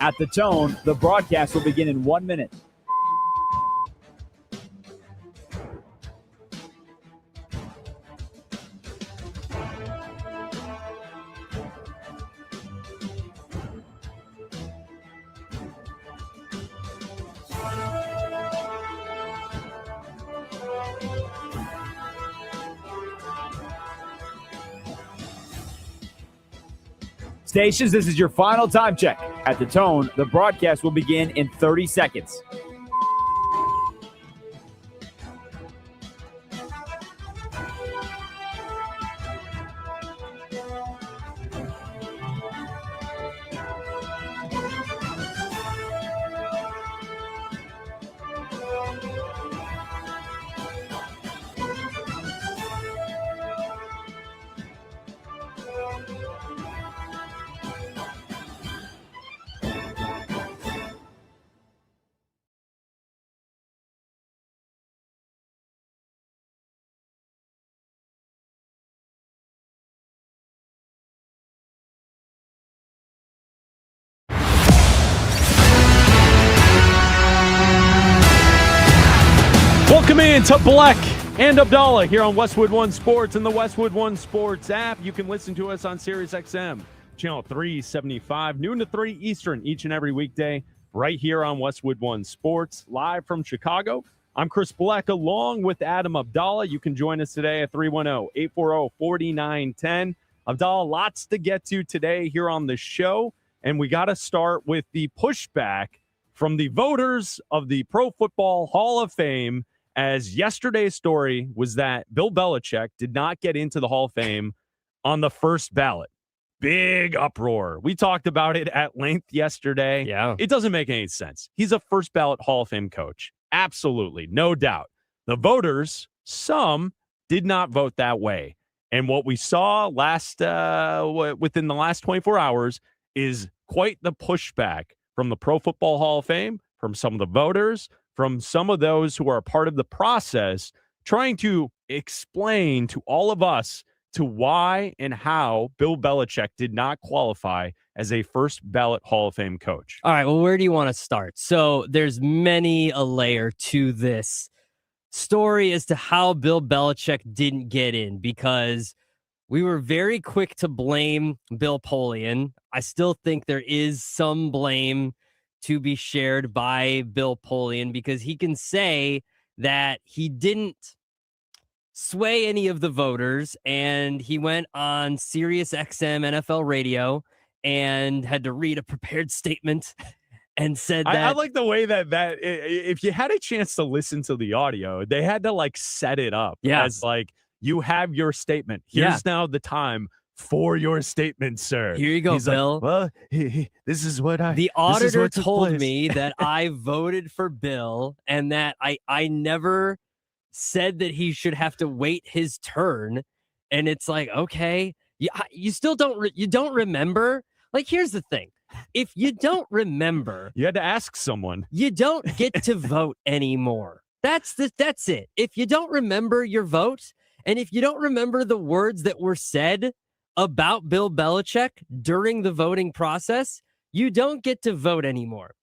At the tone, the broadcast will begin in 1 minute. Stations, this is your final time check. At the tone, the broadcast will begin in 30 seconds. Welcome in to Bleck and Abdalla here on Westwood One Sports and the Westwood One Sports app. You can listen to us on Sirius XM, channel 375, noon to 3 Eastern each and every weekday, right here on Westwood One Sports, live from Chicago. I'm Chris Bleck along with Adam Abdalla. You can join us today at 310-840-4910. Abdalla, lots to get to today here on the show, and we got to start with the pushback from the voters of the Pro Football Hall of Fame, as yesterday's story was that Bill Belichick did not get into the Hall of Fame on the first ballot. Big uproar. We talked about it at length yesterday. Yeah. It doesn't make any sense. He's a first ballot Hall of Fame coach. Absolutely. No doubt. The voters, some did not vote that way. And what we saw within the last 24 hours is quite the pushback from the Pro Football Hall of Fame, from some of the voters, from some of those who are a part of the process, trying to explain to all of us to why and how Bill Belichick did not qualify as a first ballot Hall of Fame coach. All right, well, where do you want to start? So there's many a layer to this story as to how Bill Belichick didn't get in, because we were very quick to blame Bill Polian. I still think there is some blame to be shared by Bill Polian, because he can say that he didn't sway any of the voters, and he went on Sirius XM NFL radio and had to read a prepared statement and said that I like the way that if you had a chance to listen to the audio, they had to like set it up as like, you have your statement. Here's now the time for your statement, sir. Here you go, He's Bill. Like, well, this is what the auditor told me that I voted for Bill, and that I never said that he should have to wait his turn. And it's like, okay, you still don't remember. Like, here's the thing. If you don't remember, you had to ask someone. You don't get to vote anymore. That's it. If you don't remember your vote, and if you don't remember the words that were said about Bill Belichick during the voting process, you don't get to vote anymore.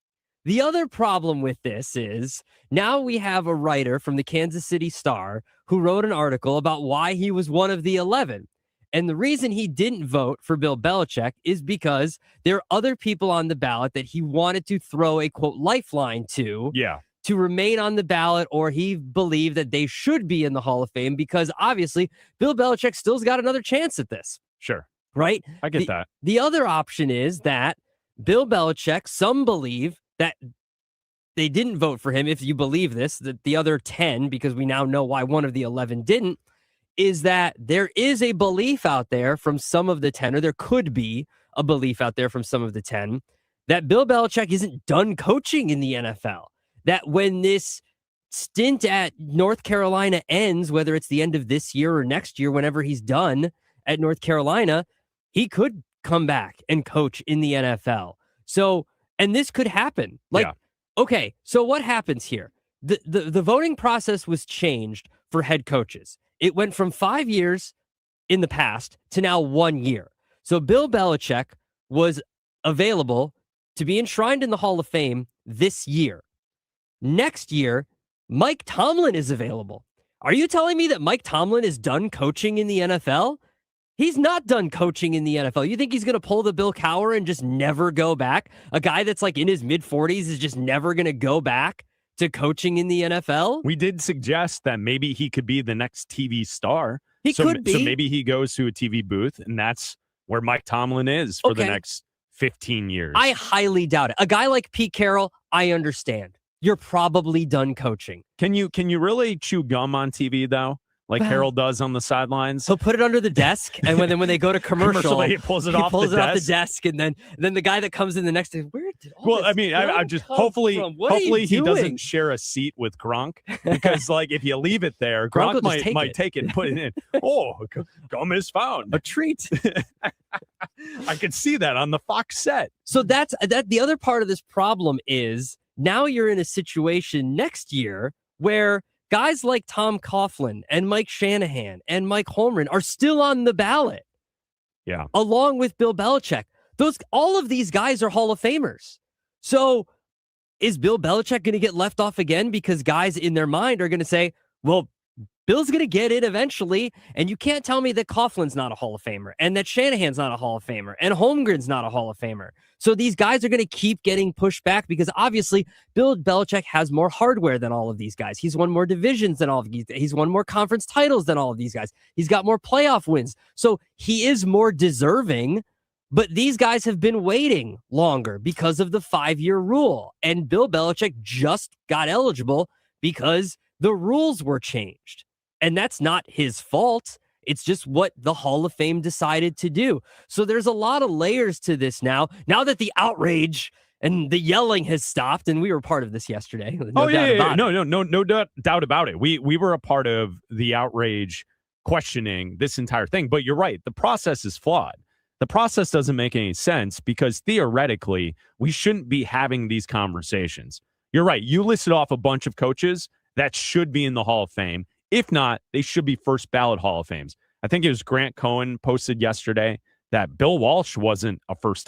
The other problem with this is now we have a writer from the Kansas City Star who wrote an article about why he was one of the 11. And the reason he didn't vote for Bill Belichick is because there are other people on the ballot that he wanted to throw a, quote, lifeline to. Yeah. To remain on the ballot, or he believed that they should be in the Hall of Fame, because obviously Bill Belichick still's got another chance at this. Sure. Right? I get that. The other option is that Bill Belichick, some believe that they didn't vote for him, if you believe this, that the other 10, because we now know why one of the 11 didn't, is that there is a belief out there from some of the 10, or there could be a belief out there from some of the 10, that Bill Belichick isn't done coaching in the NFL. That when this stint at North Carolina ends, whether it's the end of this year or next year, whenever he's done at North Carolina, he could come back and coach in the NFL. So, and this could happen. Like, okay, so what happens here? The voting process was changed for head coaches. It went from 5 years in the past to now 1 year. So Bill Belichick was available to be enshrined in the Hall of Fame this year. Next year, Mike Tomlin is available. Are you telling me that Mike Tomlin is done coaching in the NFL? He's not done coaching in the NFL. You think he's going to pull the Bill Cowher and just never go back? A guy that's like in his mid-40s is just never going to go back to coaching in the NFL? We did suggest that maybe he could be the next TV star. He could be. So maybe he goes to a TV booth, and that's where Mike Tomlin is for the next 15 years. I highly doubt it. A guy like Pete Carroll, I understand. You're probably done coaching. Can you really chew gum on TV, though? Like Harold does on the sidelines. He'll put it under the desk, and when they go to commercial, he pulls it off the desk, and then the guy that comes in the next day, where did all this I just hopefully he doesn't share a seat with Gronk, because like if you leave it there, Gronk might take it and put it in. Oh, gum is found. A treat. I could see that on the Fox set. So that's the other part of this problem is now you're in a situation next year where guys like Tom Coughlin and Mike Shanahan and Mike Holmgren are still on the ballot. Yeah. Along with Bill Belichick. All of these guys are Hall of Famers. So is Bill Belichick going to get left off again because guys in their mind are going to say, well, Bill's going to get it eventually, and you can't tell me that Coughlin's not a Hall of Famer, and that Shanahan's not a Hall of Famer, and Holmgren's not a Hall of Famer. So these guys are going to keep getting pushed back because obviously Bill Belichick has more hardware than all of these guys. He's won more divisions than all of these. He's won more conference titles than all of these guys. He's got more playoff wins. So he is more deserving, but these guys have been waiting longer because of the 5-year rule. And Bill Belichick just got eligible because the rules were changed. And that's not his fault. It's just what the Hall of Fame decided to do. So there's a lot of layers to this now. Now that the outrage and the yelling has stopped, and we were part of this yesterday. No doubt about it. We were a part of the outrage questioning this entire thing. But you're right. The process is flawed. The process doesn't make any sense because theoretically, we shouldn't be having these conversations. You're right. You listed off a bunch of coaches that should be in the Hall of Fame. If not, they should be first ballot Hall of Fames. I think it was Grant Cohen posted yesterday that Bill Walsh wasn't a first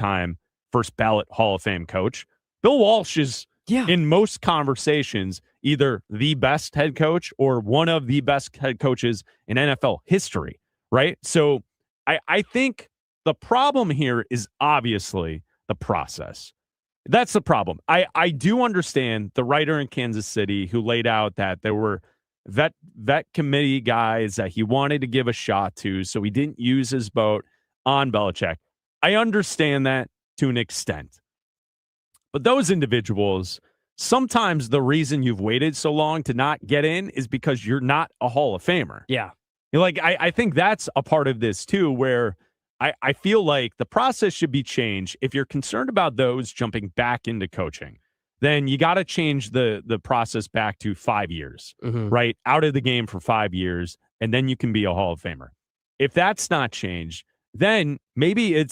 ballot Hall of Fame coach. Bill Walsh is, in most conversations, either the best head coach or one of the best head coaches in NFL history, right? So I think the problem here is obviously the process. That's the problem. I do understand the writer in Kansas City who laid out that there were vet committee guys that he wanted to give a shot to, so he didn't use his vote on Belichick. I understand that to an extent. But those individuals, sometimes the reason you've waited so long to not get in is because you're not a Hall of Famer. Yeah. Like, I think that's a part of this too, where I feel like the process should be changed. If you're concerned about those jumping back into coaching, then you got to change the process back to 5 years, right? Out of the game for 5 years, and then you can be a Hall of Famer. If that's not changed, then maybe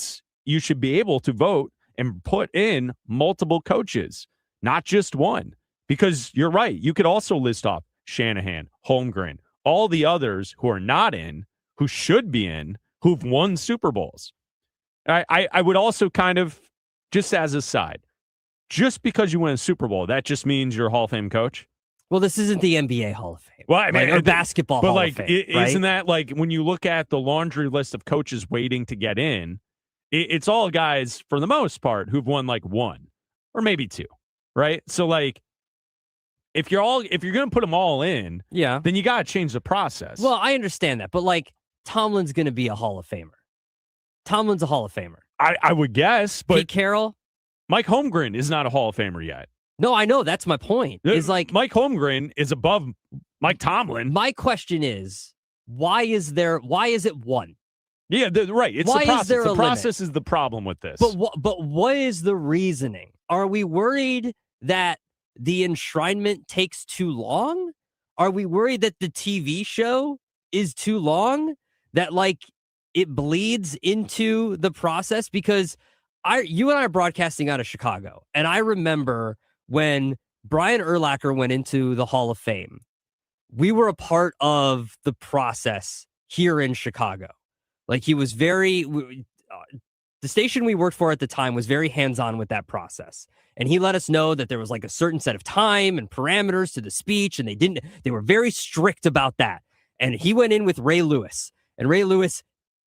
you should be able to vote and put in multiple coaches, not just one. Because you're right. You could also list off Shanahan, Holmgren, all the others who are not in, who should be in, who've won Super Bowls. I would also kind of, just as a side, just because you win a Super Bowl, that just means you're a Hall of Fame coach? Well, this isn't the NBA Hall of Fame. Well, I mean, or basketball Hall of Fame. Right? Isn't that like when you look at the laundry list of coaches waiting to get in, it's all guys, for the most part, who've won like one or maybe two, right? So, like, if you're going to put them all in, then you got to change the process. Well, I understand that, but like Tomlin's going to be a Hall of Famer. Tomlin's a Hall of Famer. I would guess, but Pete Carroll, Mike Holmgren is not a Hall of Famer yet. No, I know. That's my point. Is like Mike Holmgren is above Mike Tomlin. My question is, why is it one? Yeah, right. It's why the process. Is there the a process limit? Is the problem with this. But what is the reasoning? Are we worried that the enshrinement takes too long? Are we worried that the TV show is too long? That like it bleeds into the process? Because you and I are broadcasting out of Chicago, and I remember when Brian Urlacher went into the Hall of Fame, we were a part of the process here in Chicago. Like he was very the station we worked for at the time was very hands-on with that process. And he let us know that there was like a certain set of time and parameters to the speech, and they were very strict about that. And he went in with Ray Lewis, and Ray Lewis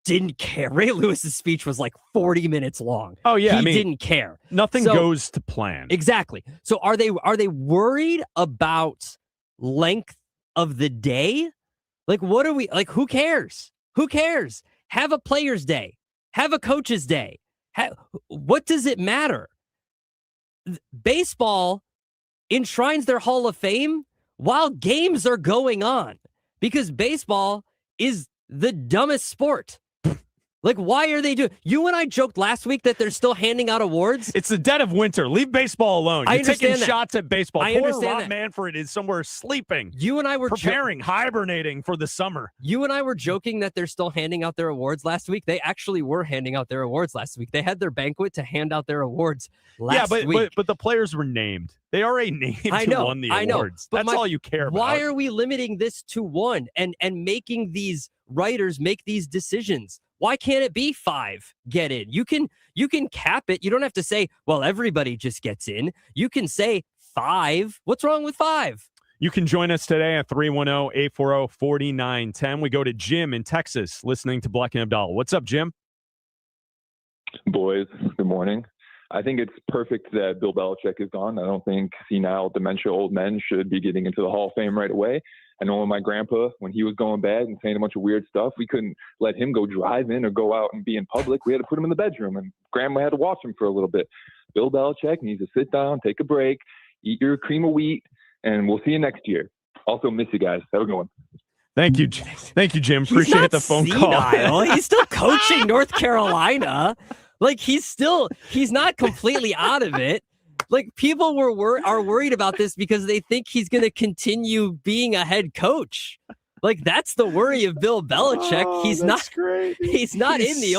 didn't care. Ray Lewis's speech was like 40 minutes long. Oh yeah, he didn't care. Nothing goes to plan. Exactly. So are they worried about length of the day? Like, what are we like? Who cares? Who cares? Have a player's day. Have a coach's day. What does it matter? Baseball enshrines their Hall of Fame while games are going on, because baseball is the dumbest sport. Like, why are they doing? You and I joked last week that they're still handing out awards. It's the dead of winter. Leave baseball alone. You're taking shots at baseball. I Poor understand Rob Manfred is somewhere sleeping. You and I were preparing, hibernating for the summer. You and I were joking that they're still handing out their awards last week. They actually were handing out their awards last week. They had their banquet to hand out their awards last week. But the players were named. They already named who won the awards. That's all you care about. Why are we limiting this to one and making these writers make these decisions? Why can't it be 5 get in? You can cap it. You don't have to say, well, everybody just gets in. You can say 5. What's wrong with 5? You can join us today at 310-840-4910. We go to Jim in Texas listening to Bleck Abdalla. What's up, Jim? Boys, good morning. I think it's perfect that Bill Belichick is gone. I don't think senile, dementia old men should be getting into the Hall of Fame right away. I know my grandpa, when he was going bad and saying a bunch of weird stuff, we couldn't let him go drive in or go out and be in public. We had to put him in the bedroom, and grandma had to watch him for a little bit. Bill Belichick needs to sit down, take a break, eat your cream of wheat, and we'll see you next year. Also, miss you guys. Have a good one. Thank you, Jim. Appreciate the phone call. He's still coaching North Carolina. Like, he's not completely out of it. Like, people are worried about this because they think he's going to continue being a head coach. Like, that's the worry of Bill Belichick. He's not in the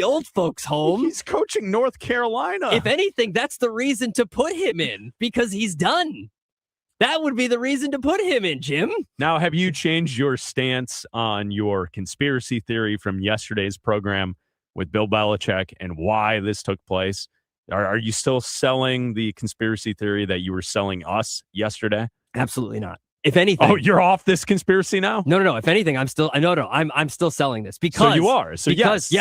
old folks' home. He's coaching North Carolina. If anything, that's the reason to put him in, because he's done. That would be the reason to put him in, Jim. Now, have you changed your stance on your conspiracy theory from yesterday's program with Bill Belichick and why this took place? Are you still selling the conspiracy theory that you were selling us yesterday? Absolutely not. If anything, you're off this conspiracy now? No. If anything, I'm still selling this because you are. Yes,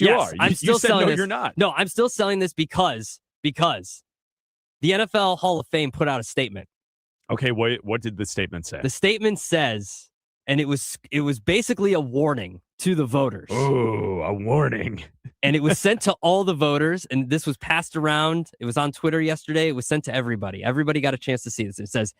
you are. I'm still selling this. You're not. No, I'm still selling this because the NFL Hall of Fame put out a statement. Okay, what did the statement say? The statement says, and it was basically a warning to the voters. Oh, a warning. And it was sent to all the voters, and this was passed around. It was on Twitter yesterday. It was sent to everybody. Everybody got a chance to see this. It says,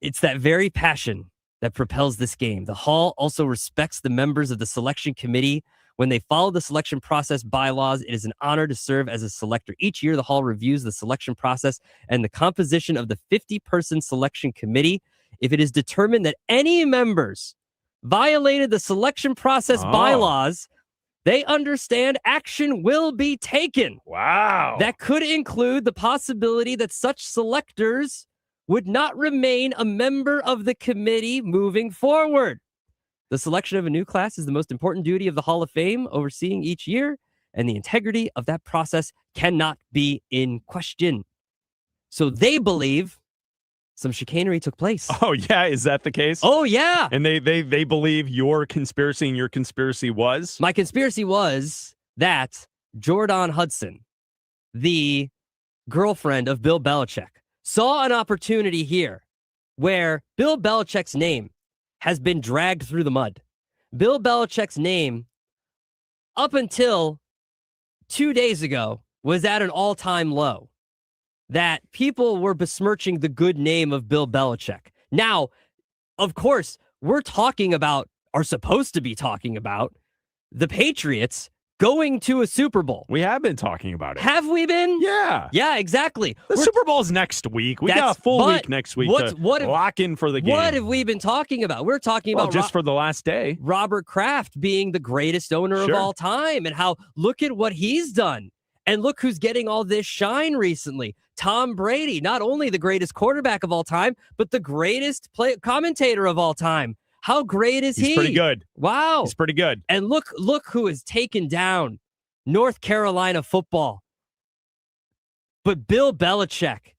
it's that very passion that propels this game. The Hall also respects the members of the selection committee. When they follow the selection process bylaws, it is an honor to serve as a selector. Each year, the Hall reviews the selection process and the composition of the 50-person selection committee. If it is determined that any members violated the selection process bylaws, they understand action will be taken. Wow. That could include the possibility that such selectors would not remain a member of the committee moving forward. The selection of a new class is the most important duty of the Hall of Fame, overseeing each year, and the integrity of that process cannot be in question. So they believe some chicanery took place. Oh, yeah. Is that the case? Oh, yeah. And they believe your conspiracy, and your conspiracy was? My conspiracy was that Jordan Hudson, the girlfriend of Bill Belichick, saw an opportunity here where Bill Belichick's name has been dragged through the mud. Bill Belichick's name, up until 2 days ago, was at an all-time low. That people were besmirching the good name of Bill Belichick. Now, of course, are supposed to be talking about the Patriots going to a Super Bowl. We have been talking about it. Have we been? Yeah. Yeah, exactly. The Super Bowl's next week. We got a full week next week to lock in for the game. What have we been talking about? We're talking about just for the last day. Robert Kraft being the greatest owner of all time, and how look at what he's done. And look who's getting all this shine recently. Tom Brady, not only the greatest quarterback of all time, but the greatest commentator of all time. How great is he? He's pretty good. Wow. He's pretty good. And look who is taken down North Carolina football. But Bill Belichick,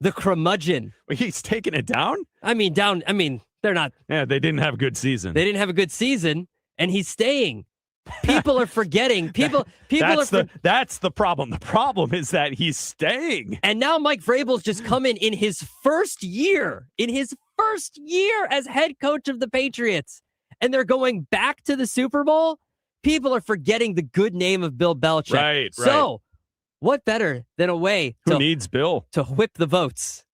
the curmudgeon. He's taking it down? They're not. Yeah, they didn't have a good season. They didn't have a good season, and he's staying. People are forgetting. That's the problem. The problem is that he's staying. And now Mike Vrabel's just come in his first year, as head coach of the Patriots, and they're going back to the Super Bowl. People are forgetting the good name of Bill Belichick. Right. So, what better than a way Who needs Bill to whip the votes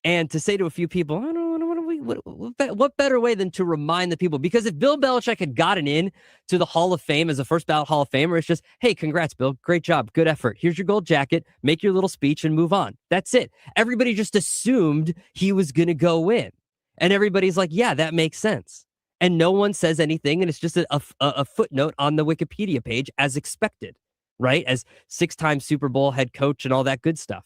and to say to a few people, what better way than to remind the people? Because if Bill Belichick had gotten in to the Hall of Fame as a first ballot Hall of Famer, it's just, hey, congrats, Bill. Great job. Good effort. Here's your gold jacket. Make your little speech and move on. That's it. Everybody just assumed he was going to go in. And everybody's like, yeah, that makes sense. And no one says anything. And it's just a footnote on the Wikipedia page as expected, right? As 6-time Super Bowl head coach and all that good stuff.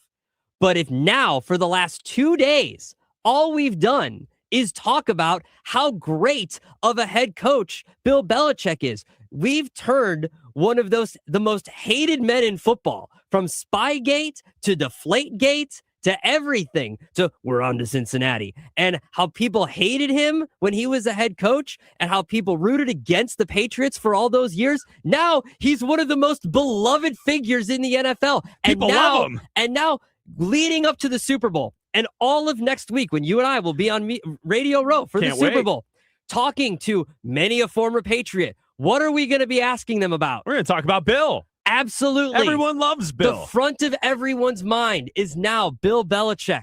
But if now, for the last 2 days, all we've done is talk about how great of a head coach Bill Belichick is. We've turned one of the most hated men in football, from Spygate to Deflategate to everything, to we're on to Cincinnati, and how people hated him when he was a head coach and how people rooted against the Patriots for all those years. Now he's one of the most beloved figures in the NFL. People love him. And now leading up to the Super Bowl, and all of next week when you and I will be on Radio Row for the Super Bowl, talking to many a former Patriot. What are we going to be asking them about? We're going to talk about Bill. Absolutely. Everyone loves Bill. The front of everyone's mind is now Bill Belichick.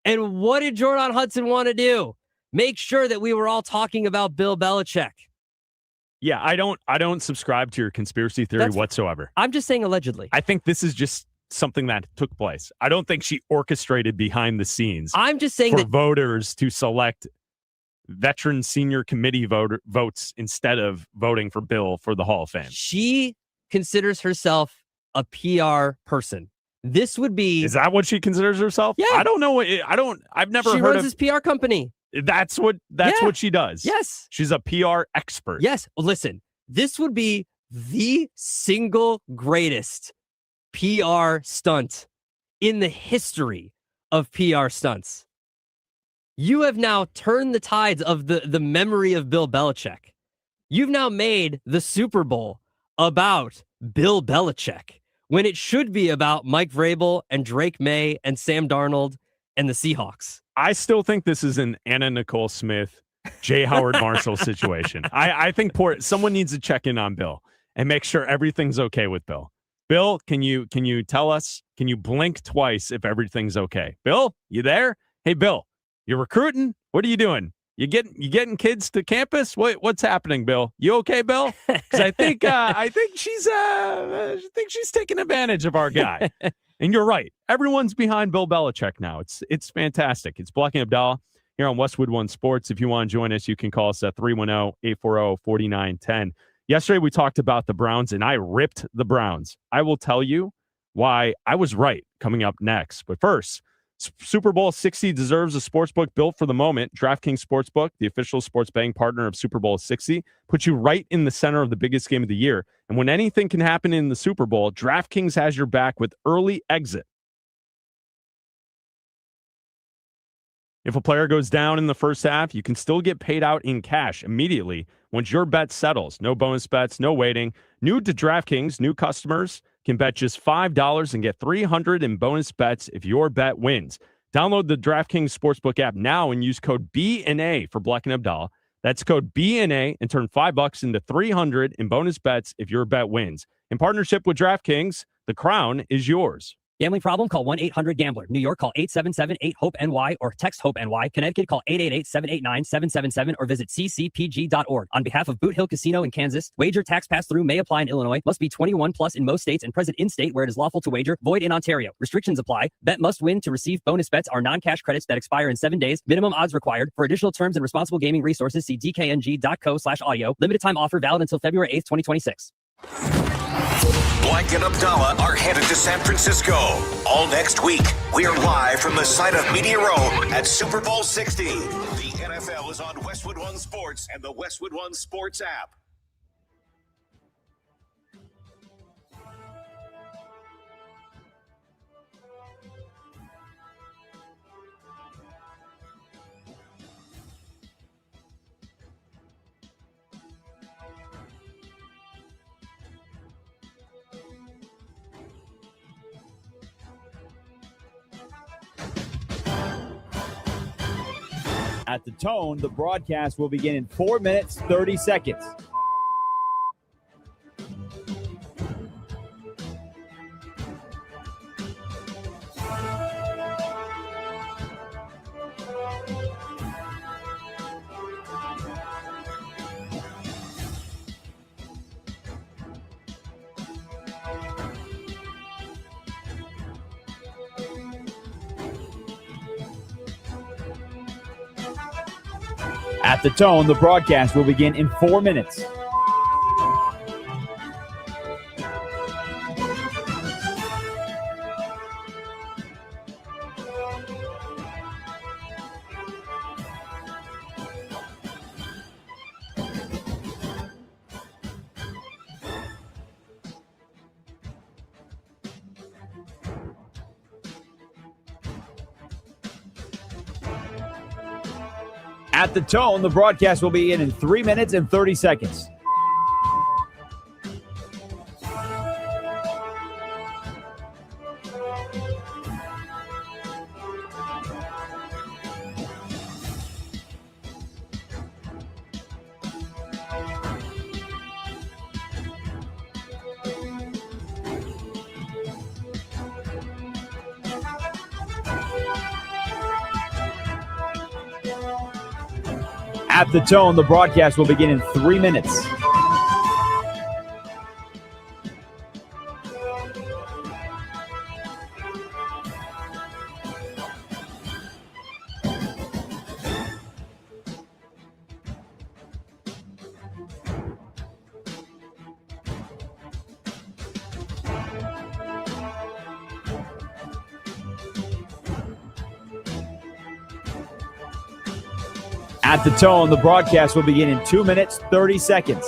And what did Jordan Hudson want to do? Make sure that we were all talking about Bill Belichick. Yeah, I don't subscribe to your conspiracy theory whatsoever. I'm just saying allegedly. I think this is just something that took place. I don't think she orchestrated behind the scenes. I'm just saying for that voters to select veteran senior committee votes instead of voting for Bill for the Hall of Fame. She considers herself a PR person. This would be... Is that what she considers herself? Yeah. I don't know. I've never heard She runs his PR company. That's what she does. Yes. She's a PR expert. Yes. Well, listen, this would be the single greatest PR stunt in the history of PR stunts. You have now turned the tides of the memory of Bill Belichick. You've now made the Super Bowl about Bill Belichick when it should be about Mike Vrabel and Drake May and Sam Darnold and the Seahawks. I still think this is an Anna Nicole Smith, J. Howard Marshall situation. I think someone needs to check in on Bill and make sure everything's okay with Bill. Bill, can you tell us, can you blink twice if everything's okay? Bill, you there? Hey, Bill, you're recruiting? What are you doing? You getting kids to campus? What's happening, Bill? You okay, Bill? Because I think she's taking advantage of our guy. And you're right. Everyone's behind Bill Belichick now. It's fantastic. It's Bleck Abdalla here on Westwood One Sports. If you want to join us, you can call us at 310-840-4910. Yesterday, we talked about the Browns, and I ripped the Browns. I will tell you why I was right coming up next. But first, Super Bowl 60 deserves a sportsbook built for the moment. DraftKings Sportsbook, the official sports betting partner of Super Bowl 60, puts you right in the center of the biggest game of the year. And when anything can happen in the Super Bowl, DraftKings has your back with early exit. If a player goes down in the first half, you can still get paid out in cash immediately once your bet settles. No bonus bets, no waiting. New to DraftKings, new customers can bet just $5 and get $300 in bonus bets if your bet wins. Download the DraftKings Sportsbook app now and use code BNA for Bleck and Abdalla. That's code BNA and turn $5 into $300 in bonus bets if your bet wins. In partnership with DraftKings, the crown is yours. Gambling problem? Call 1-800-GAMBLER. New York, call 877-8-HOPE-NY or text HOPE-NY. Connecticut, call 888-789-777 or visit ccpg.org. On behalf of Boot Hill Casino in Kansas, wager tax pass-through may apply in Illinois. Must be 21 plus in most states and present in state where it is lawful to wager. Void in Ontario. Restrictions apply. Bet must win to receive bonus bets are non-cash credits that expire in 7 days. Minimum odds required. For additional terms and responsible gaming resources, see dkng.co/audio. Limited time offer valid until February 8th, 2026. Bleck and Abdalla are headed to San Francisco. All next week, we're live from the site of Media Row at Super Bowl 60. The NFL is on Westwood One Sports and the Westwood One Sports app. At the tone, the broadcast will begin in 4 minutes, 30 seconds. At the tone, the broadcast will begin in 4 minutes. At the tone, the broadcast will begin in 3 minutes and 30 seconds. At the tone, the broadcast will begin in 3 minutes. At the tone, the broadcast will begin in 2 minutes, 30 seconds.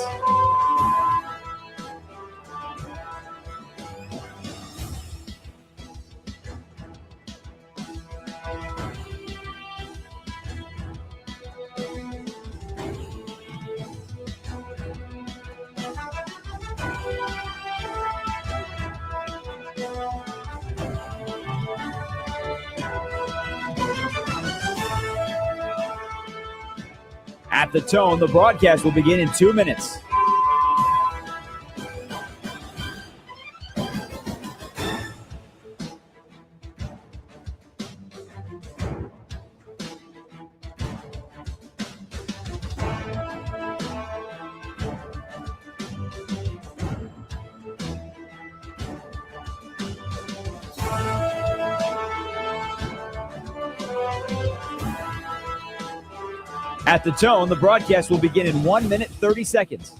At the tone, the broadcast will begin in 2 minutes. At the tone, the broadcast will begin in 1 minute, 30 seconds.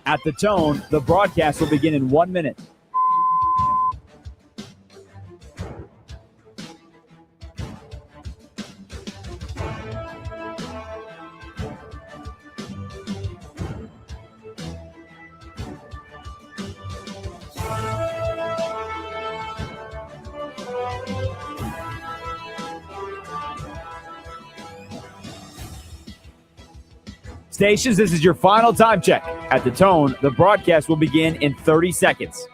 At the tone, the broadcast will begin in 1 minute. Stations, this is your final time check. At the tone, the broadcast will begin in 30 seconds.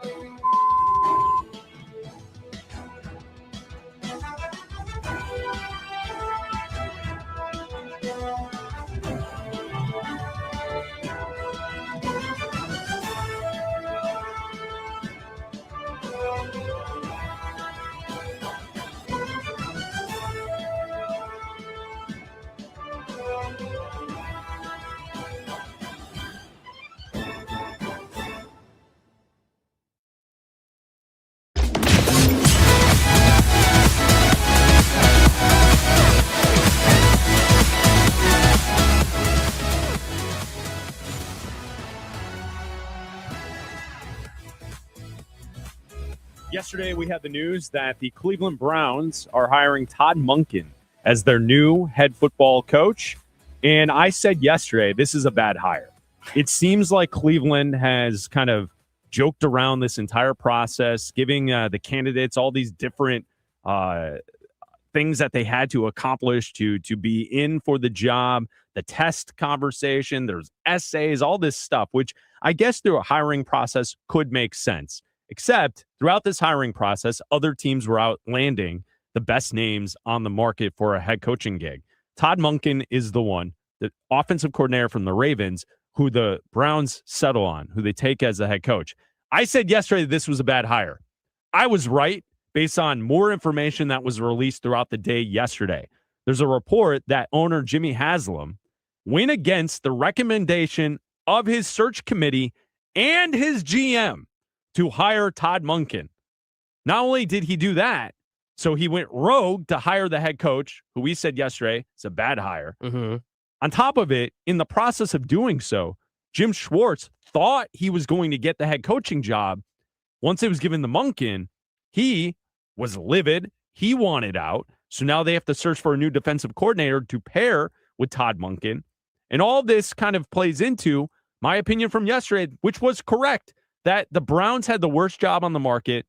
Yesterday, we had the news that the Cleveland Browns are hiring Todd Monken as their new head football coach. And I said yesterday, this is a bad hire. It seems like Cleveland has kind of joked around this entire process, giving the candidates all these different things that they had to accomplish to be in for the job, the test conversation, there's essays, all this stuff, which I guess through a hiring process could make sense. Except throughout this hiring process, other teams were out landing the best names on the market for a head coaching gig. Todd Monken is the one, the offensive coordinator from the Ravens, who the Browns settle on, who they take as the head coach. I said yesterday this was a bad hire. I was right based on more information that was released throughout the day yesterday. There's a report that owner Jimmy Haslam went against the recommendation of his search committee and his GM to hire Todd Monken. Not only did he do that, so he went rogue to hire the head coach, who we said yesterday is a bad hire. Mm-hmm. On top of it, in the process of doing so, Jim Schwartz thought he was going to get the head coaching job. Once it was given to Monken, he was livid. He wanted out. So now they have to search for a new defensive coordinator to pair with Todd Monken. And all this kind of plays into my opinion from yesterday, which was correct, that the Browns had the worst job on the market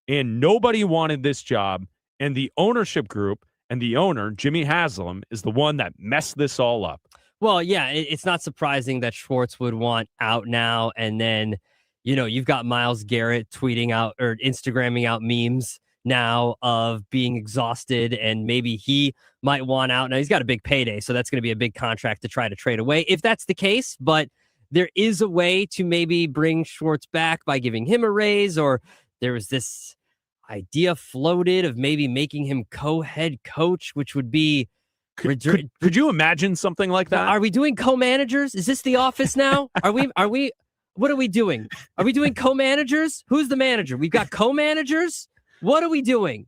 and nobody wanted this job. And the ownership group and the owner, Jimmy Haslam, is the one that messed this all up. Well, yeah, it's not surprising that Schwartz would want out now. And then, you've got Myles Garrett tweeting out or Instagramming out memes now of being exhausted, and maybe he might want out. Now, he's got a big payday, so that's going to be a big contract to try to trade away if that's the case. But there is a way to maybe bring Schwartz back by giving him a raise, or there was this idea floated of maybe making him co-head coach, which would be... Could you imagine something like that? Are we doing co-managers? Is this The Office now? What are we doing? Are we doing co-managers? Who's the manager? We've got co-managers? What are we doing?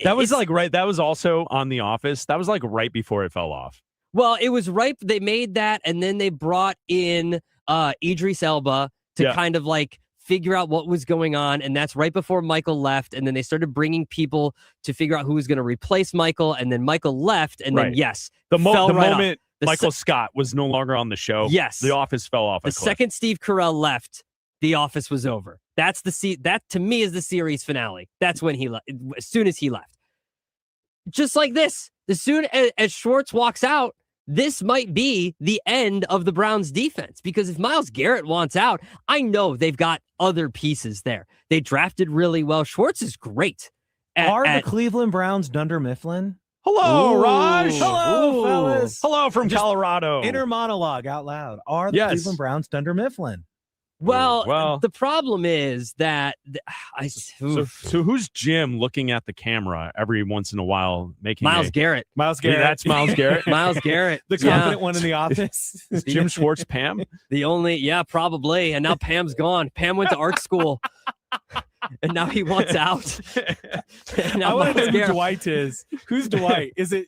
That was that was also on The Office. That was like right before it fell off. Well, it was right. They made that, and then they brought in Idris Elba to kind of like figure out what was going on, and that's right before Michael left, and then they started bringing people to figure out who was going to replace Michael, and then Michael left, and then the moment Michael Scott was no longer on the show, The Office fell off. The second Steve Carell left, The Office was over. That to me is the series finale. That's when he left. As soon as he left, just like this, as soon as Schwartz walks out, this might be the end of the Browns defense, because if Myles Garrett wants out, I know they've got other pieces there. They drafted really well. Schwartz is great. The Cleveland Browns Dunder Mifflin? Hello, Raj. Hello, fellas. Hello from Colorado. Inner monologue out loud. Are the Cleveland Browns Dunder Mifflin? Well, the problem is that so who's Jim looking at the camera every once in a while making Myles Garrett. Myles Garrett. That's Myles Garrett. Myles Garrett. The confident one in the office. Is Jim Schwartz Pam? Probably. And now Pam's gone. Pam went to art school. And now he wants out. I want to know who Dwight is. Who's Dwight? Is it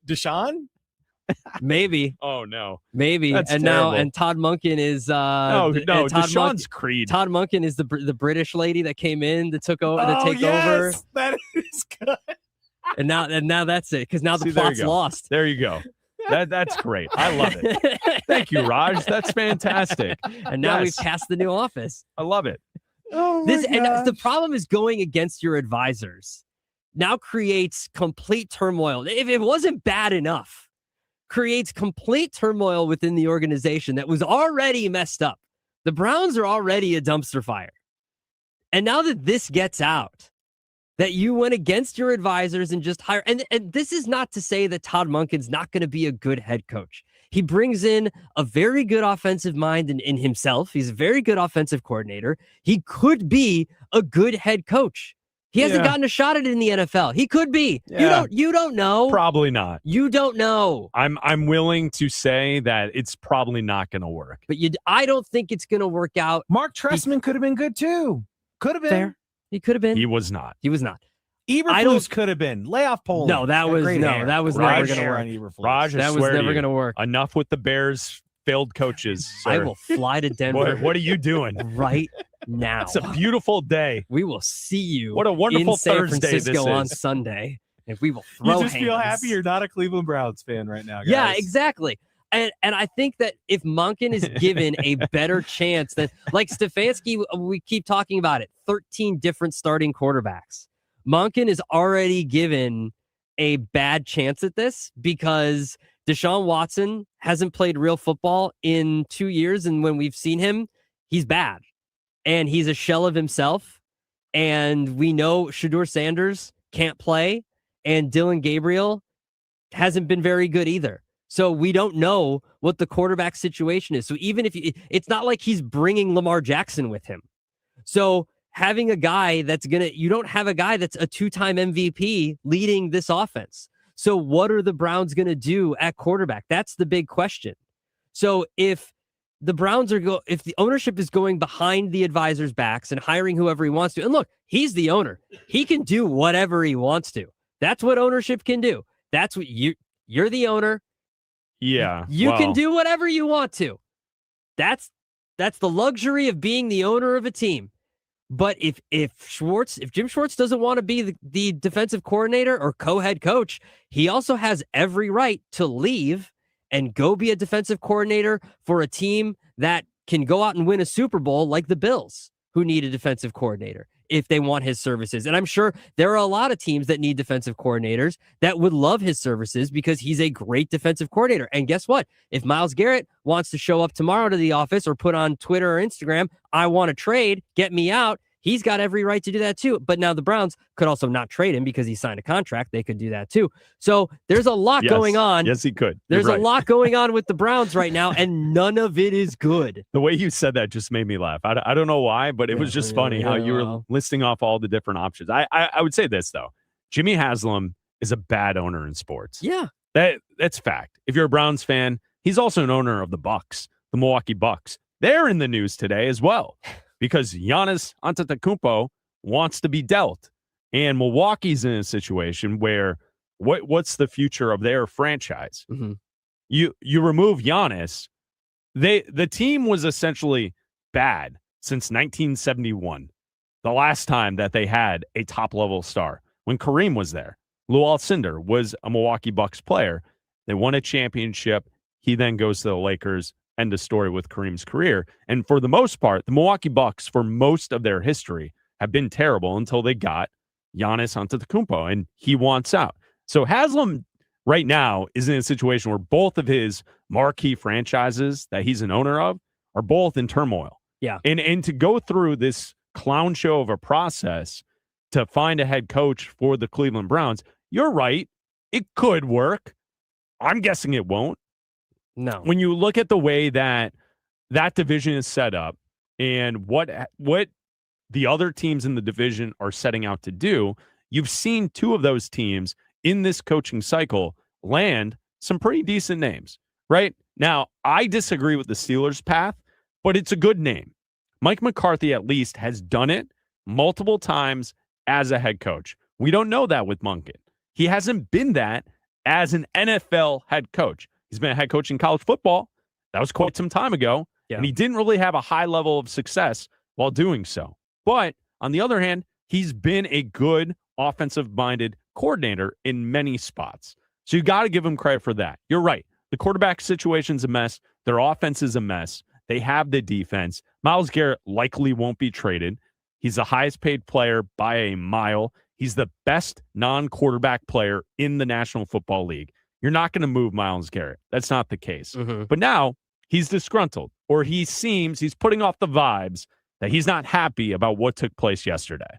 Deshaun? Maybe. Oh no. Maybe. That's and terrible. now Todd Monken is Deshaun's Creed. Todd Monken is the British lady that came in to take over. That is good. And now that's it, because now the plot's lost. There you go. That's great. I love it. Thank you, Raj. That's fantastic. And now we've cast the new Office. I love it. Oh, and the problem is going against your advisors now creates complete turmoil. If it wasn't bad enough, creates complete turmoil within the organization that was already messed up. The Browns are already a dumpster fire. And now that this gets out, that you went against your advisors and just hire, and this is not to say that Todd Monken's not going to be a good head coach. He brings in a very good offensive mind in himself. He's a very good offensive coordinator. He could be a good head coach. He hasn't gotten a shot at it in the NFL. He could be. Yeah. You don't know. Probably not. You don't know. I'm willing to say that it's probably not going to work. But I don't think it's going to work out. Mark Trestman could have been good too. Could have been. Fair. He could have been. He was not. He was not. Eberflus could have been. Layoff Poland. No, that was never going to work. Raj, that was never going to work. Enough with the Bears failed coaches. Sir. I will fly to Denver. What are you doing right now? It's a beautiful day. We will see you. What a wonderful in San Thursday Francisco this is. on Sunday, and we will throw You just hands. feel happy you're not a Cleveland Browns fan right now, guys. Yeah, exactly. And I think that if Monken is given a better chance than, like Stefanski, we keep talking about it, 13 different starting quarterbacks. Monken is already given a bad chance at this because Deshaun Watson hasn't played real football in 2 years. And when we've seen him, he's bad. And he's a shell of himself. And we know Shedeur Sanders can't play. And Dylan Gabriel hasn't been very good either. So we don't know what the quarterback situation is. So even if it's not like he's bringing Lamar Jackson with him. So having a guy you don't have a guy that's a 2-time MVP leading this offense. So what are the Browns going to do at quarterback? That's the big question. So if the Browns if the ownership is going behind the advisors' backs and hiring whoever he wants to, and look, he's the owner. He can do whatever he wants to. That's what ownership can do. That's what you're the owner. Yeah. You can do whatever you want to. That's the luxury of being the owner of a team. But if Jim Schwartz doesn't want to be the defensive coordinator or co-head coach, he also has every right to leave and go be a defensive coordinator for a team that can go out and win a Super Bowl like the Bills, who need a defensive coordinator if they want his services. And I'm sure there are a lot of teams that need defensive coordinators that would love his services because he's a great defensive coordinator. And guess what? If Myles Garrett wants to show up tomorrow to the office or put on Twitter or Instagram, I want to trade, get me out, he's got every right to do that too. But now the Browns could also not trade him because he signed a contract. They could do that too. So there's a lot going on. Yes, he could. There's a lot going on with the Browns right now, and none of it is good. The way you said that just made me laugh. I don't know why, but it was just funny how you were listing off all the different options. I would say this, though. Jimmy Haslam is a bad owner in sports. Yeah. That's fact. If you're a Browns fan, he's also an owner of the Bucks, the Milwaukee Bucks. They're in the news today as well, because Giannis Antetokounmpo wants to be dealt. And Milwaukee's in a situation where what's the future of their franchise? Mm-hmm. You remove Giannis, the team was essentially bad since 1971, the last time that they had a top-level star. When Kareem was there, Lou Alcindor was a Milwaukee Bucks player. They won a championship. He then goes to the Lakers. End of story with Kareem's career. And for the most part, the Milwaukee Bucks, for most of their history, have been terrible until they got Giannis Antetokounmpo, and he wants out. So Haslam right now is in a situation where both of his marquee franchises that he's an owner of are both in turmoil. Yeah. And to go through this clown show of a process to find a head coach for the Cleveland Browns, you're right. It could work. I'm guessing it won't. No. When you look at the way that division is set up and what the other teams in the division are setting out to do, you've seen two of those teams in this coaching cycle land some pretty decent names, right? Now, I disagree with the Steelers' path, but it's a good name. Mike McCarthy at least has done it multiple times as a head coach. We don't know that with Monken. He hasn't been that as an NFL head coach. He's been a head coach in college football. That was quite some time ago. Yeah. And he didn't really have a high level of success while doing so. But on the other hand, he's been a good offensive-minded coordinator in many spots. So you got to give him credit for that. You're right. The quarterback situation's a mess. Their offense is a mess. They have the defense. Myles Garrett likely won't be traded. He's the highest paid player by a mile. He's the best non-quarterback player in the National Football League. You're not going to move Myles Garrett. That's not the case. Mm-hmm. But now he's disgruntled, or he's putting off the vibes that he's not happy about what took place yesterday.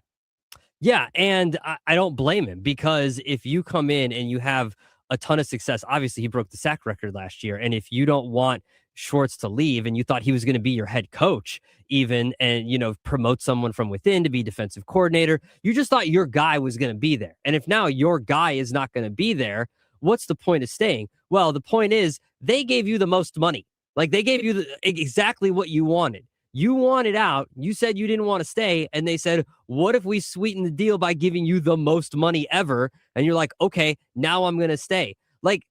Yeah, and I don't blame him, because if you come in and you have a ton of success, obviously he broke the sack record last year, and if you don't want Schwartz to leave and you thought he was going to be your head coach even and, promote someone from within to be defensive coordinator, you just thought your guy was going to be there. And if now your guy is not going to be there, what's the point of staying? Well, the point is they gave you the most money. Like, they gave you exactly what you wanted. You wanted out. You said you didn't want to stay. And they said, what if we sweeten the deal by giving you the most money ever? And you're like, okay, now I'm going to stay. Like,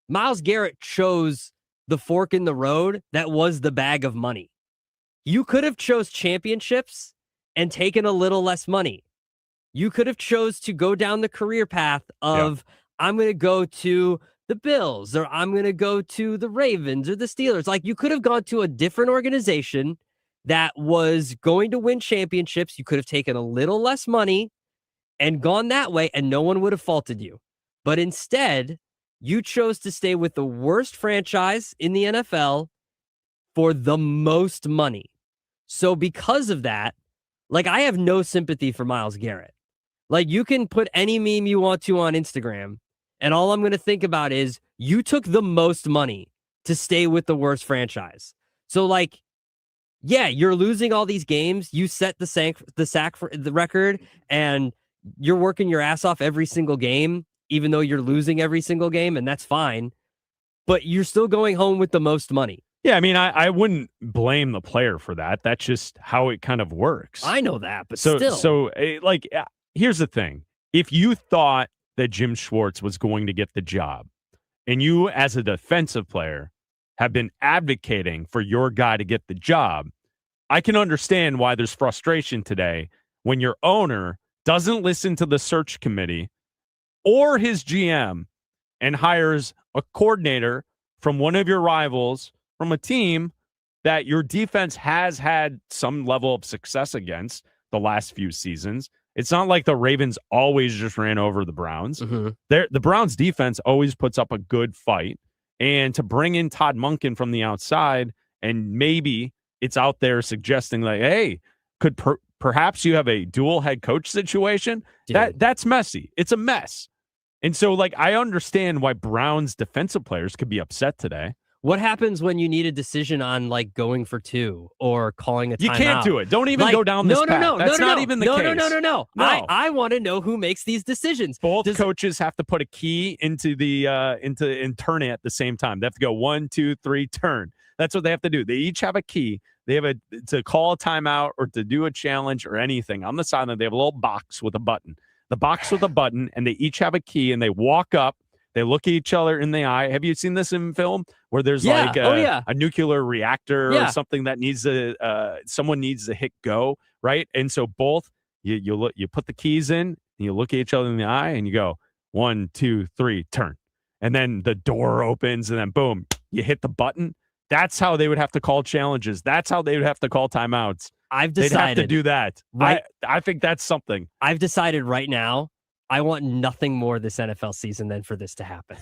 Myles Garrett chose the fork in the road that was the bag of money. You could have chose championships and taken a little less money. You could have chose to go down the career path of, I'm going to go to the Bills, or I'm going to go to the Ravens or the Steelers. Like, you could have gone to a different organization that was going to win championships. You could have taken a little less money and gone that way, and no one would have faulted you. But instead, you chose to stay with the worst franchise in the NFL for the most money. So because of that, like, I have no sympathy for Myles Garrett. Like, you can put any meme you want to on Instagram, and all I'm going to think about is you took the most money to stay with the worst franchise. So, like, yeah, you're losing all these games. You set the sack for the record, and you're working your ass off every single game, even though you're losing every single game, and that's fine. But you're still going home with the most money. Yeah, I mean, I wouldn't blame the player for that. That's just how it kind of works. I know that, but still. So, like, here's the thing. If you thought that Jim Schwartz was going to get the job, and you, as a defensive player, have been advocating for your guy to get the job, I can understand why there's frustration today when your owner doesn't listen to the search committee or his GM and hires a coordinator from one of your rivals from a team that your defense has had some level of success against the last few seasons. It's not like the Ravens always just ran over the Browns. mm-hmm. The Browns defense always puts up a good fight. And to bring in Todd Monken from the outside, and maybe it's out there suggesting like, hey, could perhaps you have a dual head coach situation? That's messy. It's a mess. And so, like, I understand why Browns defensive players could be upset today. What happens when you need a decision on, like, going for two or calling a timeout? You can't do it. Don't even go down this path. That's not even the case. No. I want to know who makes these decisions. Both coaches have to put a key into the and turn it at the same time. They have to go 1, 2, 3, turn. That's what they have to do. They each have a key. They have to call a timeout or to do a challenge or anything. On the sideline, they have a little box with a button. The box with a button, and they each have a key, and they walk up. They look at each other in the eye. Have you seen this in film where there's a nuclear reactor or something that needs someone needs to hit go, right? And so both you put the keys in, and you look at each other in the eye, and you go 1, 2, 3, turn, and then the door opens, and then boom, you hit the button. That's how they would have to call challenges. That's how they would have to call timeouts. I've decided they'd have to do that. Right? I think that's something. I've decided right now. I want nothing more this NFL season than for this to happen.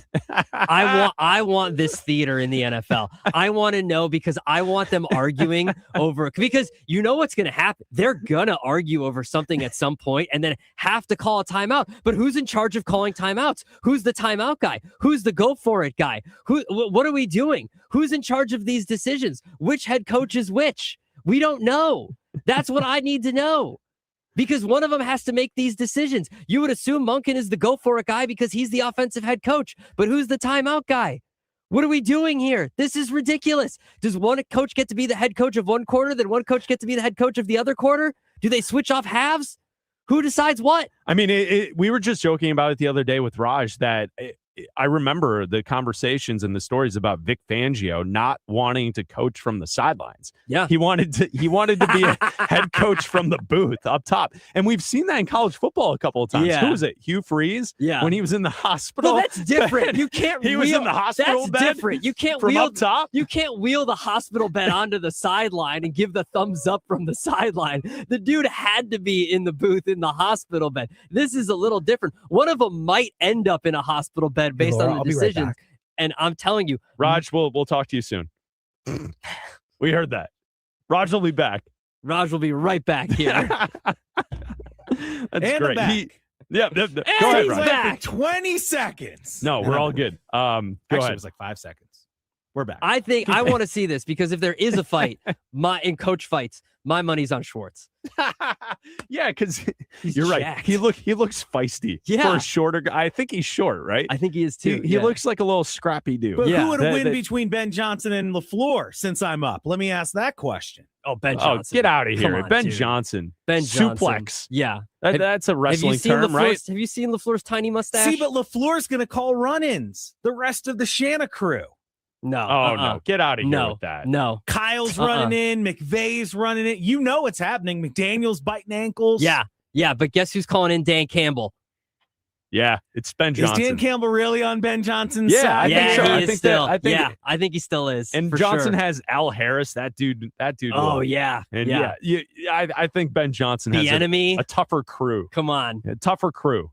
I want this theater in the NFL. I want to know because I want them arguing over, because you know what's going to happen. They're going to argue over something at some point and then have to call a timeout. But who's in charge of calling timeouts? Who's the timeout guy? Who's the go for it guy? What are we doing? Who's in charge of these decisions? Which head coach is which? We don't know. That's what I need to know. Because one of them has to make these decisions. You would assume Monken is the go-for-it guy because he's the offensive head coach. But who's the timeout guy? What are we doing here? This is ridiculous. Does one coach get to be the head coach of one quarter, then one coach get to be the head coach of the other quarter? Do they switch off halves? Who decides what? I mean, we were just joking about it the other day with Raj that I remember the conversations and the stories about Vic Fangio not wanting to coach from the sidelines. Yeah. He wanted to be a head coach from the booth up top. And we've seen that in college football a couple of times. Yeah. Who was it? Hugh Freeze? Yeah. When he was in the hospital. Well, that's different. You can't he was in the hospital that's bed. Different. You can't from wheel up top. You can't wheel the hospital bed onto the sideline and give the thumbs up from the sideline. The dude had to be in the booth in the hospital bed. This is a little different. One of them might end up in a hospital bed based on the decisions. Right, and I'm telling you, Raj, we'll talk to you soon. We heard that. Raj will be back. Raj will be right back here. That's and great. Go ahead, Raj. Back. 20 seconds. No, we're all good. Go Actually, ahead. it was like 5 seconds. We're back. I think I want to see this because if there is a fight, in coach fights, my money's on Schwartz. Yeah, because you're right. He looks feisty. Yeah. For a shorter guy. I think he's short, right? I think he is too. He looks like a little scrappy dude. But who would win between Ben Johnson and LaFleur since I'm up? Let me ask that question. Oh, Ben Johnson. Get out of here. On, Ben dude. Johnson. Ben Johnson. Suplex. Yeah. That's a wrestling term, right? Have you seen LaFleur's tiny mustache? See, but LaFleur's going to call run-ins. The rest of the Shanna crew. No. No. Get out of here with that. No. Kyle's running in. McVay's running in. You know what's happening. McDaniel's biting ankles. Yeah. But guess who's calling in Dan Campbell? Yeah, it's Ben Is Johnson. Dan Campbell really on Ben Johnson's Yeah, side? I think so. he I is think still. that- I think he still is. And for Johnson sure. has Al Harris. That dude. Oh will. yeah, And yeah. I think Ben Johnson The has enemy. a tougher crew. Come on. A tougher crew.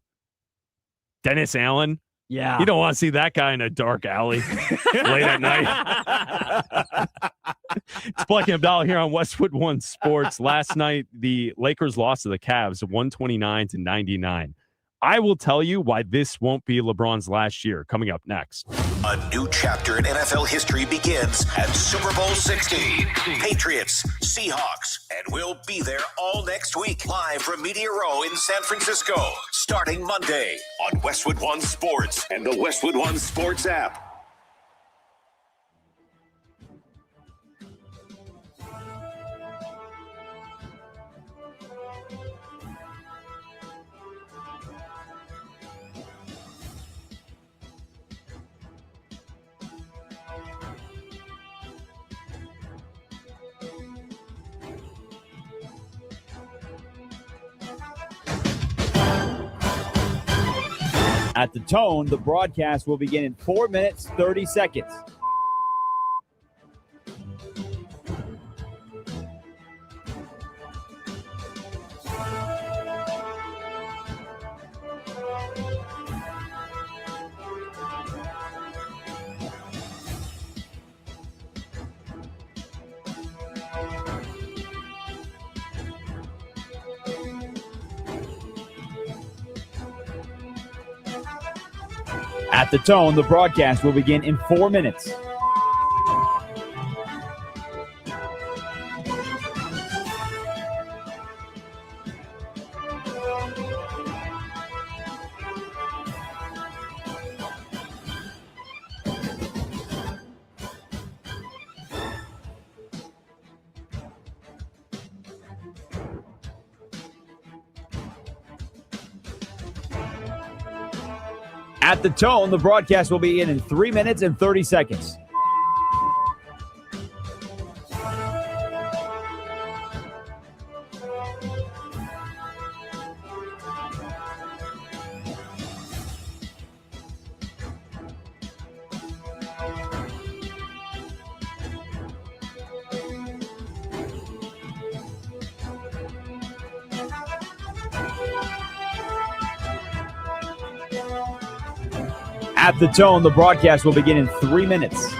Dennis Allen. Yeah. You don't want to see that guy in a dark alley late at night. It's Bleck Abdalla here on Westwood One Sports. Last night, the Lakers lost to the Cavs 129-99. I will tell you why this won't be LeBron's last year. Coming up next. A new chapter in NFL history begins at Super Bowl 60. Patriots, Seahawks, and we'll be there all next week, live from Media Row in San Francisco, starting Monday on Westwood One Sports and the Westwood One Sports app. At the tone, the broadcast will begin in 4 minutes, 30 seconds. At the tone, the broadcast will begin in 4 minutes. At the tone, the broadcast will begin in 3 minutes and 30 seconds. At the tone, the broadcast will begin in 3 minutes.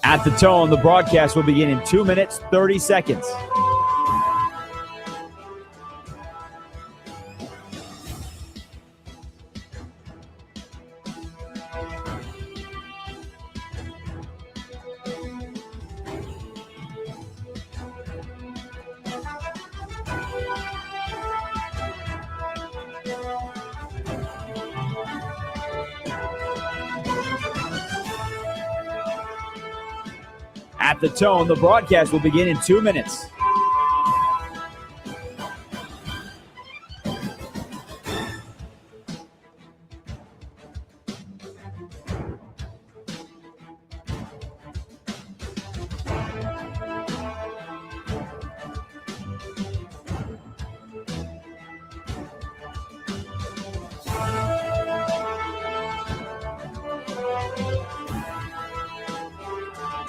At the tone, the broadcast will begin in 2 minutes, 30 seconds. At the tone, the broadcast will begin in 2 minutes.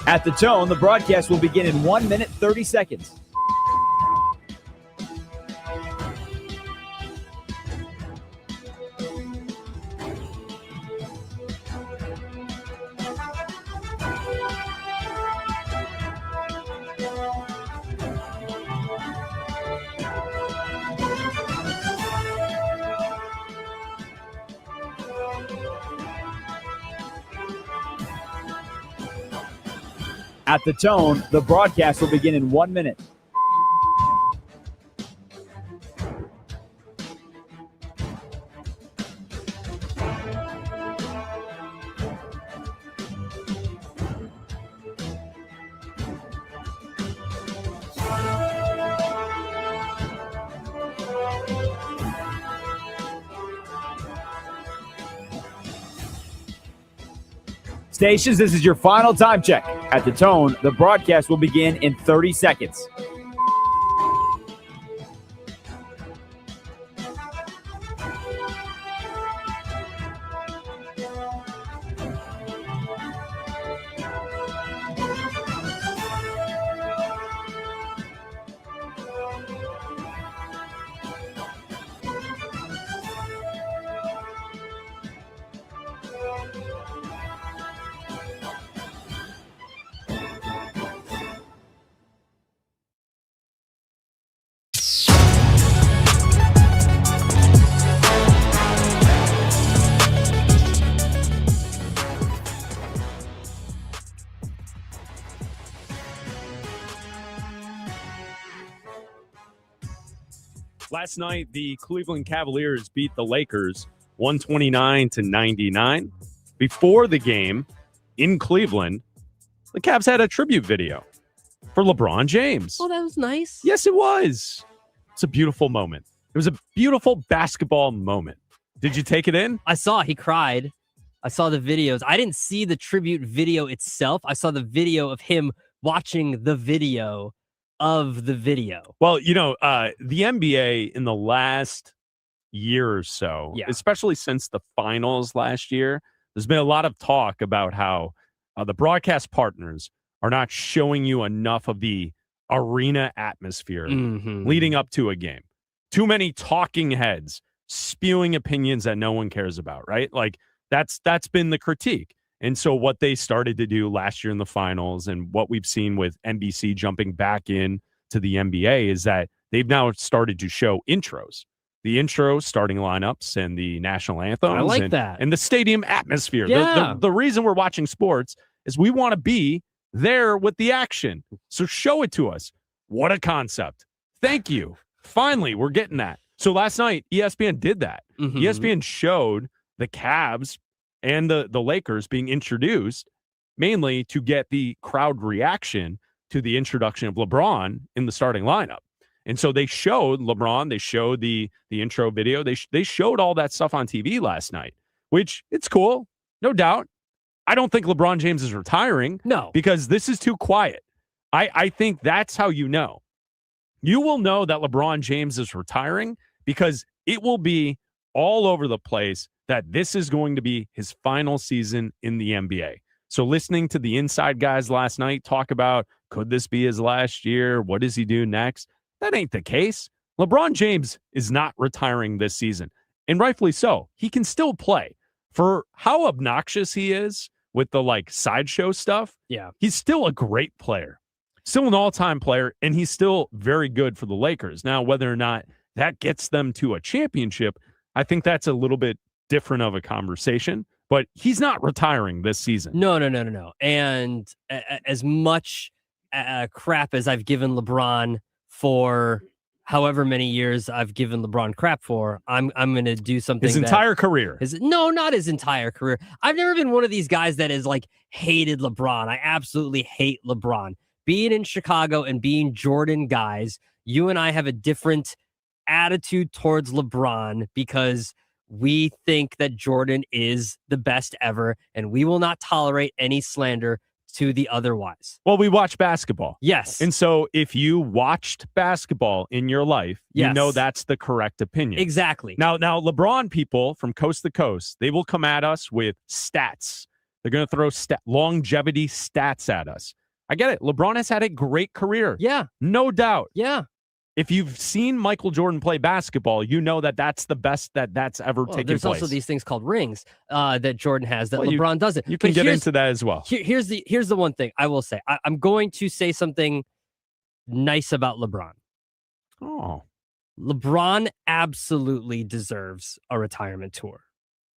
At the tone, the broadcast will begin in 1 minute, 30 seconds. At the tone, the broadcast will begin in 1 minute. Stations, this is your final time check. At the tone, the broadcast will begin in 30 seconds. Last night, the Cleveland Cavaliers beat the Lakers 129-99. Before the game in Cleveland, the Cavs had a tribute video for LeBron James. Oh, that was nice. Yes, it was. It's a beautiful moment. It was a beautiful basketball moment. Did you take it in? I saw he cried. I saw the videos. I didn't see the tribute video itself. I saw the video of him watching the video of the video. Well, the NBA in the last year or so, especially since the finals last year, there's been a lot of talk about how the broadcast partners are not showing you enough of the arena atmosphere leading up to a game. Too many talking heads spewing opinions that no one cares about, right? Like that's been the critique. And so what they started to do last year in the finals and what we've seen with NBC jumping back in to the NBA is that they've now started to show intros. The intros, starting lineups, and the national anthems. I like that. And the stadium atmosphere. Yeah. The reason we're watching sports is we want to be there with the action. So show it to us. What a concept. Thank you. Finally, we're getting that. So last night, ESPN did that. ESPN showed the Cavs and the Lakers being introduced mainly to get the crowd reaction to the introduction of LeBron in the starting lineup. And so they showed LeBron, they showed the intro video, they showed all that stuff on TV last night, which it's cool, no doubt. I don't think LeBron James is retiring. No. Because this is too quiet. I think that's how you know. You will know that LeBron James is retiring because it will be all over the place that this is going to be his final season in the NBA. So listening to the inside guys last night talk about, could this be his last year? What does he do next? That ain't the case. LeBron James is not retiring this season, and rightfully so. He can still play. For how obnoxious he is with the sideshow stuff, he's still a great player, still an all-time player, and he's still very good for the Lakers. Now, whether or not that gets them to a championship, I think that's a little bit different of a conversation, but he's not retiring this season. No. And as much crap as I've given LeBron for however many years I've given LeBron crap for, I'm going to do something. His entire career. No, not his entire career. I've never been one of these guys that has hated LeBron. I absolutely hate LeBron. Being in Chicago and being Jordan guys, you and I have a different attitude towards LeBron because we think that Jordan is the best ever, and we will not tolerate any slander to the otherwise. Well, we watch basketball. Yes. And so if you watched basketball in your life, you know that's the correct opinion. Exactly. Now, LeBron people from coast to coast, they will come at us with stats. They're going to throw longevity stats at us. I get it. LeBron has had a great career. Yeah. No doubt. Yeah. If you've seen Michael Jordan play basketball, you know that that's the best that's ever taken place. There's also these things called rings that Jordan has that LeBron doesn't. You can get into that as well. Here's the one thing I will say. I'm going to say something nice about LeBron. Oh. LeBron absolutely deserves a retirement tour.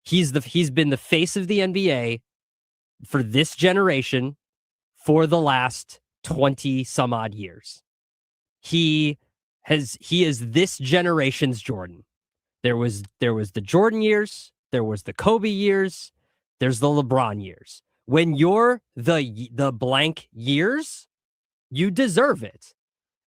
He's been the face of the NBA for this generation for the last 20 some odd years. He is this generation's Jordan. There was the Jordan years, there was the Kobe years, there's the LeBron years. When you're the blank years, you deserve it.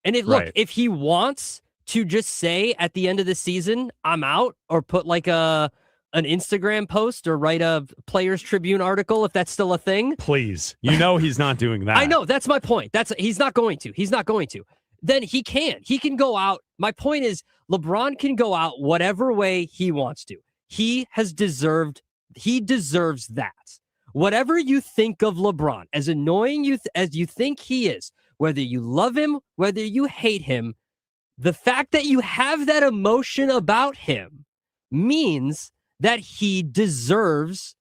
And if he wants to just say at the end of the season, I'm out, or put an an Instagram post or write a Players Tribune article if that's still a thing. Please. He's not doing that. I know. That's my point. He's not going to. He's not going to. Then he can. He can go out. My point is LeBron can go out whatever way he wants to. He deserves that. Whatever you think of LeBron, as annoying as you think he is, whether you love him, whether you hate him, the fact that you have that emotion about him means that he deserves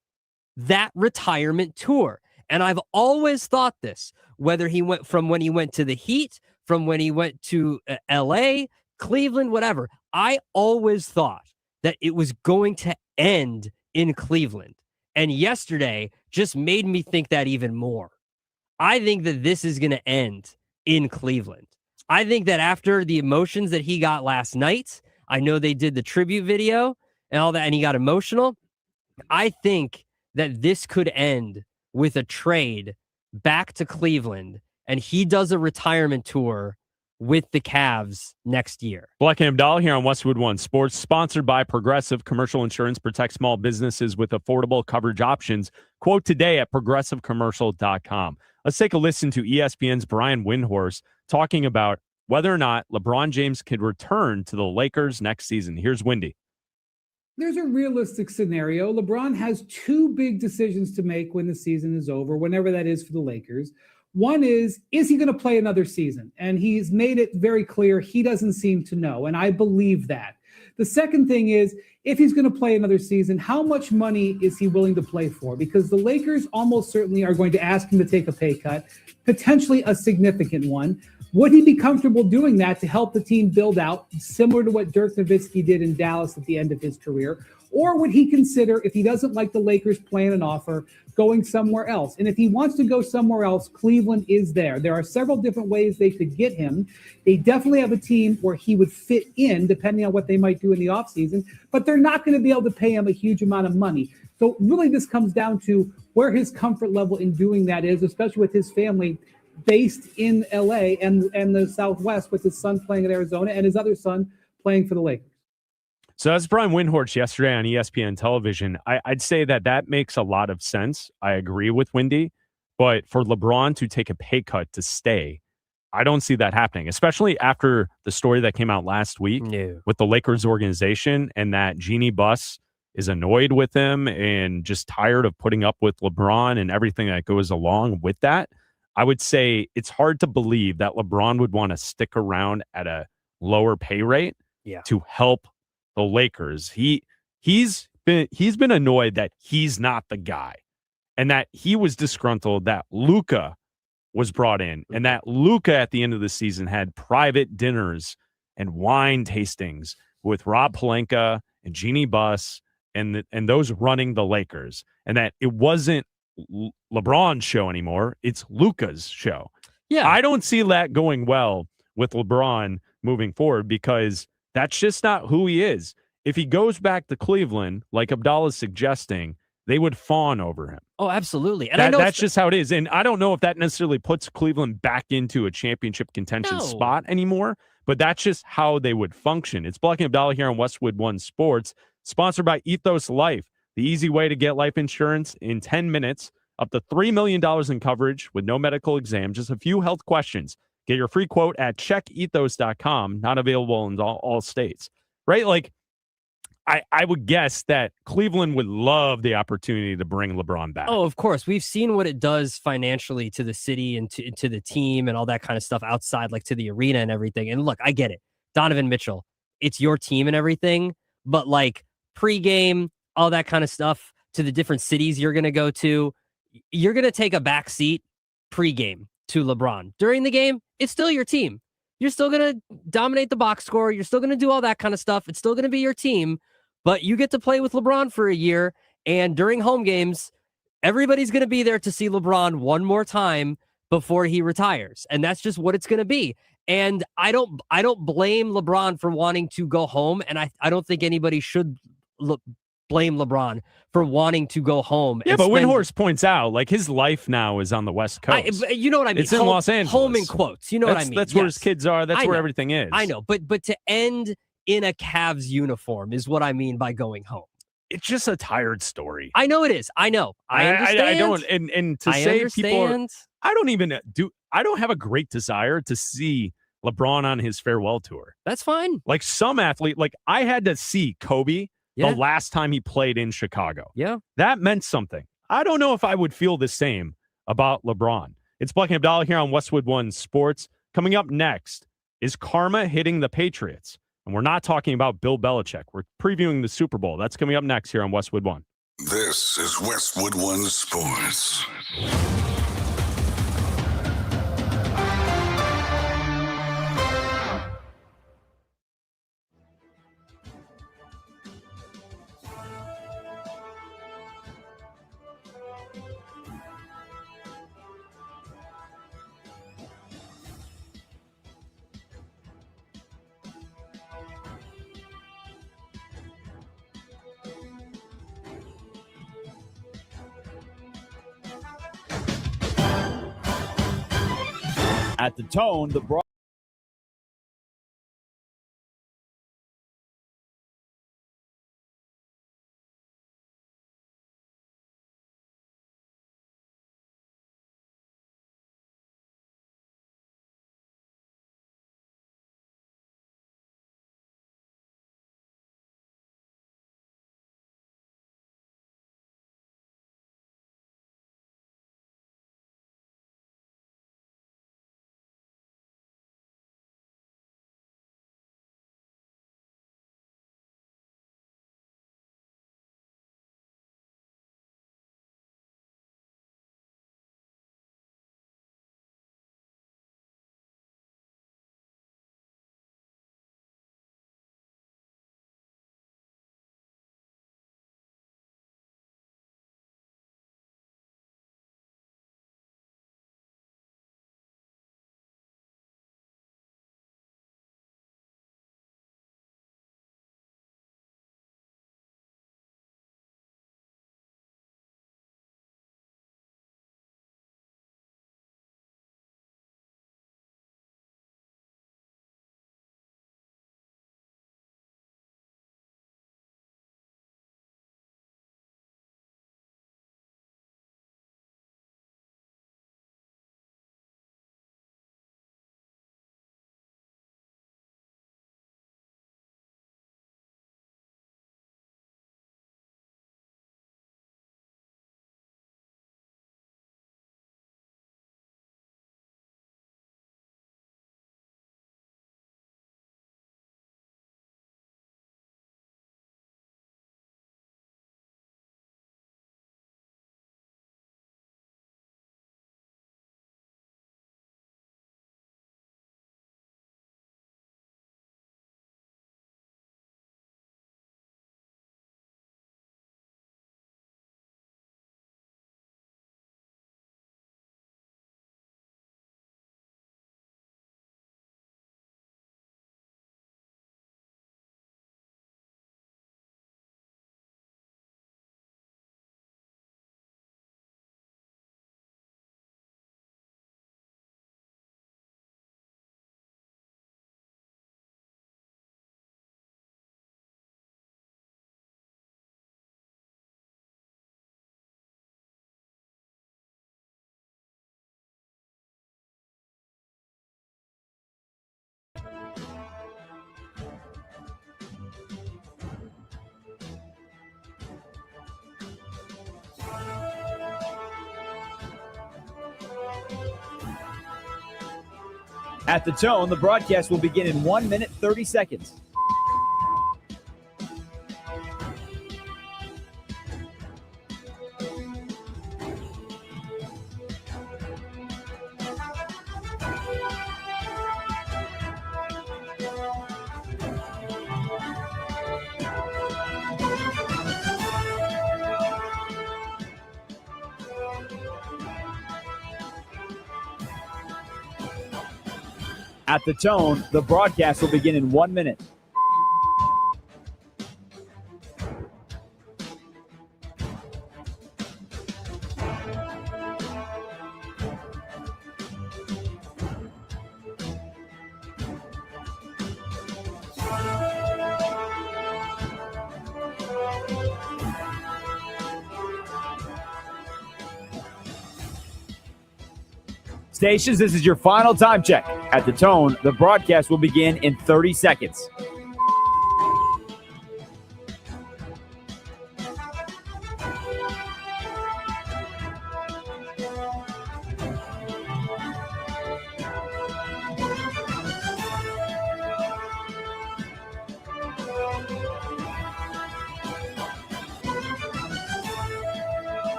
that retirement tour. And I've always thought this, whether he went from when he went to the Heat, from when he went to LA, Cleveland, whatever. I always thought that it was going to end in Cleveland. And yesterday just made me think that even more. I think that this is going to end in Cleveland. I think that after the emotions that he got last night, I know they did the tribute video and all that, and he got emotional. I think that this could end with a trade back to Cleveland, and he does a retirement tour with the Cavs next year. Bleck Abdalla here on Westwood One Sports, sponsored by Progressive. Commercial insurance protects small businesses with affordable coverage options. Quote today at progressivecommercial.com. Let's take a listen to ESPN's Brian Windhorst talking about whether or not LeBron James could return to the Lakers next season. Here's Windy. There's a realistic scenario. LeBron has two big decisions to make when the season is over, whenever that is for the Lakers. One is he going to play another season? And he's made it very clear he doesn't seem to know, and I believe that. The second thing is, if he's going to play another season, how much money is he willing to play for? Because the Lakers almost certainly are going to ask him to take a pay cut, potentially a significant one. Would he be comfortable doing that to help the team build out, similar to what Dirk Nowitzki did in Dallas at the end of his career? Or would he consider, if he doesn't like the Lakers' plan and offer, going somewhere else? And if he wants to go somewhere else, Cleveland is there. There are several different ways they could get him. They definitely have a team where he would fit in, depending on what they might do in the offseason, but they're not going to be able to pay him a huge amount of money. So really this comes down to where his comfort level in doing that is, especially with his family based in LA and the Southwest, with his son playing in Arizona and his other son playing for the Lakers. So that's Brian Windhorst yesterday on ESPN television. I'd say that makes a lot of sense. I agree with Windy, but for LeBron to take a pay cut to stay, I don't see that happening, especially after the story that came out last week with the Lakers organization, and that Jeannie Buss is annoyed with him and just tired of putting up with LeBron and everything that goes along with that. I would say it's hard to believe that LeBron would want to stick around at a lower pay rate to help the Lakers. He's been annoyed that he's not the guy, and that he was disgruntled that Luka was brought in, and that Luka at the end of the season had private dinners and wine tastings with Rob Pelinka and Jeannie Buss and those running the Lakers, and that it wasn't LeBron's show anymore. It's Luka's show. Yeah. I don't see that going well with LeBron moving forward, because that's just not who he is. If he goes back to Cleveland, like Abdalla's suggesting, they would fawn over him. Oh, absolutely. And that's just how it is. And I don't know if that necessarily puts Cleveland back into a championship contention spot anymore, but that's just how they would function. It's Bleck Abdalla here on Westwood One Sports, sponsored by Ethos Life, the easy way to get life insurance in 10 minutes, up to $3 million in coverage with no medical exam, just a few health questions. Get your free quote at checkethos.com, not available in all states, right? Like, I would guess that Cleveland would love the opportunity to bring LeBron back. Oh, of course. We've seen what it does financially to the city and to the team and all that kind of stuff outside, like to the arena and everything. And look, I get it. Donovan Mitchell, it's your team and everything, but like pregame, all that kind of stuff, to the different cities you're going to go to, you're going to take a back seat pregame to LeBron. During the game, it's still your team. You're still going to dominate the box score. You're still going to do all that kind of stuff. It's still going to be your team, but you get to play with LeBron for a year. And during home games, everybody's going to be there to see LeBron one more time before he retires. And that's just what it's going to be. And I don't blame LeBron for wanting to go home. And I don't think anybody should blame LeBron for wanting to go home. Yeah, but Windhorst points out, like, his life now is on the West Coast. You know what I mean? It's in Los Angeles. Home in quotes. You know what I mean? That's where his kids are. That's where everything is. I know. But to end in a Cavs uniform is what I mean by going home. it's just a tired story. I know it is. I know. I understand. I don't. And to say people are, I don't have a great desire to see LeBron on his farewell tour. That's fine. Like some athlete, like I had to see Kobe the last time he played in Chicago. Yeah. That meant something. I don't know if I would feel the same about LeBron. It's Bleck Abdalla here on Westwood One Sports. Coming up next, is karma hitting the Patriots? And we're not talking about Bill Belichick. We're previewing the Super Bowl. That's coming up next here on Westwood One. This is Westwood One Sports. At the tone, the broad. At the tone, the broadcast will begin in 1 minute, 30 seconds. At the tone, the broadcast will begin in 1 minute. Stations, this is your final time check. At the tone, the broadcast will begin in 30 seconds.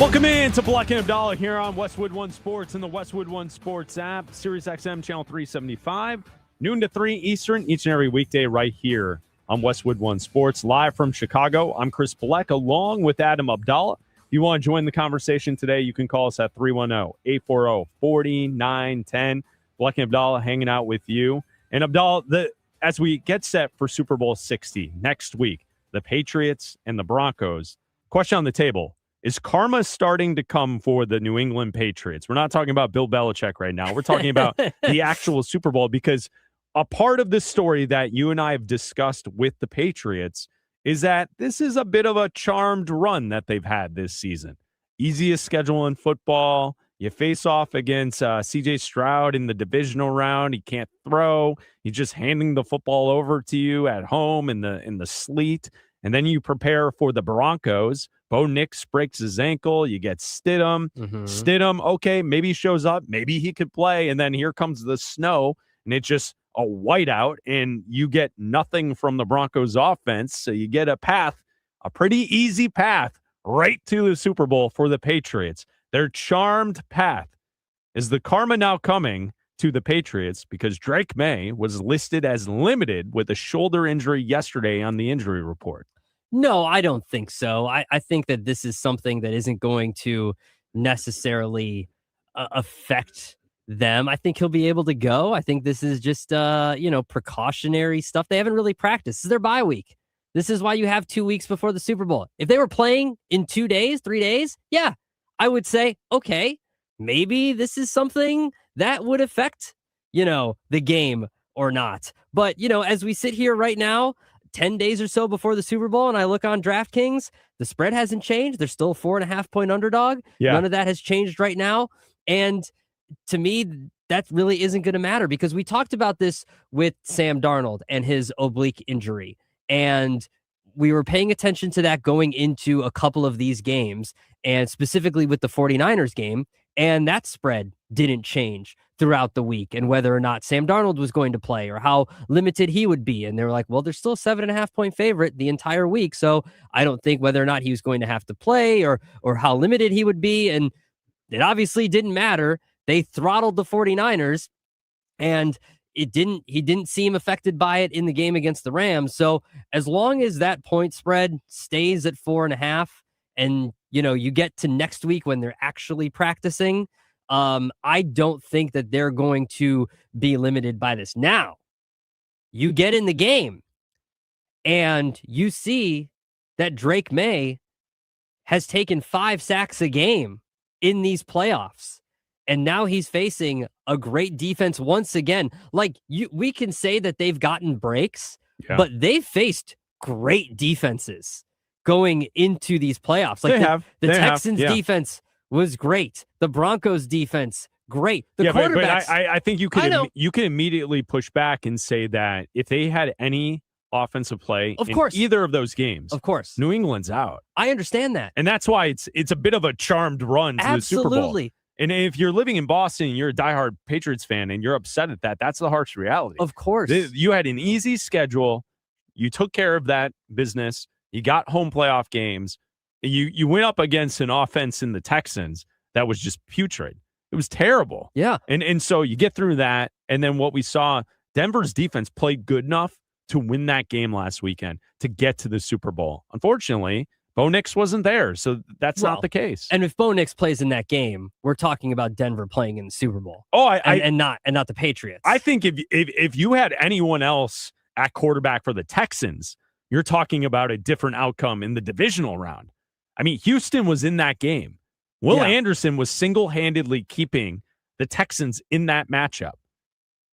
Welcome in to Bleck Abdalla here on Westwood One Sports and the Westwood One Sports app, Sirius XM channel 375, noon to 3 Eastern, each and every weekday right here on Westwood One Sports. Live from Chicago, I'm Chris Bleck along with Adam Abdalla. If you want to join the conversation today, you can call us at 310-840-4910. Bleck Abdalla hanging out with you. And Abdalla, as we get set for Super Bowl 60 next week, the Patriots and the Broncos, question on the table. Is karma starting to come for the New England Patriots? We're not talking about Bill Belichick right now. We're talking about the actual Super Bowl, because a part of this story that you and I have discussed with the Patriots is that this is a bit of a charmed run that they've had this season. Easiest schedule in football. You face off against C.J. Stroud in the divisional round. He can't throw. He's just handing the football over to you at home in the sleet. And then you prepare for the Broncos. Bo Nix breaks his ankle. You get Stidham. Stidham, okay, maybe he shows up. Maybe he could play. And then here comes the snow, and it's just a whiteout, and you get nothing from the Broncos offense. So you get a pretty easy path right to the Super Bowl for the Patriots. Their charmed path. Is the karma now coming to the Patriots because Drake May was listed as limited with a shoulder injury yesterday on the injury report? No, I don't think so. I think that this is something that isn't going to necessarily affect them. I think he'll be able to go. I think this is just, precautionary stuff. They haven't really practiced. This is their bye week. This is why you have 2 weeks before the Super Bowl. If they were playing in 2 days, 3 days, yeah, I would say, okay, maybe this is something that would affect, the game or not. But, as we sit here right now, 10 days or so before the Super Bowl, and I look on DraftKings, the spread hasn't changed. They're still a 4.5-point underdog. Yeah. None of that has changed right now. And to me, that really isn't going to matter, because we talked about this with Sam Darnold and his oblique injury. And we were paying attention to that going into a couple of these games, and specifically with the 49ers game. And that spread didn't change throughout the week, and whether or not Sam Darnold was going to play or how limited he would be. And they were like, well, there's still a 7.5-point favorite the entire week. So I don't think whether or not he was going to have to play or how limited he would be. And it obviously didn't matter. They throttled the 49ers, and he didn't seem affected by it in the game against the Rams. So as long as that point spread stays at 4.5, and you get to next week when they're actually practicing, I don't think that they're going to be limited by this. Now, you get in the game and you see that Drake May has taken 5 sacks a game in these playoffs. And now he's facing a great defense once again. We can say that they've gotten breaks, but they've faced great defenses going into these playoffs. The Texans defense was great. The Broncos defense, great. The quarterbacks. But I think you can immediately push back and say that if they had any offensive play in either of those games, of course, New England's out. I understand that. And that's why it's a bit of a charmed run to the Super Bowl. Absolutely. And if you're living in Boston and you're a diehard Patriots fan and you're upset at that, that's the harsh reality. Of course. You had an easy schedule. You took care of that business. You got home playoff games. You went up against an offense in the Texans that was just putrid. It was terrible. Yeah. And so you get through that. And then what we saw, Denver's defense played good enough to win that game last weekend to get to the Super Bowl. Unfortunately, Bo Nix wasn't there, so that's not the case. And if Bo Nix plays in that game, we're talking about Denver playing in the Super Bowl. Oh, and not the Patriots. I think if you had anyone else at quarterback for the Texans, you're talking about a different outcome in the divisional round. I mean, Houston was in that game. Will Anderson was single-handedly keeping the Texans in that matchup.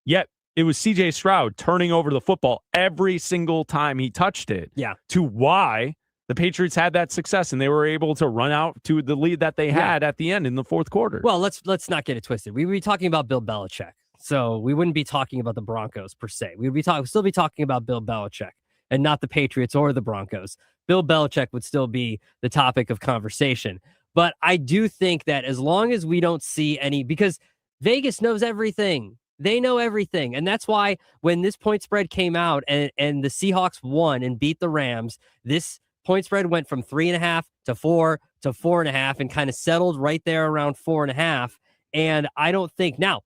Yet it was C.J. Stroud turning over the football every single time he touched it. Yeah. To why the Patriots had that success, and they were able to run out to the lead that they had at the end in the fourth quarter. Well, let's not get it twisted. We would be talking about Bill Belichick, so we wouldn't be talking about the Broncos per se. We would still be talking about Bill Belichick and not the Patriots or the Broncos. Bill Belichick would still be the topic of conversation. But I do think that as long as we don't see any, because Vegas knows everything. They know everything. And that's why when this point spread came out and the Seahawks won and beat the Rams, this point spread went from 3.5 to 4 to 4.5 and kind of settled right there around 4.5. And I don't think now,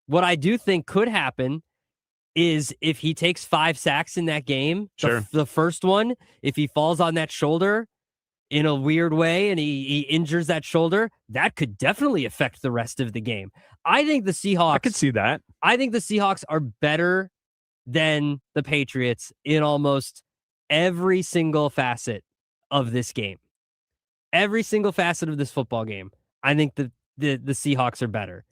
what I do think could happen is if he takes 5 sacks in that game, the first one, if he falls on that shoulder in a weird way and he injures that shoulder, that could definitely affect the rest of the game. I think the Seahawks, I could see that. I think the Seahawks are better than the Patriots in almost every single facet of this game. Every single facet of this football game. I think the Seahawks are better.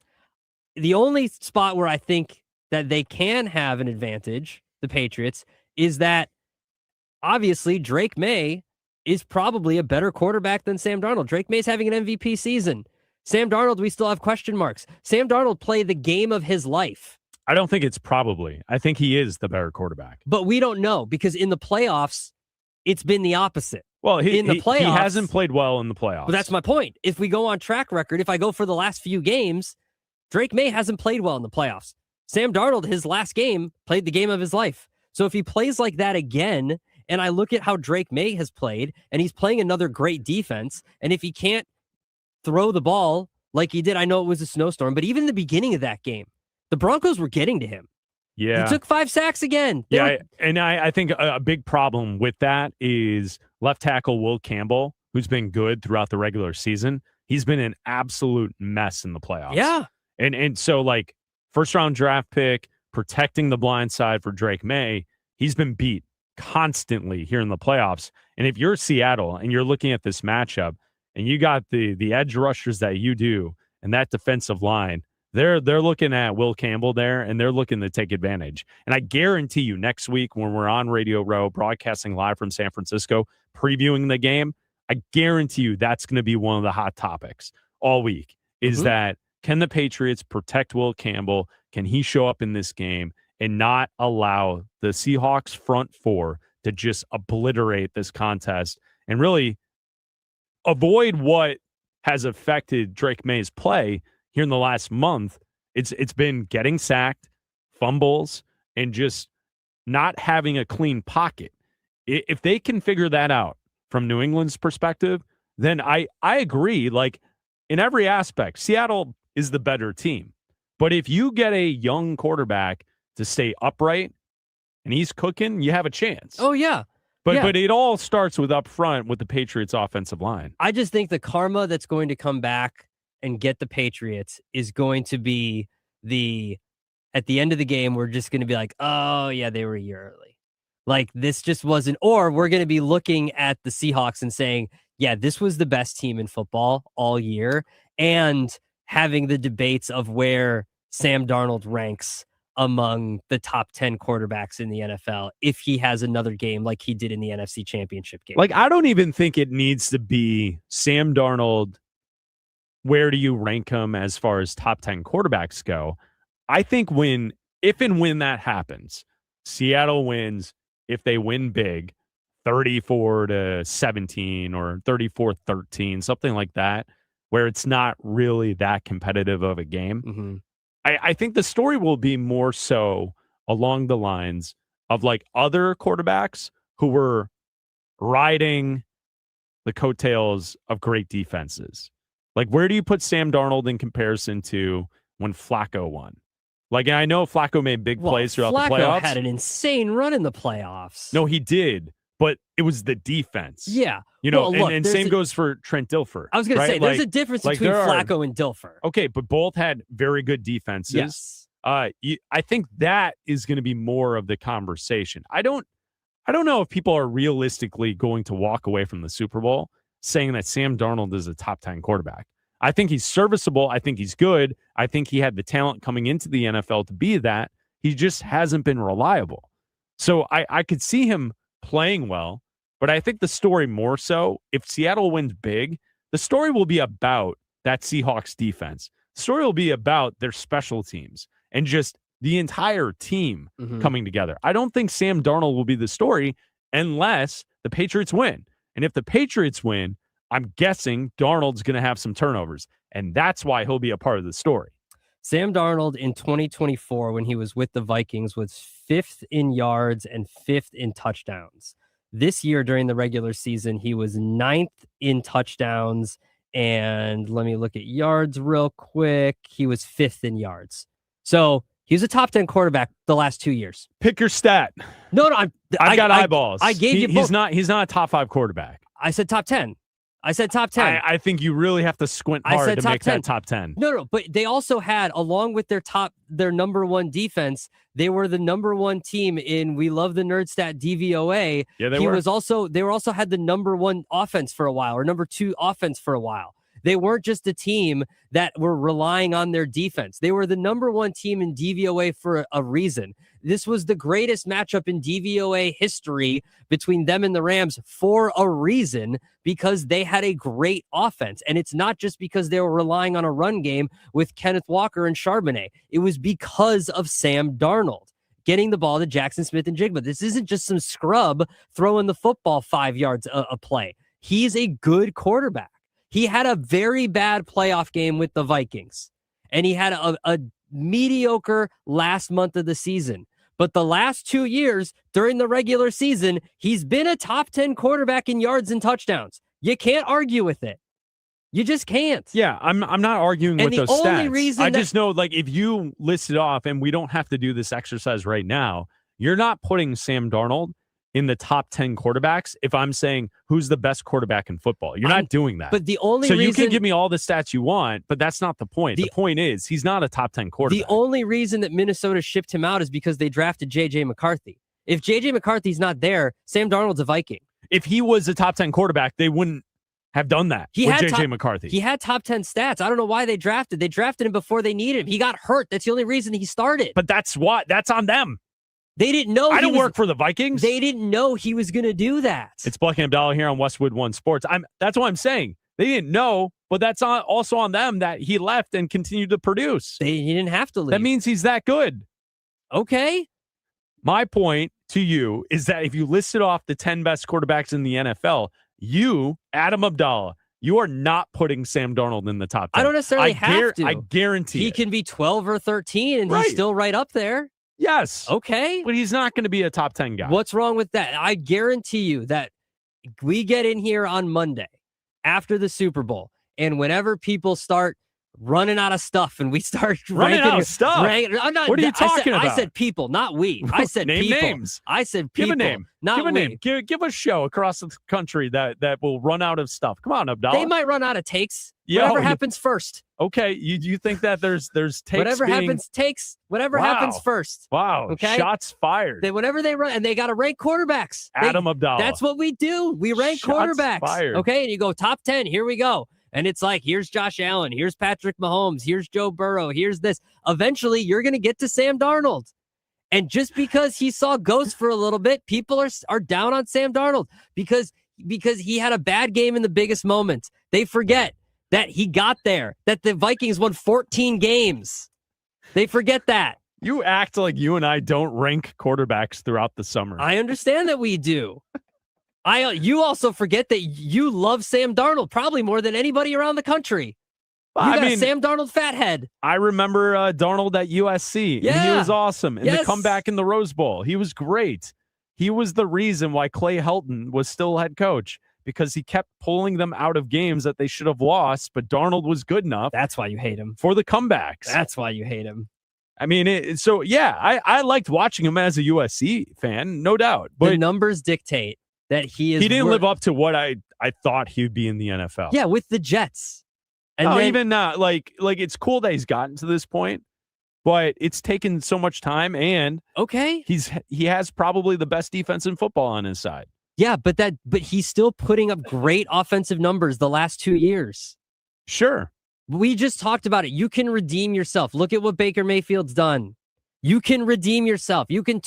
The only spot where I think that they can have an advantage, the Patriots, is that obviously Drake May is probably a better quarterback than Sam Darnold. Drake May's having an MVP season. Sam Darnold, we still have question marks. Sam Darnold played the game of his life. I don't think it's probably. I think he is the better quarterback. But we don't know because in the playoffs, it's been the opposite. Well, in the playoffs, he hasn't played well in the playoffs. But that's my point. If we go on track record, if I go for the last few games, Drake May hasn't played well in the playoffs. Sam Darnold, his last game, played the game of his life. So if he plays like that again, and I look at how Drake May has played, and he's playing another great defense, and if he can't throw the ball like he did, I know it was a snowstorm, but even in the beginning of that game, the Broncos were getting to him. Yeah. He took 5 sacks again. I think a big problem with that is left tackle Will Campbell, who's been good throughout the regular season. He's been an absolute mess in the playoffs. Yeah. And so, like, first-round draft pick, protecting the blind side for Drake May, he's been beat constantly here in the playoffs. And if you're Seattle and you're looking at this matchup and you got the edge rushers that you do and that defensive line, they're looking at Will Campbell there, and they're looking to take advantage. And I guarantee you next week when we're on Radio Row, broadcasting live from San Francisco, previewing the game, I guarantee you that's going to be one of the hot topics all week is that can the Patriots protect Will Campbell? Can he show up in this game and not allow the Seahawks front four to just obliterate this contest and really avoid what has affected Drake May's play here in the last month? It's been getting sacked, fumbles, and just not having a clean pocket. If they can figure that out from New England's perspective, then I agree. Like, in every aspect, Seattle is the better team. But if you get a young quarterback to stay upright and he's cooking, you have a chance. Oh, yeah. But it all starts with up front with the Patriots offensive line. I just think the karma that's going to come back and get the Patriots is going to be at the end of the game, we're just going to be like, oh, yeah, they were a year early. Like, this just wasn't, or we're going to be looking at the Seahawks and saying, yeah, this was the best team in football all year, and having the debates of where Sam Darnold ranks among the top 10 quarterbacks in the NFL if he has another game like he did in the NFC Championship game. Like, I don't even think it needs to be Sam Darnold. Where do you rank him as far as top 10 quarterbacks go? I think if and when that happens, Seattle wins, if they win big, 34-17 or 34-13, something like that, where it's not really that competitive of a game. Mm-hmm. I think the story will be more so along the lines of like other quarterbacks who were riding the coattails of great defenses. Like, where do you put Sam Darnold in comparison to when Flacco won? Like, I know Flacco made big plays throughout the playoffs. Flacco had an insane run in the playoffs. No, he did. but it was the defense. Yeah. You know, Well, look, and there's same a- goes for Trent Dilfer. I was going right? to say, there's a difference between Flacco and Dilfer. Okay, but both had very good defenses. Yes. I think that is going to be more of the conversation. I don't know if people are realistically going to walk away from the Super Bowl saying that Sam Darnold is a top 10 quarterback. I think he's serviceable. I think he's good. I think he had the talent coming into the NFL to be that. He just hasn't been reliable. So I could see him playing well, but I think the story more so, if Seattle wins big, the story will be about that Seahawks defense. The story will be about their special teams and just the entire team coming together. I don't think Sam Darnold will be the story unless the Patriots win. And if the Patriots win, I'm guessing Darnold's going to have some turnovers, and that's why he'll be a part of the story. Sam Darnold in 2024, when he was with the Vikings, was 5th in yards and 5th in touchdowns. This year during the regular season, he was 9th in touchdowns. And let me look at yards real quick. He was 5th in yards. So he was a top 10 quarterback the last 2 years. Pick your stat. No, I've got eyeballs. I gave you both. He's not a top 5 quarterback. I said top 10. I said top 10. I think you really have to squint hard to make that top 10. No, but they also had, along with their number one defense, they were the number one team in We Love the Nerd Stat DVOA. Yeah, they were. They also had the number one offense for a while, or number 2 offense for a while. They weren't just a team that were relying on their defense. They were the number one team in DVOA for a reason. This was the greatest matchup in DVOA history between them and the Rams for a reason, because they had a great offense. And it's not just because they were relying on a run game with Kenneth Walker and Charbonnet. It was because of Sam Darnold getting the ball to Jackson Smith and Jigba. This isn't just some scrub throwing the football 5 yards a play. He's a good quarterback. He had a very bad playoff game with the Vikings, and he had a mediocre last month of the season. But the last 2 years during the regular season, he's been a top 10 quarterback in yards and touchdowns. You can't argue with it. You just can't. Yeah, I'm not arguing and with those the only stats. Reason I just know, like, if you list it off, and we don't have to do this exercise right now, you're not putting Sam Darnold in the top 10 quarterbacks if I'm saying who's the best quarterback in football. You're not doing that. But the only reason... you can give me all the stats you want, but that's not the point. The point is he's not a top 10 quarterback. The only reason that Minnesota shipped him out is because they drafted J.J. McCarthy. If J.J. McCarthy's not there, Sam Darnold's a Viking. If he was a top 10 quarterback, they wouldn't have done that with J.J. McCarthy. He had top 10 stats. I don't know why they drafted him before they needed him. He got hurt. That's the only reason he started. But that's on them. They didn't know. I don't work for the Vikings. They didn't know he was going to do that. It's Bleck Abdalla here on Westwood One Sports. That's what I'm saying. They didn't know, but that's also on them that he left and continued to produce. He didn't have to leave. That means he's that good. Okay. My point to you is that if you listed off the 10 best quarterbacks in the NFL, you, Adam Abdalla, you are not putting Sam Darnold in the top 10. I don't necessarily have to. I guarantee he it. can be 12 or 13 and he's still right up there. Yes. Okay. But he's not going to be a top 10 guy. What's wrong with that? I guarantee you that we get in here on Monday after the Super Bowl, and whenever people start running out of stuff and we start running out of stuff. What are you talking about? I said people, not we. I said name people. Names. I said people. Give a name. Not give a we. name. Give a show across the country that will run out of stuff. Come on, Abdalla. They might run out of takes. Whatever happens first. Okay, you think that there's takes whatever happens happens first. Wow. Okay. Shots fired. Whenever they run, and they got to rank quarterbacks. Adam Abdalla. That's what we do. We rank quarterbacks. Fired. Okay, and you go top 10. Here we go. And it's like, here's Josh Allen, here's Patrick Mahomes, here's Joe Burrow, here's this. Eventually, you're going to get to Sam Darnold. And just because he saw ghosts for a little bit, people are down on Sam Darnold because he had a bad game in the biggest moments. They forget that he got there, that the Vikings won 14 games. They forget that. You act like you and I don't rank quarterbacks throughout the summer. I understand that we do. You also forget that you love Sam Darnold probably more than anybody around the country. You got a Sam Darnold fathead. I remember Darnold at USC. Yeah. And he was awesome. And the comeback in the Rose Bowl, he was great. He was the reason why Clay Helton was still head coach, because he kept pulling them out of games that they should have lost, but Darnold was good enough. That's why you hate him. For the comebacks. That's why you hate him. I mean, I liked watching him as a USC fan, no doubt. But the numbers dictate that he is. He didn't live up to what I thought he'd be in the NFL. Yeah, with the Jets. And no, then, even not like it's cool that he's gotten to this point, but it's taken so much time, and okay, he has probably the best defense in football on his side. Yeah, but he's still putting up great offensive numbers the last 2 years. Sure. We just talked about it. You can redeem yourself. Look at what Baker Mayfield's done. You can redeem yourself. You can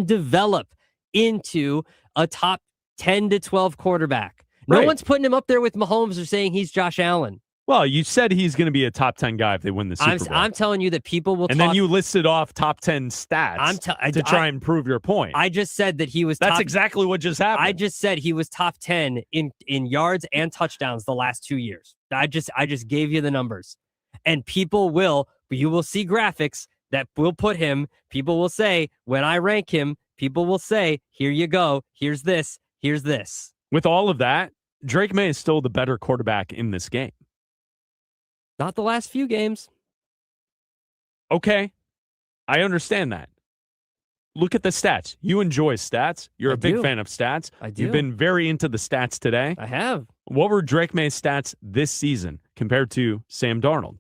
develop into a top 10 to 12 quarterback. No Right. one's putting him up there with Mahomes or saying he's Josh Allen. Well, you said he's going to be a top 10 guy if they win the Super Bowl. I'm telling you that people will and then you listed off top 10 stats to try and prove your point. I just said that he was That's exactly what just happened. I just said he was top 10 in yards and touchdowns the last 2 years. I just gave you the numbers. And you will see graphics that will put him, people will say, when I rank him, people will say, here you go, here's this, here's this. With all of that, Drake May is still the better quarterback in this game. Not the last few games. Okay. I understand that. Look at the stats. You enjoy stats. You're a big fan of stats. I do. You've been very into the stats today. I have. What were Drake May's stats this season compared to Sam Darnold?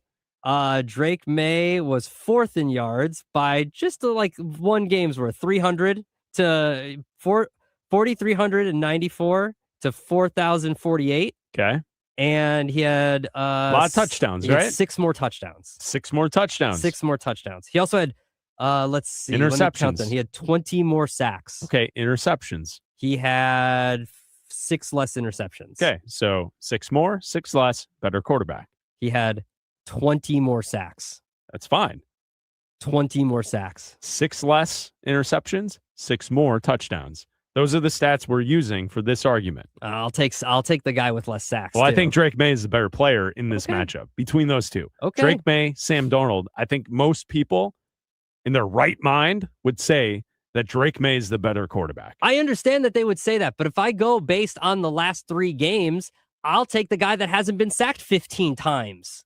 Drake May was fourth in yards by just like one game's worth, 300 to 4,394 to 4,048. Okay. And he had a lot of touchdowns, right? 6 more touchdowns. 6 more touchdowns. 6 more touchdowns. He also had, let's see. Interceptions. He had 20 more sacks. Okay, interceptions. He had 6 less interceptions. Okay, so 6 more, 6 less, better quarterback. He had 20 more sacks. That's fine. 20 more sacks. 6 less interceptions, 6 more touchdowns. Those are the stats we're using for this argument. I'll take the guy with less sacks. Well, too. I think Drake May is the better player in this matchup between those two. Okay. Drake May, Sam Darnold. I think most people in their right mind would say that Drake May is the better quarterback. I understand that they would say that, but if I go based on the last 3 games, I'll take the guy that hasn't been sacked 15 times.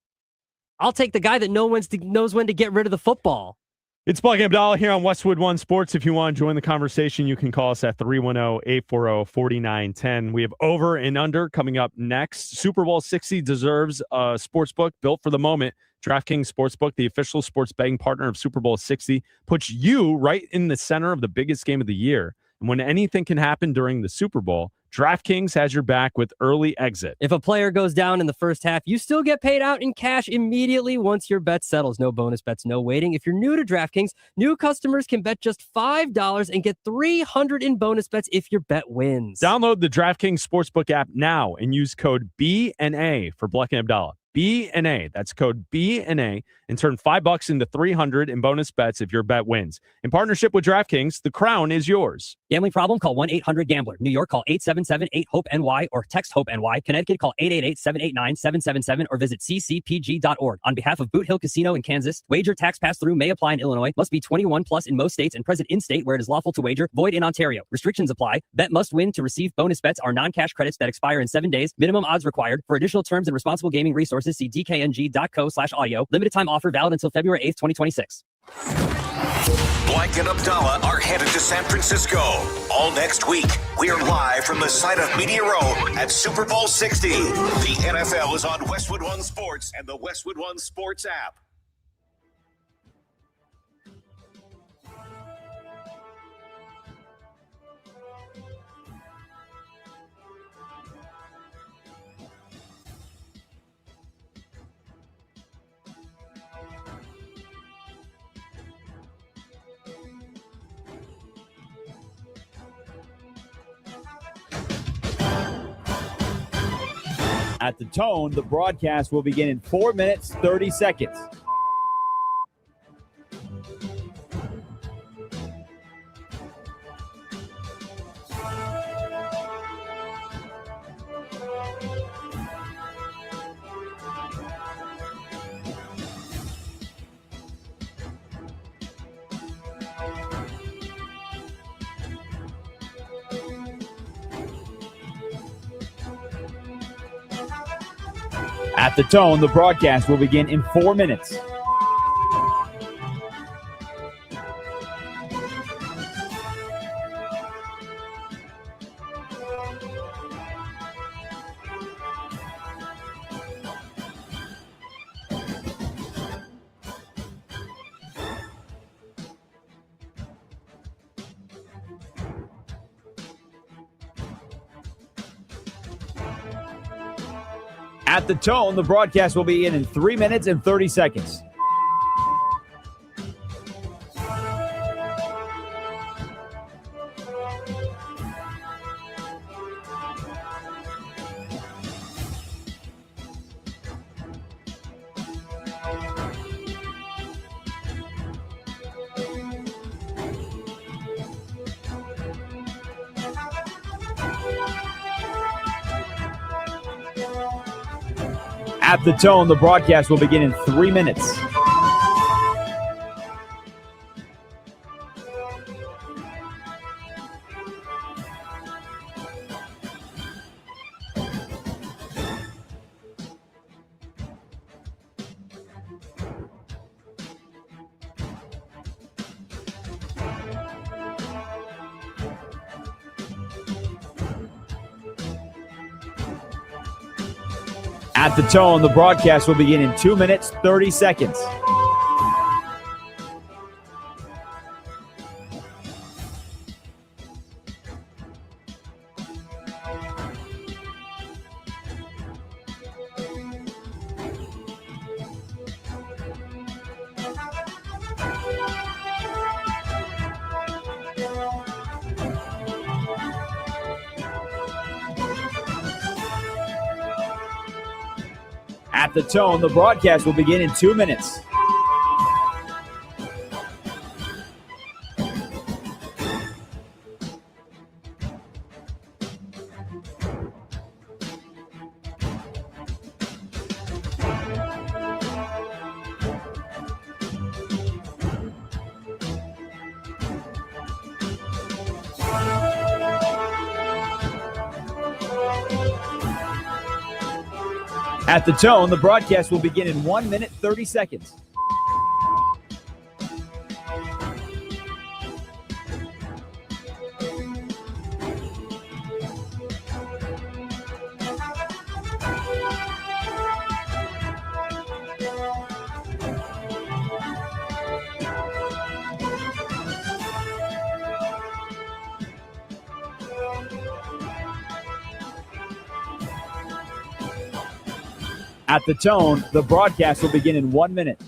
I'll take the guy that knows when to get rid of the football. It's Bleck Abdalla here on Westwood One Sports. If you want to join the conversation, you can call us at 310-840-4910. We have over and under coming up next. Super Bowl 60 deserves a sportsbook built for the moment. DraftKings Sportsbook, the official sports betting partner of Super Bowl 60, puts you right in the center of the biggest game of the year. And when anything can happen during the Super Bowl, DraftKings has your back with early exit. If a player goes down in the first half, you still get paid out in cash immediately once your bet settles. No bonus bets, no waiting. If you're new to DraftKings, new customers can bet just $5 and get $300 in bonus bets if your bet wins. Download the DraftKings Sportsbook app now and use code BNA for Bleck and Abdalla. BNA. That's code BNA and turn $5 into $300 in bonus bets if your bet wins. In partnership with DraftKings, the crown is yours. Gambling problem? Call 1-800-GAMBLER. New York, call 877-8-HOPE-NY or text HOPE-NY. Connecticut, call 888-789-777 or visit ccpg.org. On behalf of Boot Hill Casino in Kansas, wager tax pass-through may apply in Illinois. Must be 21 plus in most states and present in-state where it is lawful to wager. Void in Ontario. Restrictions apply. Bet must win to receive bonus bets are non-cash credits that expire in 7 days. Minimum odds required. For additional terms and responsible gaming resources, see dkng.co/audio. Limited time offer valid until February 8th, 2026. Bleck and Abdalla are headed to San Francisco. All next week, we're live from the site of Media Row at Super Bowl 60. The NFL is on Westwood One Sports and the Westwood One Sports app. At the tone, the broadcast will begin in 4 minutes, 30 seconds. At the tone, the broadcast will begin in 4 minutes. At the tone, the broadcast will begin in 3 minutes and 30 seconds. At the tone, the broadcast will begin in 3 minutes. At the tone, the broadcast will begin in 2 minutes, 30 seconds. At the tone, the broadcast will begin in 2 minutes. At the tone, the broadcast will begin in 1 minute, 30 seconds. At the tone, the broadcast will begin in 1 minute.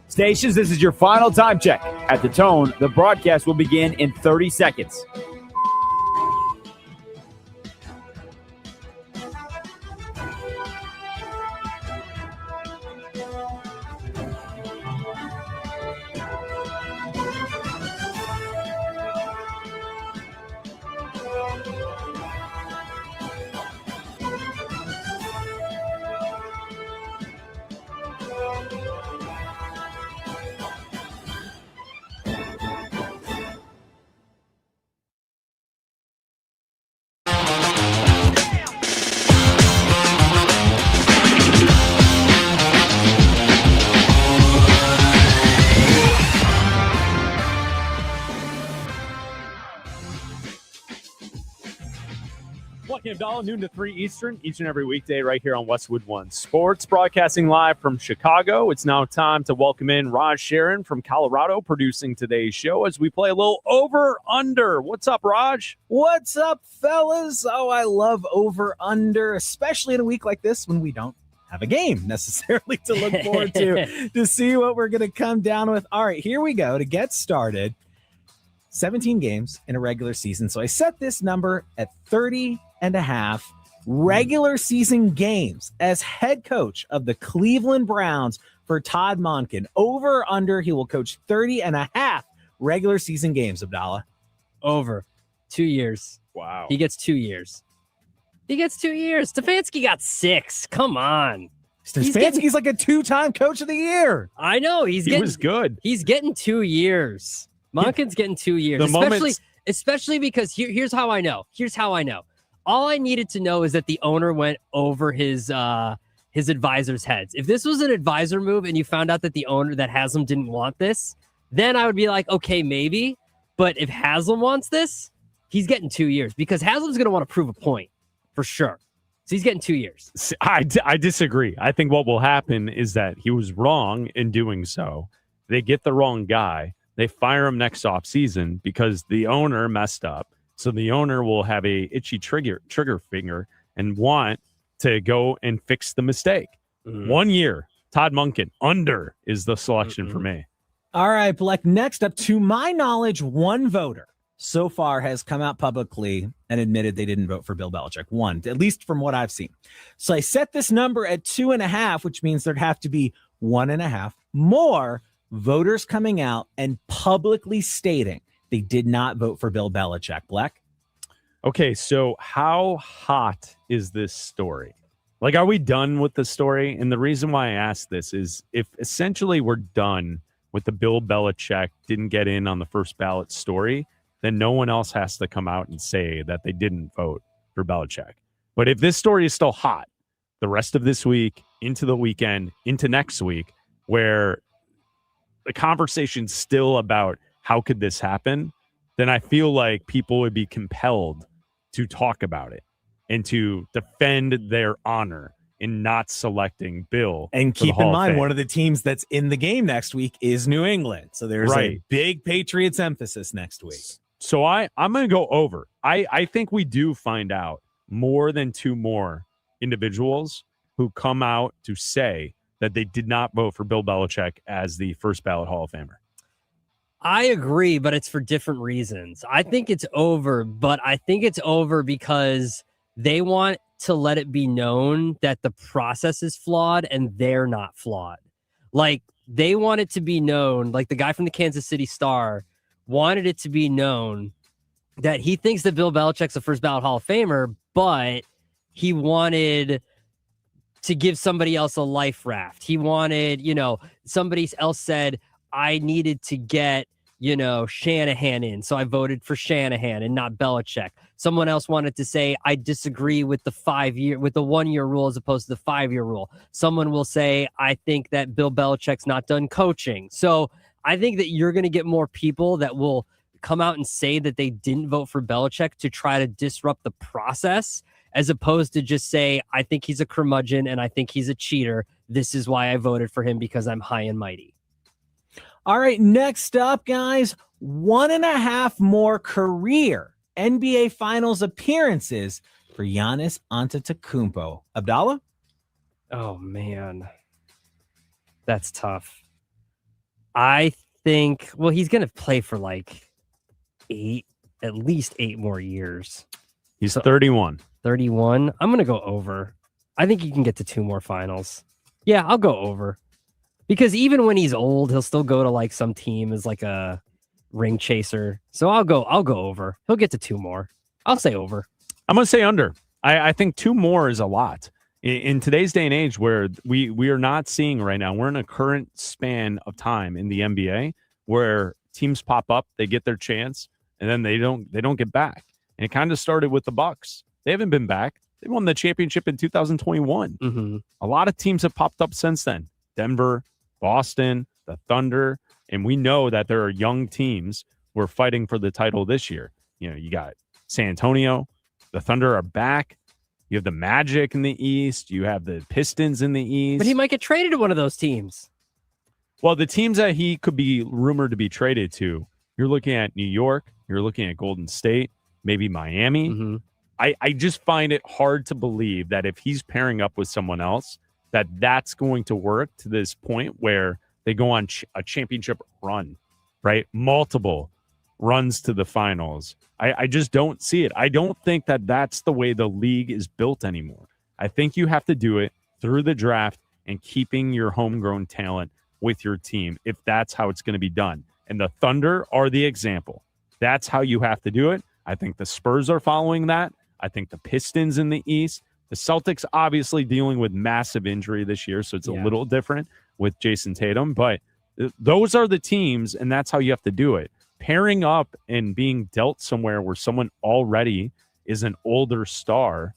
Stations, this is your final time check. At the tone, the broadcast will begin in 30 seconds. Bleck Abdalla, noon to 3 Eastern, each and every weekday right here on Westwood One Sports. Broadcasting live from Chicago. It's now time to welcome in Raj Sharon from Colorado, producing today's show as we play a little over-under. What's up, Raj? What's up, fellas? Oh, I love over-under, especially in a week like this when we don't have a game necessarily to look forward to see what we're going to come down with. All right, here we go. To get started, 17 games in a regular season. So I set this number at 30.5 regular season games as head coach of the Cleveland Browns for Todd Monken. Over under, he will coach 30.5 regular season games, Abdalla. Over 2 years. Wow. He gets 2 years. Stefanski got 6. Come on. Stefanski's like a 2-time coach of the year. I know. He was good. He's getting 2 years. Monken's getting 2 years. Especially because here's how I know. All I needed to know is that the owner went over his advisors' heads. If this was an advisor move and you found out that the owner that has him didn't want this, then I would be like, okay, maybe. But if Haslam wants this, he's getting 2 years because Haslam's going to want to prove a point for sure. So he's getting 2 years. I disagree. I think what will happen is that he was wrong in doing so. They get the wrong guy. They fire him next offseason because the owner messed up. So the owner will have a itchy trigger finger and want to go and fix the mistake. 1 year, Todd Monken, under is the selection for me. All right, Bleck, next up, to my knowledge, one voter so far has come out publicly and admitted they didn't vote for Bill Belichick. One, at least from what I've seen. So I set this number at 2.5, which means there'd have to be 1.5 more voters coming out and publicly stating they did not vote for Bill Belichick. Bleck? Okay, so how hot is this story? Like, are we done with the story? And the reason why I ask this is if essentially we're done with the Bill Belichick didn't get in on the first ballot story, then no one else has to come out and say that they didn't vote for Belichick. But if this story is still hot the rest of this week, into the weekend, into next week, where the conversation's still about how could this happen, then I feel like people would be compelled to talk about it and to defend their honor in not selecting Bill. And keep in mind, one of the teams that's in the game next week is New England. So there's a big Patriots emphasis next week. So I'm going to go over. I think we do find out more than 2 more individuals who come out to say that they did not vote for Bill Belichick as the first ballot Hall of Famer. I agree, but it's for different reasons. I think it's over, but I think it's over because they want to let it be known that the process is flawed and they're not flawed. Like, they want it to be known, like the guy from the Kansas City Star wanted it to be known that he thinks that Bill Belichick's a first ballot Hall of Famer, but he wanted to give somebody else a life raft. He wanted, somebody else said, I needed to get, Shanahan in. So I voted for Shanahan and not Belichick. Someone else wanted to say, I disagree with the 1 year rule as opposed to the 5 year rule. Someone will say, I think that Bill Belichick's not done coaching. So I think that you're going to get more people that will come out and say that they didn't vote for Belichick to try to disrupt the process, as opposed to just say, I think he's a curmudgeon and I think he's a cheater. This is why I voted for him because I'm high and mighty. All right, next up, guys, 1.5 more career NBA Finals appearances for Giannis Antetokounmpo. Abdalla? Oh, man. That's tough. I think, he's going to play for at least 8 more years. He's 31. 31. I'm going to go over. I think he can get to 2 more finals. Yeah, I'll go over. Because even when he's old, he'll still go to some team as a ring chaser. So I'll go over. He'll get to 2 more. I'll say over. I'm going to say under. I think 2 more is a lot. In today's day and age where we are not seeing right now, we're in a current span of time in the NBA where teams pop up, they get their chance, and then they don't get back. And it kind of started with the Bucks. They haven't been back. They won the championship in 2021. Mm-hmm. A lot of teams have popped up since then. Denver, Boston, the Thunder, and we know that there are young teams who are fighting for the title this year. You got San Antonio, the Thunder are back. You have the Magic in the East. You have the Pistons in the East. But he might get traded to one of those teams. Well, the teams that he could be rumored to be traded to, you're looking at New York, you're looking at Golden State, maybe Miami. Mm-hmm. I just find it hard to believe that if he's pairing up with someone else, that's going to work to this point where they go on a championship run, right? Multiple runs to the finals. I just don't see it. I don't think that's the way the league is built anymore. I think you have to do it through the draft and keeping your homegrown talent with your team if that's how it's going to be done. And the Thunder are the example. That's how you have to do it. I think the Spurs are following that. I think the Pistons in the East. The Celtics obviously dealing with massive injury this year, so it's a little different with Jason Tatum. But those are the teams, and that's how you have to do it. Pairing up and being dealt somewhere where someone already is an older star,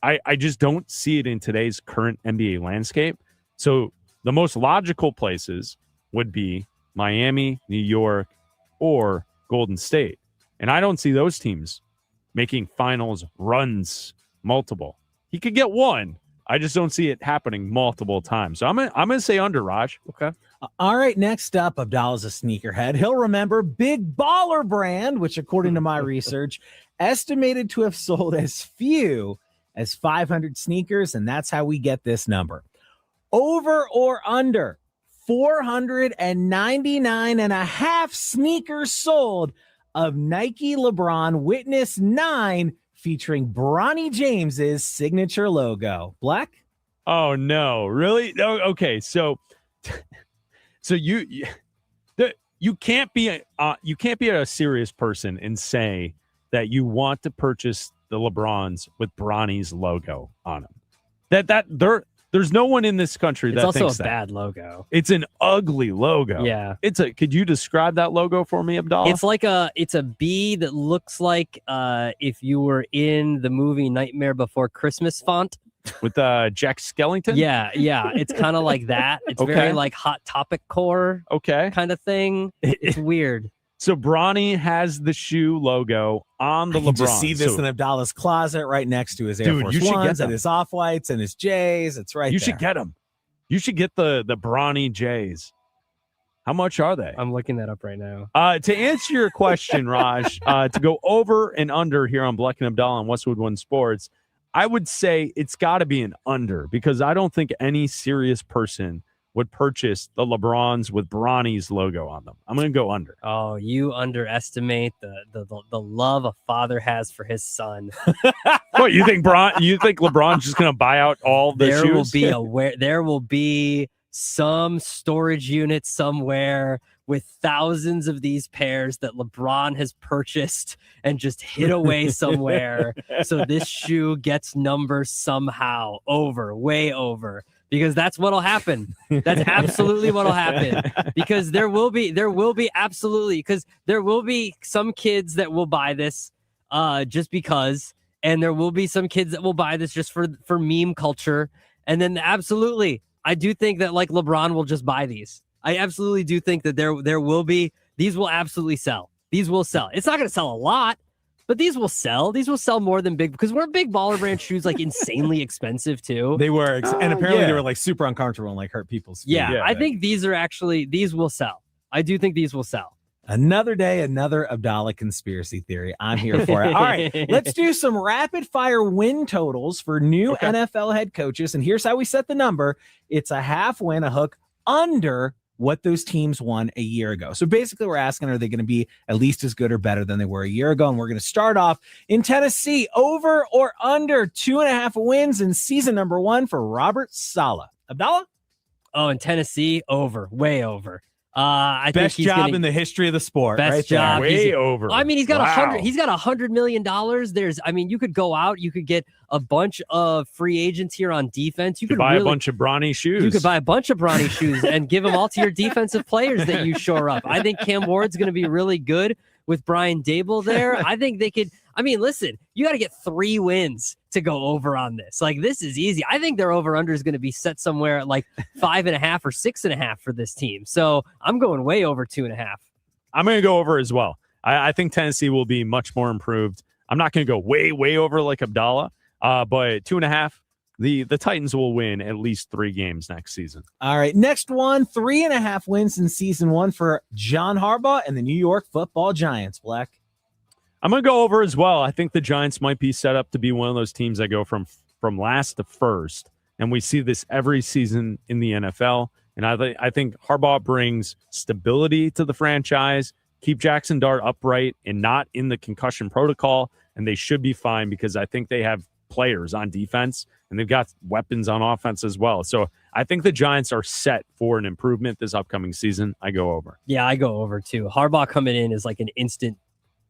I just don't see it in today's current NBA landscape. So the most logical places would be Miami, New York, or Golden State. And I don't see those teams making finals runs multiple. He could get one. I just don't see it happening multiple times. So I'm gonna say under, Raj. Okay. All right, next up, Abdalla's a sneakerhead. He'll remember Big Baller Brand, which according to my research, estimated to have sold as few as 500 sneakers, and that's how we get this number. Over or under 499 and a half sneakers sold of Nike LeBron Witness 9 featuring Bronny James's signature logo. Black? Oh no, really? No, okay, so you can't be a serious person and say that you want to purchase the LeBrons with Bronny's logo on them. There's no one in this country that it's thinks also a that. bad logo. It's an ugly logo. Yeah. Could you describe that logo for me, Abdalla? It's a bee that looks like if you were in the movie Nightmare Before Christmas font. With Jack Skellington? Yeah. It's kind of like that. It's very like Hot Topic core kind of thing. It's weird. So Bronny has the shoe logo on the LeBron. Just see this in Abdalla's closet right next to his Air Force Ones and his Off-Whites and his J's. It's right You there. should get them. You should get the Bronny J's. How much are they? I'm looking that up right now. To answer your question, Raj, to go over and under here on Bleck and Abdalla on Westwood One Sports, I would say it's got to be an under because I don't think any serious person would purchase the LeBrons with Bronny's logo on them. I'm going to go under. Oh, you underestimate the love a father has for his son. What, you think LeBron's just going to buy out all the shoes? There will be some storage unit somewhere with thousands of these pairs that LeBron has purchased and just hid away somewhere. So this shoe gets numbers somehow way over. Because that's what'll happen. That's absolutely what'll happen. Because there will be some kids that will buy this just because, and there will be some kids that will buy this just for meme culture. And then absolutely, I do think that like LeBron will just buy these. I absolutely do think that there will be, these will absolutely sell. These will sell. It's not going to sell a lot, but these will sell. These will sell more than because weren't Big Baller Brand shoes like insanely expensive too? They were, and apparently they were like super uncomfortable and like hurt people's feet. Yeah, I think these will sell. I do think these will sell. Another day, another Abdalla conspiracy theory. I'm here for it. All right, let's do some rapid fire win totals for new NFL head coaches. And here's how we set the number. It's a half win, a hook under what those teams won a year ago. So basically we're asking, are they going to be at least as good or better than they were a year ago? And we're going to start off in Tennessee, over or under 2.5 wins in season number 1 for Robert Saleh. Abdalla? Oh, in Tennessee, over, way over. I think he's job in the history of the sport. Best right job, way over. I mean, he's got $100 million. You could go out, you could get a bunch of free agents here on defense. You could buy a bunch of Bronny shoes. You could buy a bunch of Bronny shoes and give them all to your defensive players that you shore up. I think Cam Ward's going to be really good with Brian Dable there. I think they could. I mean, listen, you got to get 3 wins to go over on this. Like, this is easy. I think their over-under is going to be set somewhere at like 5.5 or 6.5 for this team. So I'm going way over 2.5. I'm going to go over as well. I think Tennessee will be much more improved. I'm not going to go way over like Abdalla, but 2.5. The Titans will win at least 3 games next season. All right, next one, 3.5 wins in season 1 for John Harbaugh and the New York Football Giants. Black. I'm going to go over as well. I think the Giants might be set up to be one of those teams that go from last to first. And we see this every season in the NFL. And I think Harbaugh brings stability to the franchise, keep Jackson Dart upright and not in the concussion protocol. And they should be fine because I think they have players on defense and they've got weapons on offense as well. So I think the Giants are set for an improvement this upcoming season. I go over. Yeah, I go over too. Harbaugh coming in is like an instant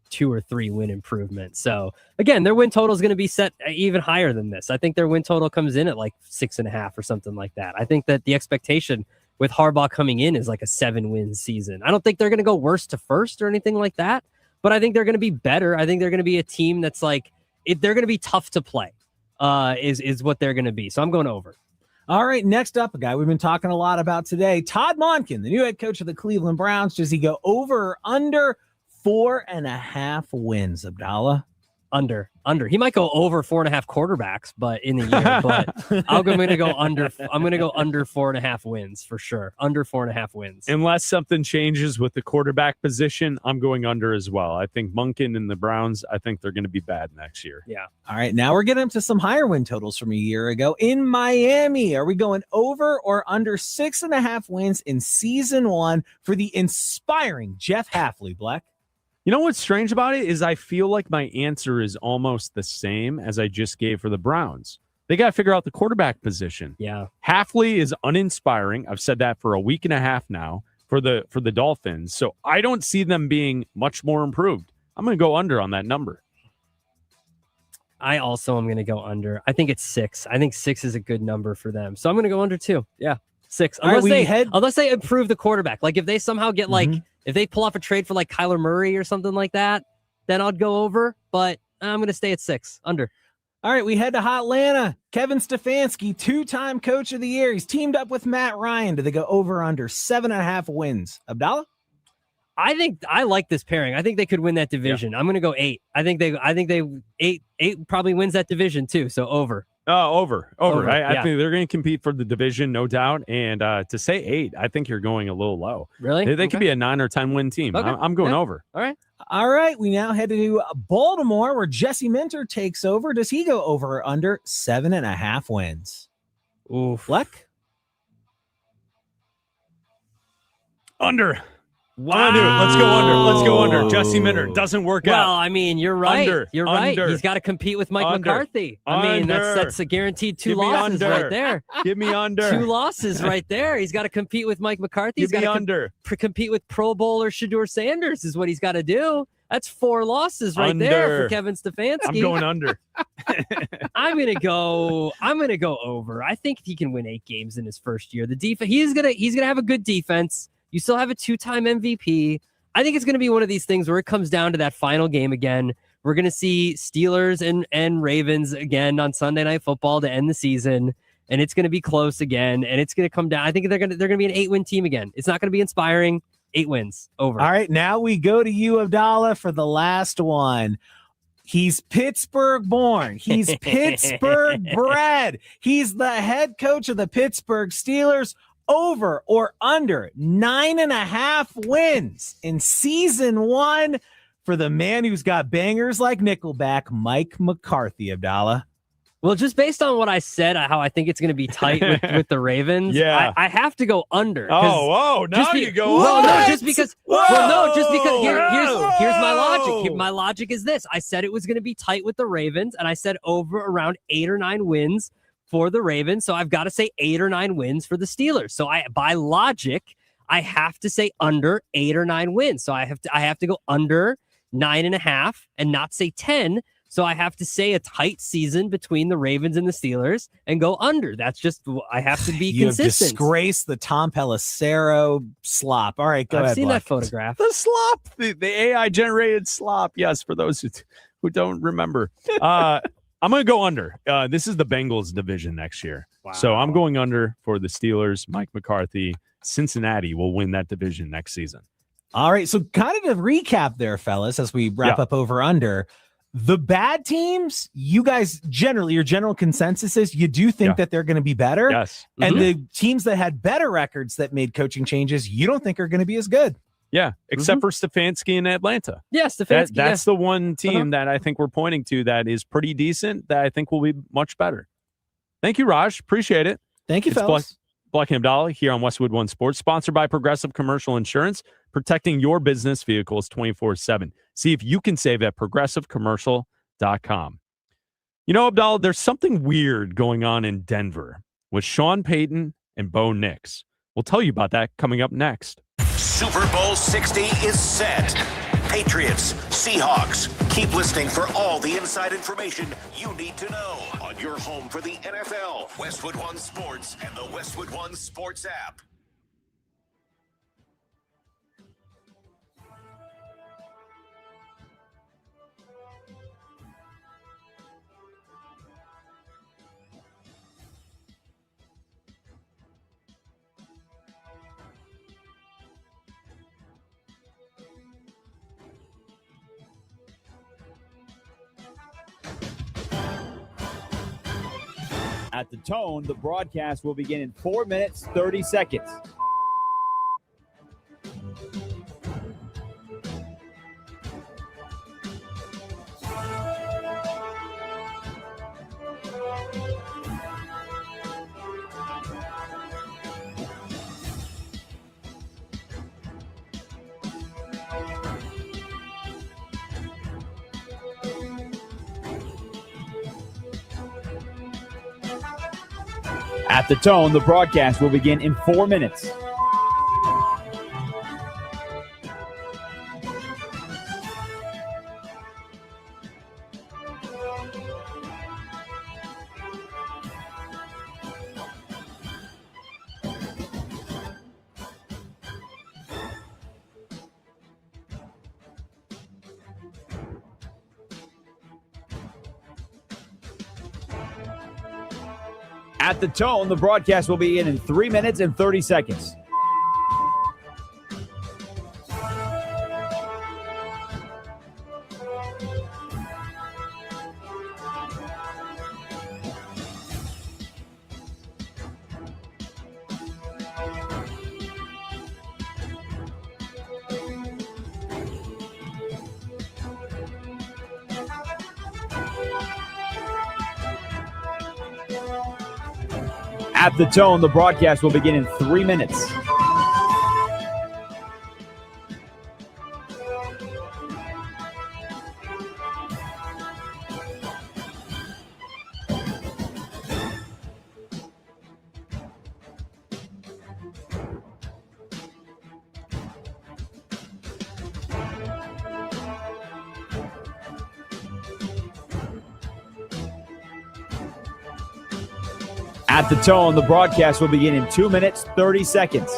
2 or 3 win improvement. So again, their win total is going to be set even higher than this. I think their win total comes in at like 6.5 or something like that. I think that the expectation with Harbaugh coming in is like a 7-win season. I don't think they're going to go worst to first or anything like that, but I think they're going to be better. I think they're going to be a team that's like, they're going to be tough to play, is what they're going to be. So I'm going over. All right, next up, a guy we've been talking a lot about today, Todd Monken, the new head coach of the Cleveland Browns. Does he go over or under 4.5 wins, Abdalla? Under. He might go over 4.5 quarterbacks, but in the year. But I'm going to go under. I'm going to go under 4.5 wins for sure. Under 4.5 wins. Unless something changes with the quarterback position, I'm going under as well. I think Monken and the Browns, I think they're going to be bad next year. Yeah. All right, now we're getting up to some higher win totals from a year ago. In Miami, are we going over or under 6.5 wins in season 1 for the inspiring Jeff Hafley, Bleck? You know what's strange about it is I feel like my answer is almost the same as I just gave for the Browns. They got to figure out the quarterback position. Yeah. Hafley is uninspiring. I've said that for a week and a half now for the Dolphins. So I don't see them being much more improved. I'm going to go under on that number. I also am going to go under. I think it's 6. I think 6 is a good number for them. So I'm going to go under too. Yeah. 6. Unless they improve the quarterback. Like if they somehow get if they pull off a trade for like Kyler Murray or something like that, then I'd go over. But I'm going to stay at 6, under. All right, we head to Hotlanta. Kevin Stefanski, 2-time coach of the year. He's teamed up with Matt Ryan. Do they go over under 7.5 wins? Abdalla? I like this pairing. I think they could win that division. Yeah. I'm going to go 8. I think they 8 probably wins that division too. So over. Over. I think they're going to compete for the division, no doubt. And to say 8, I think you're going a little low. Really? They could be a 9 or 10 win team. Okay. I'm going over. All right. We now head to Baltimore, where Jesse Minter takes over. Does he go over or under 7.5 wins? Ooh, Fleck? Under. Wow. Let's go under. Jesse Minter doesn't work out. Well, I mean, you're right. Under. Right. He's got to compete with Mike McCarthy. I mean, that's a guaranteed 2 losses right there. Give me under. 2 losses right there. He's got to compete with Mike McCarthy. Give me under. Compete with Pro Bowler Shedeur Sanders is what he's got to do. That's 4 losses right there for Kevin Stefanski. I'm going under. I'm gonna go over. I think he can win 8 games in his first year. The defense, he's gonna have a good defense. You still have a 2-time MVP. I think it's going to be one of these things where it comes down to that final game again. We're going to see Steelers and Ravens again on Sunday Night Football to end the season, and it's going to be close again, and it's going to come down. I think they're going to be an 8-win team again. It's not going to be inspiring. 8 wins. Over. All right, now we go to you, Abdalla, for the last one. He's Pittsburgh born. He's Pittsburgh bred. He's the head coach of the Pittsburgh Steelers. Over or under 9.5 wins in season 1 for the man who's got bangers like Nickelback, Mike McCarthy, Abdalla. Well, just based on what I said, how I think it's going to be tight with the Ravens, I have to go under. Now you go. Well, no, just because. Here's my logic. My logic is this: I said it was going to be tight with the Ravens, and I said over around 8 or 9 wins for the Ravens. So I've got to say 8 or 9 wins for the Steelers. So by logic, I have to say under 8 or 9 wins. So I have to go under 9.5 and not say 10. So I have to say a tight season between the Ravens and the Steelers and go under. That's just, I have to be consistent. You have disgraced the Tom Pelissero slop. All right, go ahead. I've seen that photograph. The slop, the AI generated slop. Yes, for those who don't remember. I'm going to go under. This is the Bengals division next year. Wow. So I'm going under for the Steelers. Mike McCarthy. Cincinnati will win that division next season. All right. So kind of to recap there, fellas, as we wrap up over under, the bad teams, you guys generally, your general consensus is you do think that they're going to be better. Yes. And the teams that had better records that made coaching changes, you don't think are going to be as good. Yeah, except for Stefanski in Atlanta. Yeah, Stefanski. That's the one team that I think we're pointing to that is pretty decent, that I think will be much better. Thank you, Raj. Appreciate it. Thank you, fellas. Bleck Abdalla here on Westwood One Sports, sponsored by Progressive Commercial Insurance, protecting your business vehicles 24/7. See if you can save at progressivecommercial.com. You know, Abdalla, there's something weird going on in Denver with Sean Payton and Bo Nix. We'll tell you about that coming up next. Super Bowl 60 is set. Patriots, Seahawks. Keep listening for all the inside information you need to know on your home for the NFL, Westwood One Sports, and the Westwood One Sports app. At the tone, the broadcast will begin in 4 minutes, 30 seconds. At the tone, the broadcast will begin in 4 minutes. At the tone, the broadcast will begin in 3 minutes and 30 seconds. At the tone, the broadcast will begin in 3 minutes. At the tone, the broadcast will begin in 2 minutes, 30 seconds.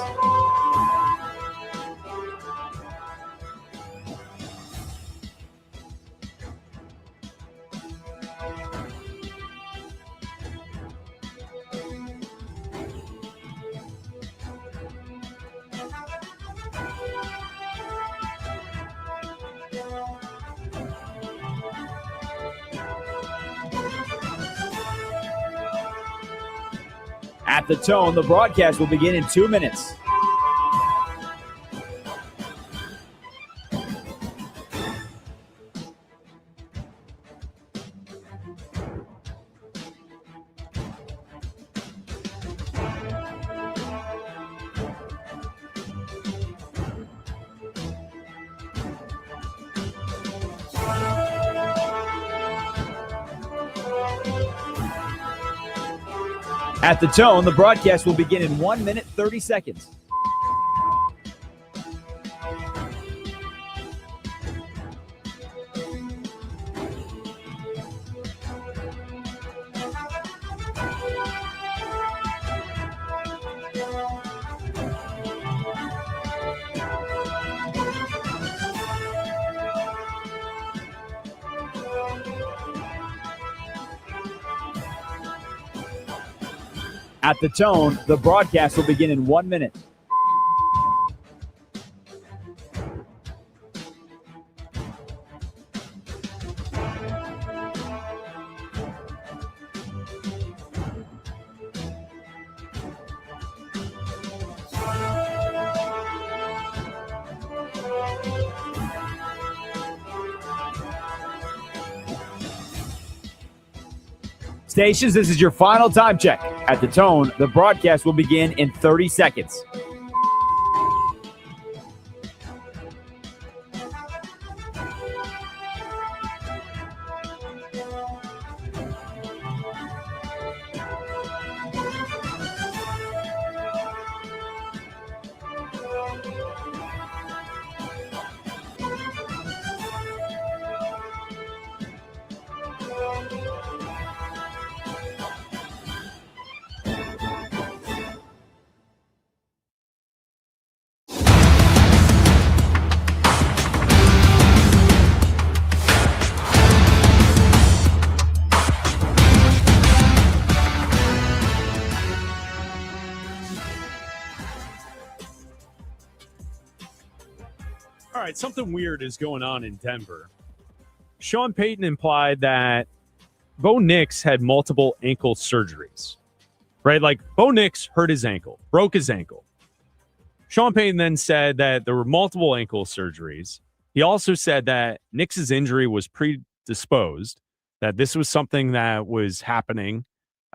At the tone, the broadcast will begin in 2 minutes. At the tone, the broadcast will begin in 1 minute, 30 seconds. At the tone, the broadcast will begin in 1 minute. Stations, this is your final time check. At the tone, the broadcast will begin in 30 seconds. All right, something weird is going on in Denver. Sean Payton implied that Bo Nix had multiple ankle surgeries, right? Like Bo Nix hurt his ankle, broke his ankle. Sean Payton then said that there were multiple ankle surgeries. He also said that Nix's injury was predisposed, that this was something that was happening,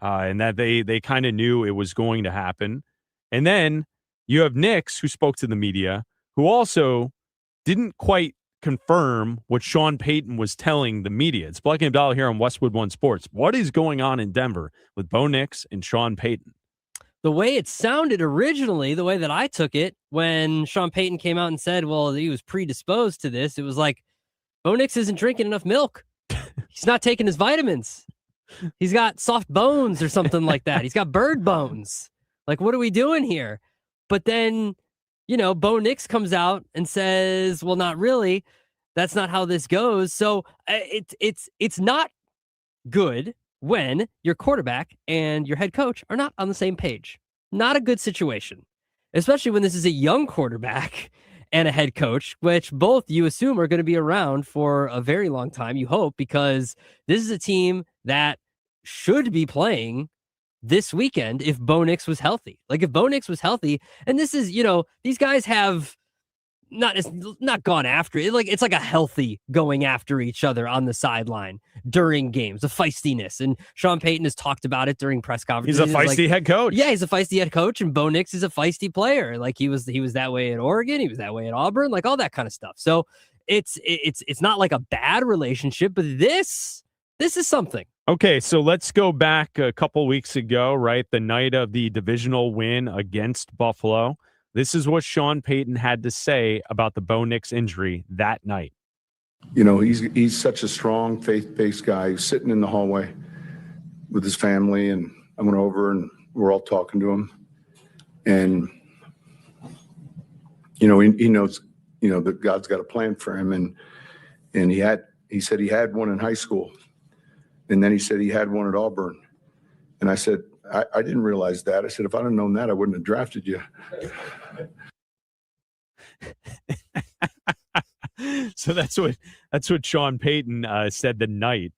and that they kind of knew it was going to happen. And then you have Nix, who spoke to the media, who also didn't quite confirm what Sean Payton was telling the media. It's Bleck Abdalla here on Westwood One Sports. What is going on in Denver with Bo Nix and Sean Payton? The way it sounded originally, the way that I took it when Sean Payton came out and said, well, he was predisposed to this, it was like, Bo Nix isn't drinking enough milk. He's not taking his vitamins. He's got soft bones or something like that. He's got bird bones. Like, what are we doing here? But then, Bo Nix comes out and says, well, not really. That's not how this goes. So it's not good when your quarterback and your head coach are not on the same page. Not a good situation, especially when this is a young quarterback and a head coach, which both you assume are going to be around for a very long time, you hope, because this is a team that should be playing this weekend if Bo Nix was healthy. Like if Bo Nix was healthy, and this is, these guys have not gone after it. It's like a healthy going after each other on the sideline during games, a feistiness. And Sean Payton has talked about it during press conferences. He's a feisty head coach. Yeah, he's a feisty head coach, and Bo Nix is a feisty player. Like he was that way at Oregon, he was that way at Auburn, like all that kind of stuff. So it's not like a bad relationship, but this is something. Okay, so let's go back a couple weeks ago, right? The night of the divisional win against Buffalo. This is what Sean Payton had to say about the Bo Nix injury that night. He's such a strong, faith-based guy. He's sitting in the hallway with his family, and I went over and we're all talking to him. And, he knows, that God's got a plan for him. And he said he had one in high school. And then he said he had one at Auburn. And I said, I didn't realize that. I said, if I'd have known that, I wouldn't have drafted you. So that's what Sean Payton said the night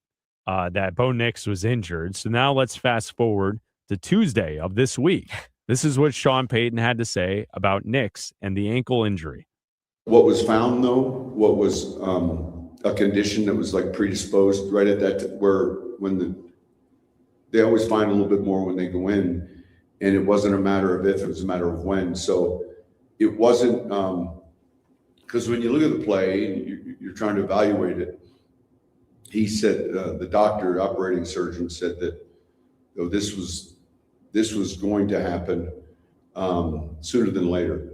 that Bo Nix was injured. So now let's fast forward to Tuesday of this week. This is what Sean Payton had to say about Nix and the ankle injury. What was found, though, what was a condition that was like predisposed right at that they always find a little bit more when they go in, and it wasn't a matter of if, it was a matter of when. So it wasn't, because when you look at the play, you're trying to evaluate it. He said, the doctor, operating surgeon said that this was going to happen sooner than later.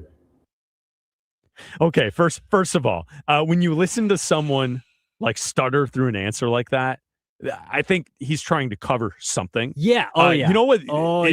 Okay, first of all, when you listen to someone like stutter through an answer like that, I think he's trying to cover something. Yeah. Oh, yeah. You know what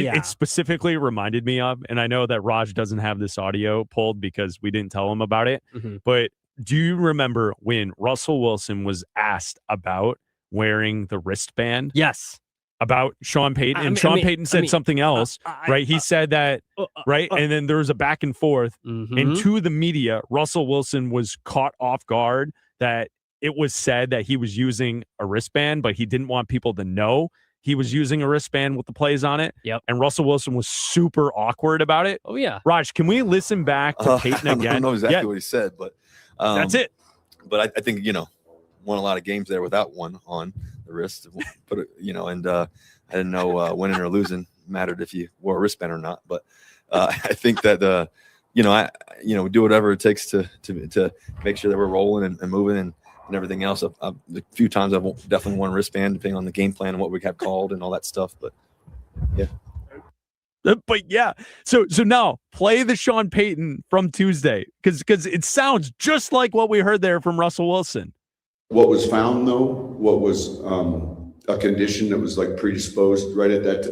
yeah. It specifically reminded me of? And I know that Raj doesn't have this audio pulled because we didn't tell him about it. Mm-hmm. But do you remember when Russell Wilson was asked about wearing the wristband? Yes. About Sean Payton. Sean Payton said something else, right? He said that, right? And then there was a back and forth. Mm-hmm. And to the media, Russell Wilson was caught off guard that it was said that he was using a wristband, but he didn't want people to know he was using a wristband with the plays on it. Yep. And Russell Wilson was super awkward about it. Oh, yeah. Raj, can we listen back to Payton again? I don't know exactly what he said, but that's it. But I think, won a lot of games there without one on the wrist. But, and I didn't know winning or losing mattered if you wore a wristband or not. But I think that, we do whatever it takes to make sure that we're rolling and moving and everything else. A few times I've definitely worn a wristband depending on the game plan and what we have called and all that stuff. But yeah. But yeah, so now play the Sean Payton from Tuesday because it sounds just like what we heard there from Russell Wilson. What was found, though, what was a condition that was like predisposed right at that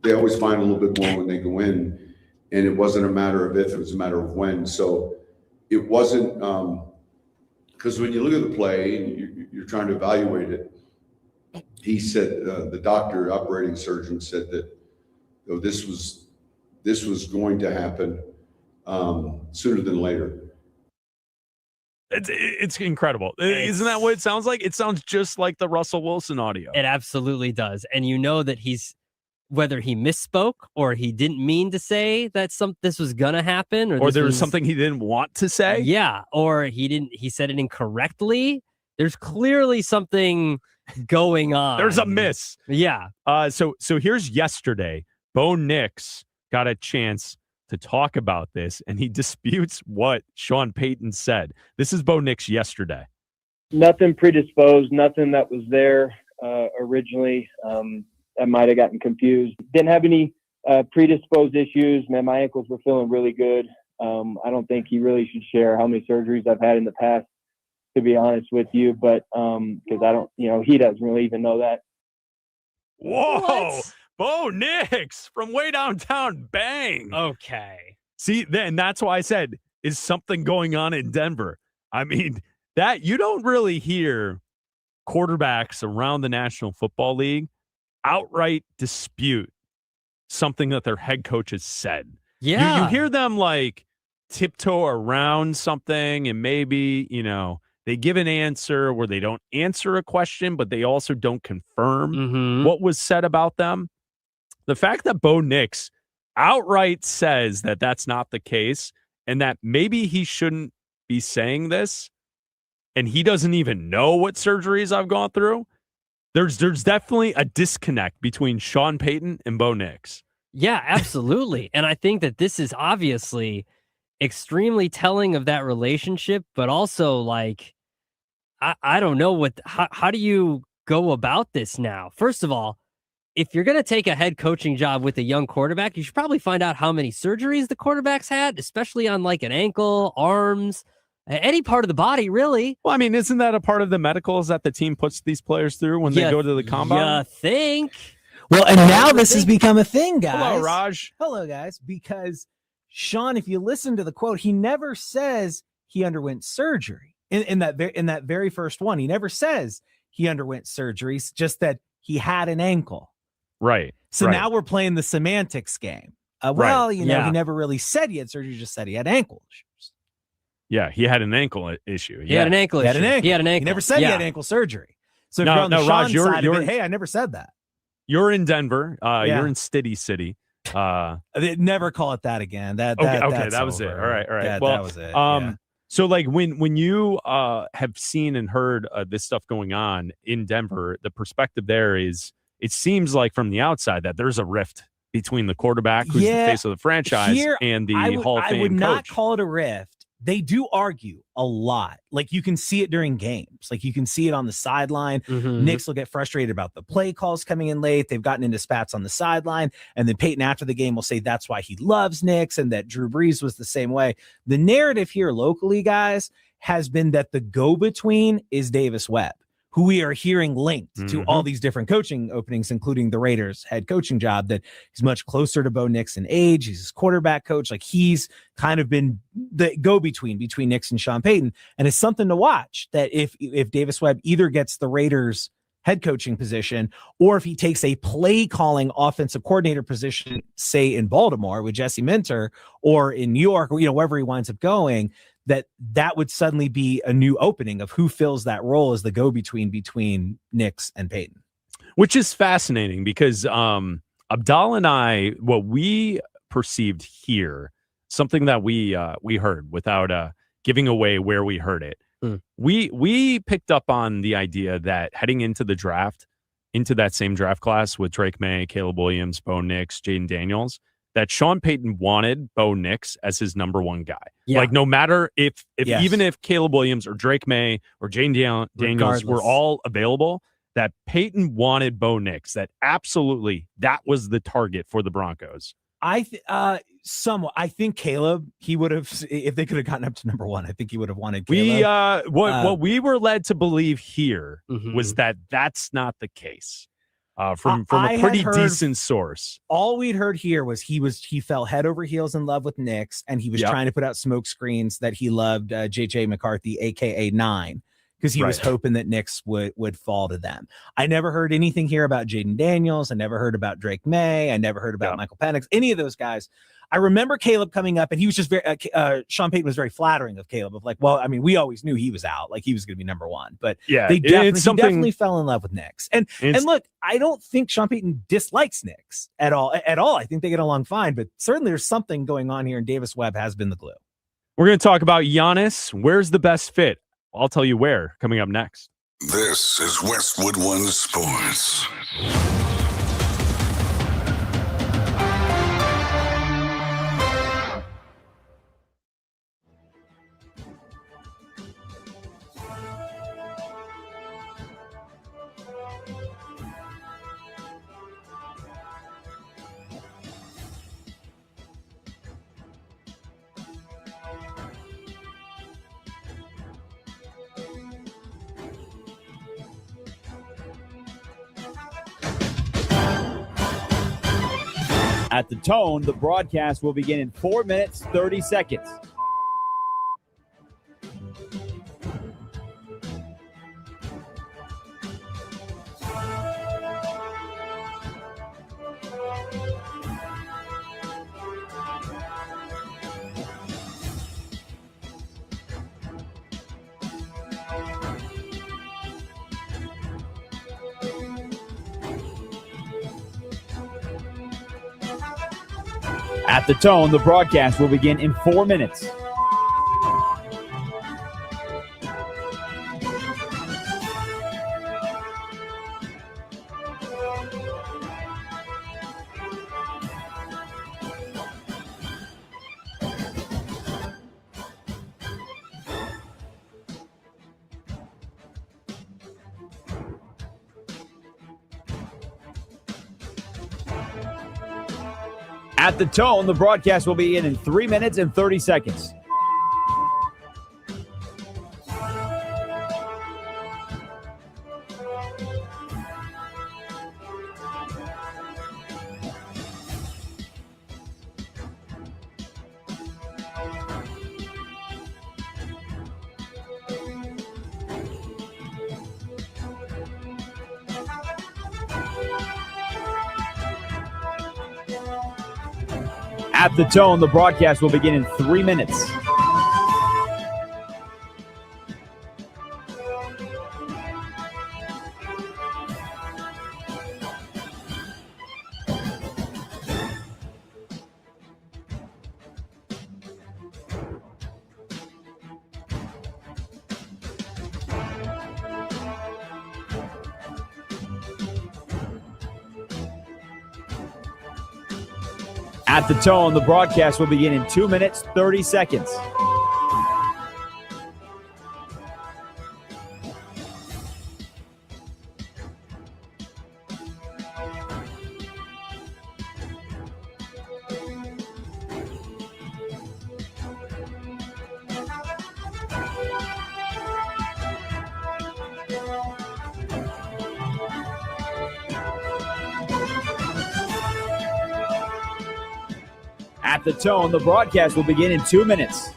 they always find a little bit more when they go in, and it wasn't a matter of if, it was a matter of when. So it wasn't, because when you look at the play, you're trying to evaluate it. He said, the doctor, operating surgeon said that this was going to happen sooner than later. It's incredible. Isn't that what it sounds like? It sounds just like the Russell Wilson audio. It absolutely does. And you know that whether he misspoke or he didn't mean to say that this was gonna happen, or there was something he didn't want to say. Yeah, or he said it incorrectly. There's clearly something going on. There's a miss. Yeah. So here's yesterday. Bo Nix got a chance to talk about this, and he disputes what Sean Payton said. This is Bo Nix yesterday. Nothing predisposed, nothing that was there originally. I might have gotten confused. Didn't have any predisposed issues. Man, my ankles were feeling really good. I don't think he really should share how many surgeries I've had in the past, to be honest with you. But because I don't, he doesn't really even know that. Whoa, What? Bo Nix from way downtown. Bang. Okay. See, then that's why I said, is something going on in Denver? I mean, that you don't really hear quarterbacks around the National Football League outright dispute something that their head coach has said. Yeah. You hear them like tiptoe around something, and maybe, they give an answer where they don't answer a question, but they also don't confirm what was said about them. The fact that Bo Nix outright says that that's not the case and that maybe he shouldn't be saying this, and he doesn't even know what surgeries I've gone through. There's definitely a disconnect between Sean Payton and Bo Nix. Yeah, absolutely. And I think that this is obviously extremely telling of that relationship, but also like, I don't know how do you go about this now? First of all, if you're going to take a head coaching job with a young quarterback, you should probably find out how many surgeries the quarterback's had, especially on like an ankle, arms, any part of the body, really. Well, I mean, isn't that a part of the medicals that the team puts these players through when they go to the combine? You think? Well, and now this has become a thing, guys. Hello, Raj. Hello, guys. Because Sean, if you listen to the quote, he never says he underwent surgery in that very first one. He never says he underwent surgeries, just that he had an ankle. Right. So now we're playing the semantics game. Well, he never really said he had surgery; he just said he had ankle issues. Yeah, he had an ankle issue. He had an ankle issue. He had an ankle. He never said he had ankle surgery. So if No, you're on the Raj, Sean side of it, hey, I never said that. You're in Denver. You're in Stitty City. They never call it that again. That was it. All right. That was it. So like when you have seen and heard this stuff going on in Denver, the perspective there is, it seems like from the outside that there's a rift between the quarterback, who's the face of the franchise, and the Hall of Fame coach. I would not call it a rift. They do argue a lot. Like you can see it during games. Like you can see it on the sideline. Knicks will get frustrated about the play calls coming in late. They've gotten into spats on the sideline. And then Peyton after the game will say that's why he loves Knicks and that Drew Brees was the same way. The narrative here locally, guys, has been that the go-between is Davis Webb, who we are hearing linked to all these different coaching openings, including the Raiders head coaching job, that he's much closer to Bo Nix in age. He's his quarterback coach. Like he's kind of been the go-between between Nix and Sean Payton. And it's something to watch that if Davis Webb either gets the Raiders head coaching position, or if he takes a play calling offensive coordinator position, say in Baltimore with Jesse Minter, or in New York, or, wherever he winds up going, that would suddenly be a new opening of who fills that role as the go-between between Nix and Payton. Which is fascinating because Abdalla and I, what we perceived here, something that we heard without giving away where we heard it. We picked up on the idea that heading into the draft, into that same draft class with Drake May, Caleb Williams, Bo Nix, Jaden Daniels, that Sean Payton wanted Bo Nix as his number one guy. Yeah. Like no matter if even if Caleb Williams or Drake May or Jaden Daniels were all available, that Payton wanted Bo Nix. That absolutely that was the target for the Broncos. Somewhat. I think Caleb, he would have, if they could have gotten up to number one, I think he would have wanted Caleb. What we were led to believe here was that that's not the case. From a pretty decent source. All we'd heard here was he fell head over heels in love with Nix, and he was trying to put out smoke screens that he loved JJ McCarthy, aka 9, because he was hoping that Nix would fall to them. I never heard anything here about Jaden Daniels. I never heard about Drake May. I never heard about Michael Penix, any of those guys. I remember Caleb coming up, and he was just very. Sean Payton was very flattering of Caleb, of like, well, I mean, we always knew he was out, like he was going to be number one, but Yeah, he it's definitely fell in love with Nix. And look, I don't think Sean Payton dislikes Nix at all. I think they get along fine, but certainly there's something going on here, and Davis Webb has been the glue. We're going to talk about Giannis. Where's the best fit? I'll tell you where coming up next. This is Westwood One Sports. At the tone, the broadcast will begin in 4 minutes, 30 seconds. At the tone, the broadcast will begin in 4 minutes. At the tone, the broadcast will begin in 3 minutes and 30 seconds. At the tone, the broadcast will begin in 3 minutes. At the tone, the broadcast will begin in 2 minutes, 30 seconds. At the tone, the broadcast will begin in 2 minutes.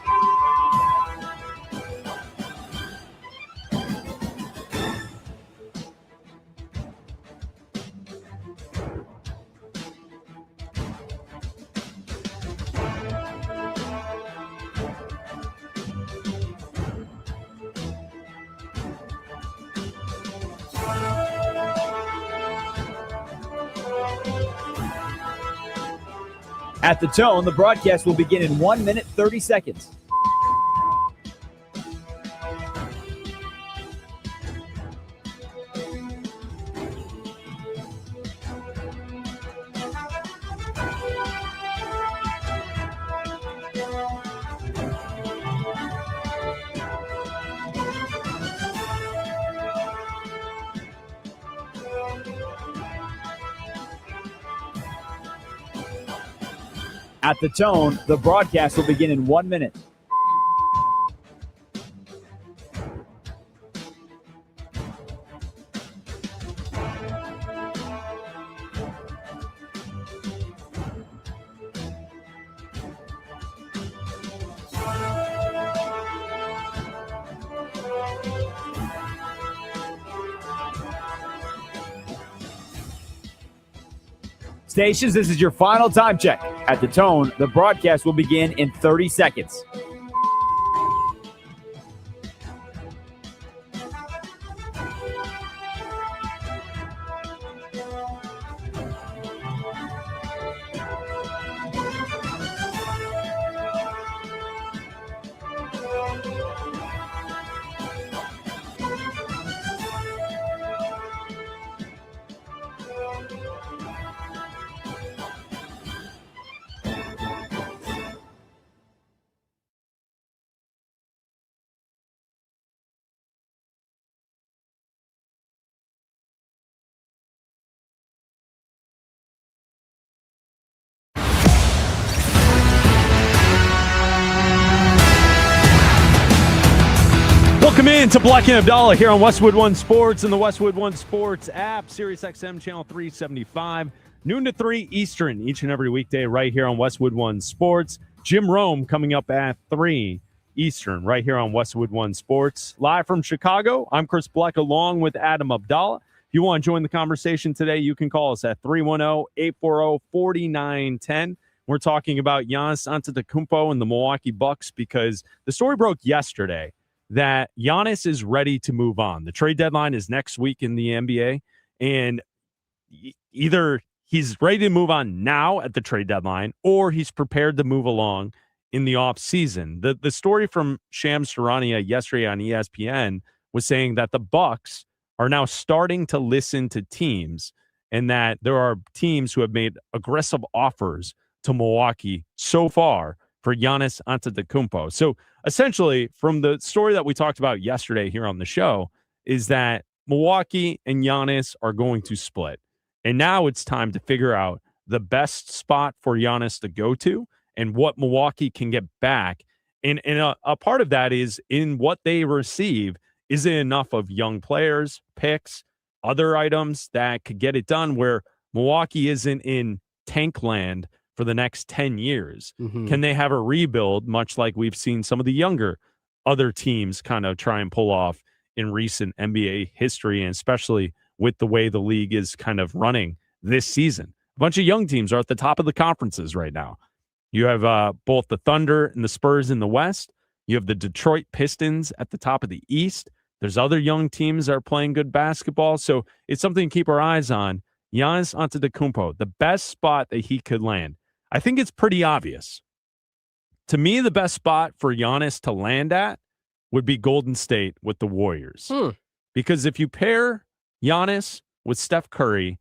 At the tone, the broadcast will begin in 1 minute, 30 seconds. At the tone, the broadcast will begin in 1 minute. Stations, this is your final time check. At the tone, the broadcast will begin in 30 seconds. Welcome in to Bleck Abdalla here on Westwood One Sports and the Westwood One Sports app, Sirius XM channel 375, noon to 3 Eastern, each and every weekday right here on Westwood One Sports. Jim Rome coming up at 3 Eastern right here on Westwood One Sports. Live from Chicago, I'm Chris Bleck along with Adam Abdalla. If you want to join the conversation today, you can call us at 310-840-4910. We're talking about Giannis Antetokounmpo and the Milwaukee Bucks because the story broke yesterday that Giannis is ready to move on. The trade deadline is next week in the NBA, and either he's ready to move on now at the trade deadline or he's prepared to move along in the offseason. The story from Shams Charania yesterday on ESPN was saying that the Bucks are now starting to listen to teams and that there are teams who have made aggressive offers to Milwaukee so far for Giannis Antetokounmpo. So essentially, from the story that we talked about yesterday here on the show, is that Milwaukee and Giannis are going to split. And now it's time to figure out the best spot for Giannis to go to and what Milwaukee can get back. And a part of that is in what they receive, is it enough of young players, picks, other items that could get it done where Milwaukee isn't in tank land for the next 10 years? Mm-hmm. Can they have a rebuild, much like we've seen some of the younger other teams kind of try and pull off in recent NBA history, and especially with the way the league is kind of running this season? A bunch of young teams are at the top of the conferences right now. You have both the Thunder and the Spurs in the West. You have the Detroit Pistons at the top of the East. There's other young teams that are playing good basketball. So it's something to keep our eyes on. Giannis Antetokounmpo, the best spot that he could land. I think it's pretty obvious. To me, the best spot for Giannis to land at would be Golden State with the Warriors. Because if you pair Giannis with Steph Curry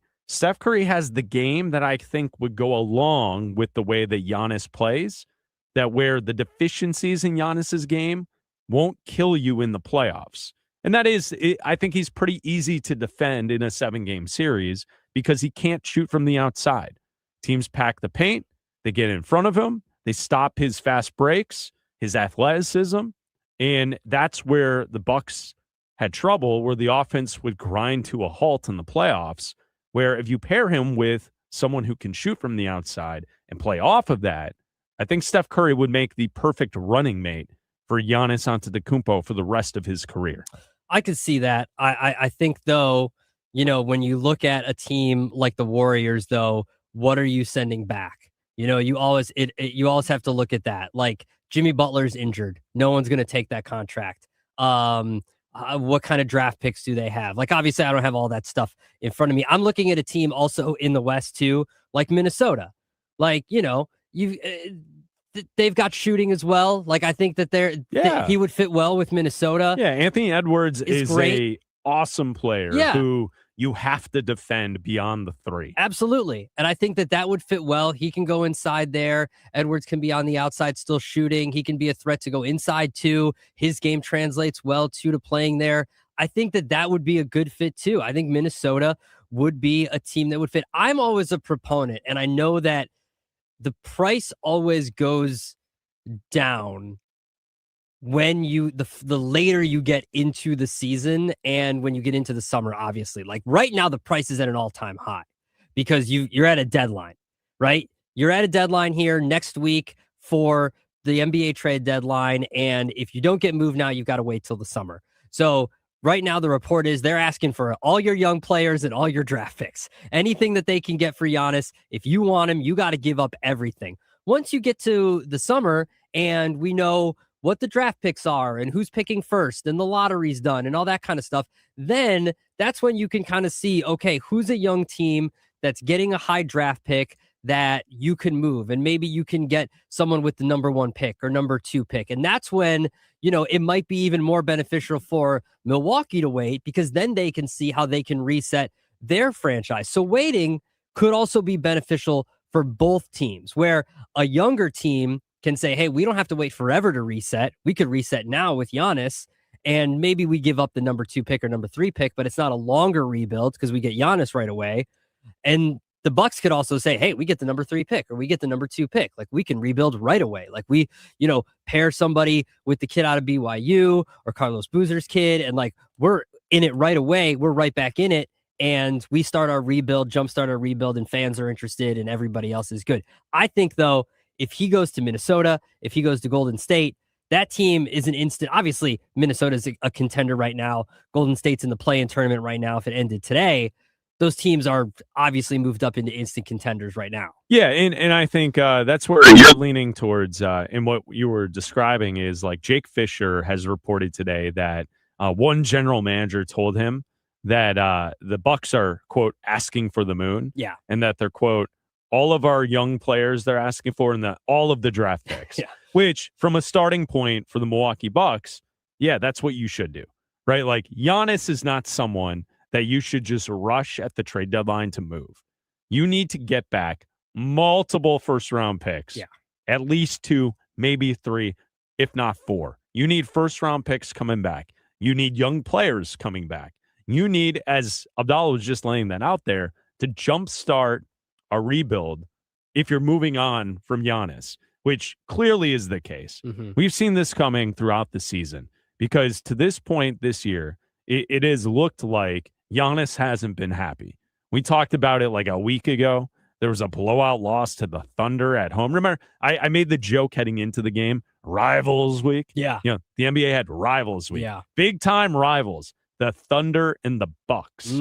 has the game that I think would go along with the way that Giannis plays, that where the deficiencies in Giannis's game won't kill you in the playoffs. And that is, I think he's pretty easy to defend in a 7-game series because he can't shoot from the outside. Teams pack the paint. They get in front of him. They stop his fast breaks, his athleticism. And that's where the Bucks had trouble, where the offense would grind to a halt in the playoffs, where if you pair him with someone who can shoot from the outside and play off of that, I think Steph Curry would make the perfect running mate for Giannis Antetokounmpo for the rest of his career. I could see that. I think, though, when you look at a team like the Warriors, though, what are you sending back? You always have to look at that. Like, Jimmy Butler's injured. No one's going to take that contract. What kind of draft picks do they have? Like, obviously, I don't have all that stuff in front of me. I'm looking at a team also in the West, too, like Minnesota. Like, they've got shooting as well. Like, I think that he would fit well with Minnesota. Yeah, Anthony Edwards is great. A awesome player who you have to defend beyond the three. Absolutely. And I think that would fit well. He can go inside there. Edwards can be on the outside still shooting. He can be a threat to go inside too. His game translates well to playing there. I think that would be a good fit too. I think Minnesota would be a team that would fit. I'm always a proponent, and I know that the price always goes down when the later you get into the season and when you get into the summer. Obviously, like right now, the price is at an all-time high because you're at a deadline, right? You're at a deadline here next week for the NBA trade deadline, and if you don't get moved now, you've got to wait till the summer. So right now the report is they're asking for all your young players and all your draft picks. Anything that they can get for Giannis, if you want him, you got to give up everything. Once you get to the summer and we know what the draft picks are and who's picking first and the lottery's done and all that kind of stuff, then that's when you can kind of see, okay, who's a young team that's getting a high draft pick that you can move, and maybe you can get someone with the number 1 pick or number 2 pick. And that's when, it might be even more beneficial for Milwaukee to wait, because then they can see how they can reset their franchise. So waiting could also be beneficial for both teams, where a younger team can say, hey, we don't have to wait forever to reset. We could reset now with Giannis, and maybe we give up the number 2 pick or number 3 pick, but it's not a longer rebuild because we get Giannis right away. And the Bucks could also say, hey, we get the number 3 pick or we get the number 2 pick. Like, we can rebuild right away. Like, we, pair somebody with the kid out of BYU or Carlos Boozer's kid, and like, we're in it right away. We're right back in it. And we start our rebuild, jumpstart our rebuild, and fans are interested and everybody else is good. I think, though, if he goes to Minnesota, if he goes to Golden State, that team is an instant. Obviously, Minnesota's a contender right now. Golden State's in the play-in tournament right now. If it ended today, those teams are obviously moved up into instant contenders right now. Yeah, and I think that's where you're leaning towards, and what you were describing is, like, Jake Fisher has reported today that one general manager told him that the Bucks are, quote, asking for the moon. Yeah. And that they're, quote, all of our young players they're asking for, and all of the draft picks. Yeah. Which, from a starting point for the Milwaukee Bucks, yeah, that's what you should do, right? Like, Giannis is not someone that you should just rush at the trade deadline to move. You need to get back multiple first-round picks. Yeah. At least 2, maybe 3, if not 4. You need first-round picks coming back. You need young players coming back. You need, as Abdalla was just laying that out there, to jumpstart a rebuild if you're moving on from Giannis, which clearly is the case. Mm-hmm. We've seen this coming throughout the season, because to this point this year, it has looked like Giannis hasn't been happy. We talked about it like a week ago. There was a blowout loss to the Thunder at home. Remember, I made the joke heading into the game, rivals week. Yeah. The NBA had rivals week. Yeah. Big time rivals, the Thunder and the Bucks.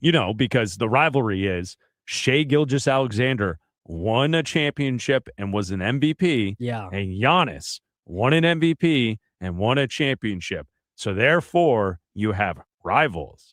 Because the rivalry is Shai Gilgeous-Alexander won a championship and was an MVP. Yeah. And Giannis won an MVP and won a championship. So therefore, you have rivals.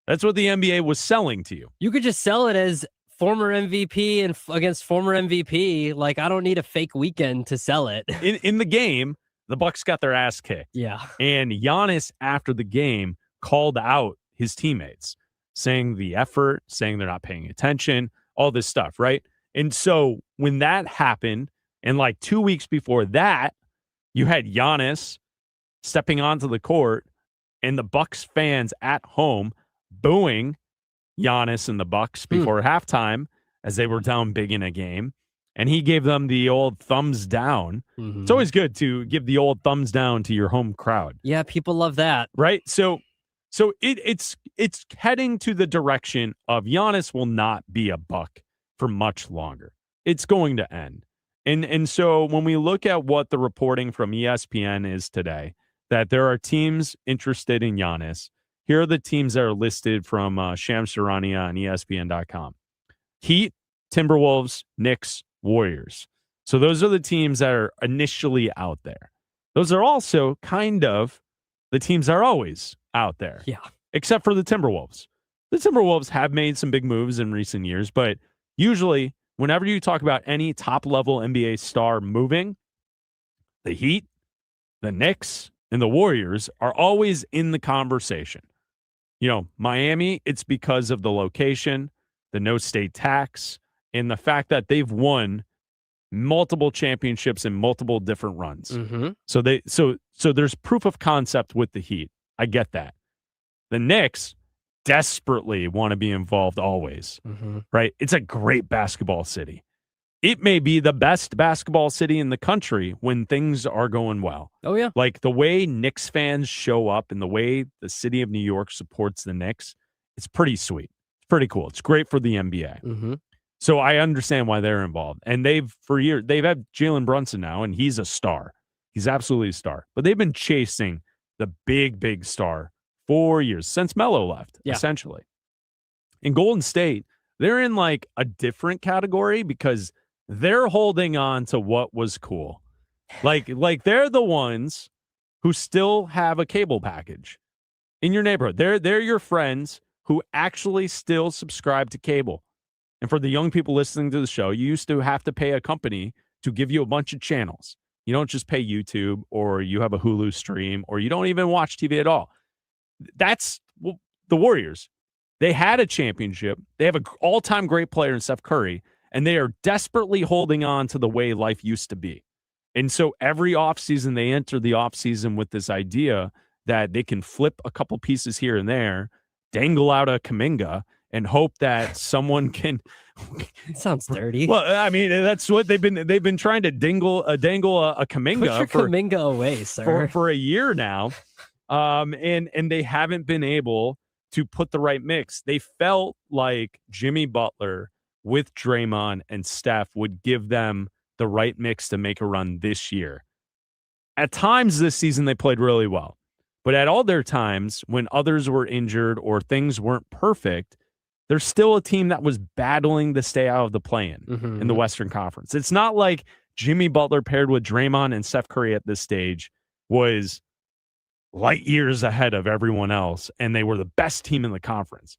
That's what the NBA was selling to you. You could just sell it as former MVP and against former MVP. Like, I don't need a fake weekend to sell it. In the game, the Bucks got their ass kicked. Yeah. And Giannis, after the game, called out his teammates, saying the effort, saying they're not paying attention, all this stuff, right? And so when that happened, and like 2 weeks before that, you had Giannis stepping onto the court and the Bucks fans at home booing Giannis and the Bucks before halftime as they were down big in a game. And he gave them the old thumbs down. Mm-hmm. It's always good to give the old thumbs down to your home crowd. Yeah, people love that. Right? So it's heading to the direction of Giannis will not be a Buck for much longer. It's going to end. And so when we look at what the reporting from ESPN is today, that there are teams interested in Giannis. Here are the teams that are listed from Shams Charania on ESPN.com. Heat, Timberwolves, Knicks, Warriors. So those are the teams that are initially out there. Those are also kind of the teams that are always out there. Yeah. Except for the Timberwolves. The Timberwolves have made some big moves in recent years, but usually whenever you talk about any top-level NBA star moving, the Heat, the Knicks, and the Warriors are always in the conversation. Miami, it's because of the location, the no state tax, and the fact that they've won multiple championships in multiple different runs. Mm-hmm. So there's proof of concept with the Heat. I get that. The Knicks desperately want to be involved always, right? It's a great basketball city. It may be the best basketball city in the country when things are going well. Oh, yeah. Like the way Knicks fans show up and the way the city of New York supports the Knicks, it's pretty sweet. It's pretty cool. It's great for the NBA. Mm-hmm. So I understand why they're involved. And they've had Jalen Brunson now, and he's a star. He's absolutely a star. But they've been chasing the big, big star 4 years since Melo left, essentially. In Golden State, they're in like a different category because they're holding on to what was cool. Like they're the ones who still have a cable package in your neighborhood. They're your friends who actually still subscribe to cable. And for the young people listening to the show, you used to have to pay a company to give you a bunch of channels. You don't just pay YouTube, or you have a Hulu stream, or you don't even watch TV at all. That's the Warriors. They had a championship. They have an all-time great player in Steph Curry, and they are desperately holding on to the way life used to be. And so every offseason, they enter the offseason with this idea that they can flip a couple pieces here and there, dangle out a Kuminga, and hope that someone can. It sounds dirty. Well, I mean, that's what they've been trying to dangle a Kuminga. Put your Kuminga away, sir. For a year now, and they haven't been able to put the right mix. They felt like Jimmy Butler with Draymond and Steph would give them the right mix to make a run this year. At times this season, they played really well. But at all their times, when others were injured or things weren't perfect, they're still a team that was battling to stay out of the play-in in the Western Conference. It's not like Jimmy Butler paired with Draymond and Steph Curry at this stage was light years ahead of everyone else, and they were the best team in the conference.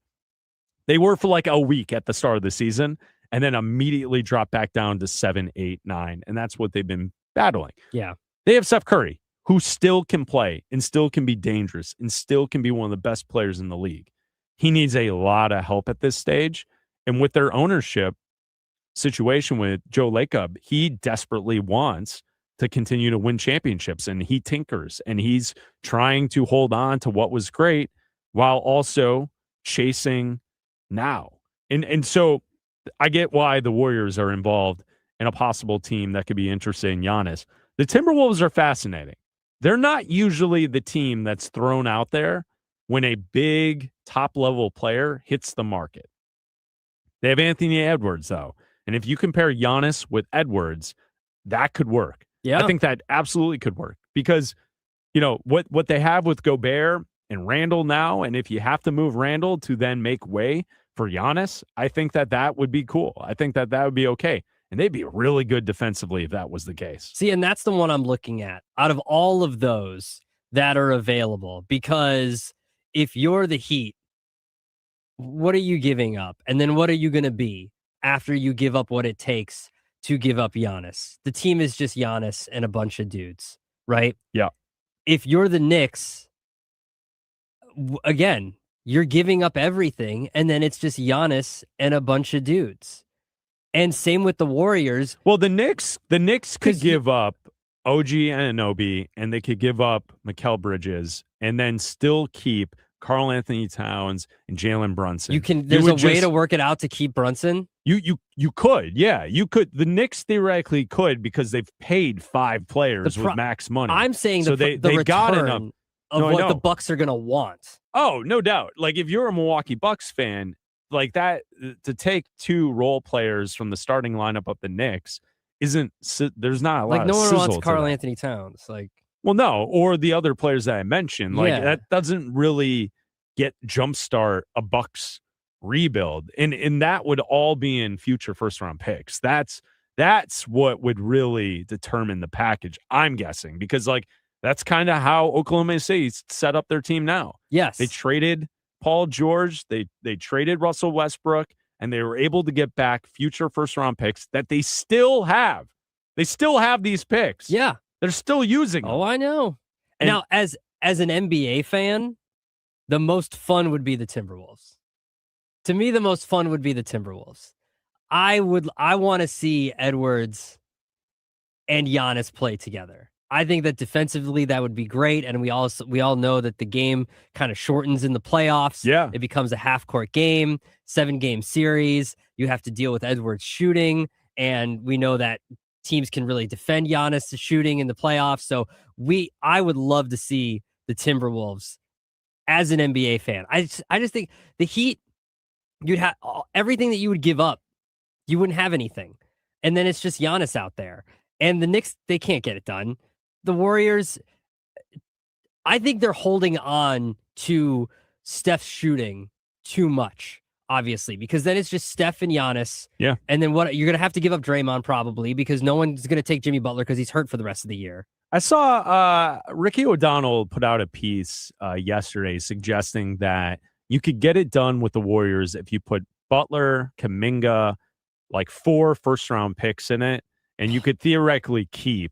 They were for like a week at the start of the season, and then immediately dropped back down to 7, 8, 9, and that's what they've been battling. Yeah. They have Steph Curry, who still can play and still can be dangerous and still can be one of the best players in the league. He needs a lot of help at this stage. And with their ownership situation with Joe Lacob, he desperately wants to continue to win championships, and he tinkers and he's trying to hold on to what was great while also chasing now. And so I get why the Warriors are involved in a possible team that could be interested in Giannis. The Timberwolves are fascinating. They're not usually the team that's thrown out there when a big top-level player hits the market. They have Anthony Edwards, though. And if you compare Giannis with Edwards, that could work. Yeah. I think that absolutely could work because, you know, what they have with Gobert and Randall now, and if you have to move Randall to then make way for Giannis, I think that would be cool. I think that would be okay. And they'd be really good defensively if that was the case. See, and that's the one I'm looking at out of all of those that are available, because if you're the Heat, what are you giving up? And then what are you going to be after you give up what it takes to give up Giannis? The team is just Giannis and a bunch of dudes, right? Yeah. If you're the Knicks, again, you're giving up everything, and then it's just Giannis and a bunch of dudes. And same with the Warriors. Well, the Knicks could give up OG Anunoby, and they could give up Mikal Bridges, and then still keep Karl Anthony Towns and Jalen Brunson. There's a way to work it out to keep Brunson. You could, yeah, you could. The Knicks theoretically could because they've paid 5 players with max money. I'm saying so they got enough of what the Bucks are going to want. Oh, no doubt. Like if you're a Milwaukee Bucks fan, like that, to take 2 role players from the starting lineup of the Knicks there's not a lot of no one sizzle wants to Karl that. Anthony Towns. Well, no, or the other players that I mentioned. That doesn't really jumpstart a Bucks rebuild, and that would all be in future first round picks. That's what would really determine the package, I'm guessing, because that's kind of how Oklahoma City set up their team now. Yes, they traded Paul George, they traded Russell Westbrook, and they were able to get back future first round picks that they still have. They still have these picks. Yeah, they're still using them. Oh, I know. And now, as an NBA fan, the most fun would be the Timberwolves. To me, the most fun would be the Timberwolves. I want to see Edwards and Giannis play together. I think that defensively that would be great, and we all know that the game kind of shortens in the playoffs. Yeah, it becomes a half-court game, 7-game series. You have to deal with Edwards shooting, and we know that teams can really defend Giannis' shooting in the playoffs. So I would love to see the Timberwolves as an NBA fan. I just think the Heat, you'd have everything that you would give up. You wouldn't have anything. And then it's just Giannis out there. And the Knicks, they can't get it done. The Warriors, I think they're holding on to Steph shooting too much, obviously, because then it's just Steph and Giannis. Yeah. And then what you're going to have to give up Draymond probably because no one's going to take Jimmy Butler because he's hurt for the rest of the year. I saw Ricky O'Donnell put out a piece yesterday suggesting that you could get it done with the Warriors if you put Butler, Kuminga, like 4 first-round picks in it, and you could theoretically keep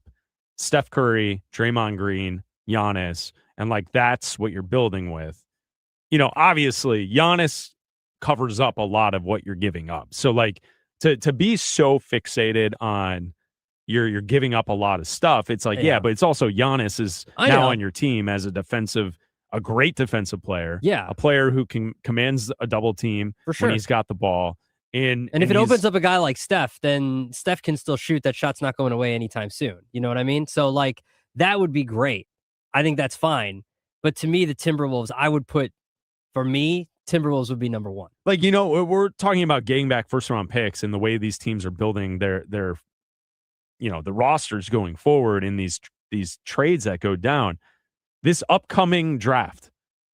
Steph Curry, Draymond Green, Giannis, and like that's what you're building with. You know, obviously, Giannis covers up a lot of what you're giving up. So, like, to be so fixated on you're giving up a lot of stuff, it's like, yeah, but it's also Giannis is now on your team as a great defensive player. Yeah. A player who commands a double team for sure when he's got the ball. And if it opens up a guy like Steph, then Steph can still shoot. That shot's not going away anytime soon. You know what I mean? So, like, that would be great. I think that's fine. But to me, the Timberwolves, Timberwolves would be number 1. Like, you know, we're talking about getting back first-round picks and the way these teams are building their you know, the rosters going forward in these trades that go down. This upcoming draft,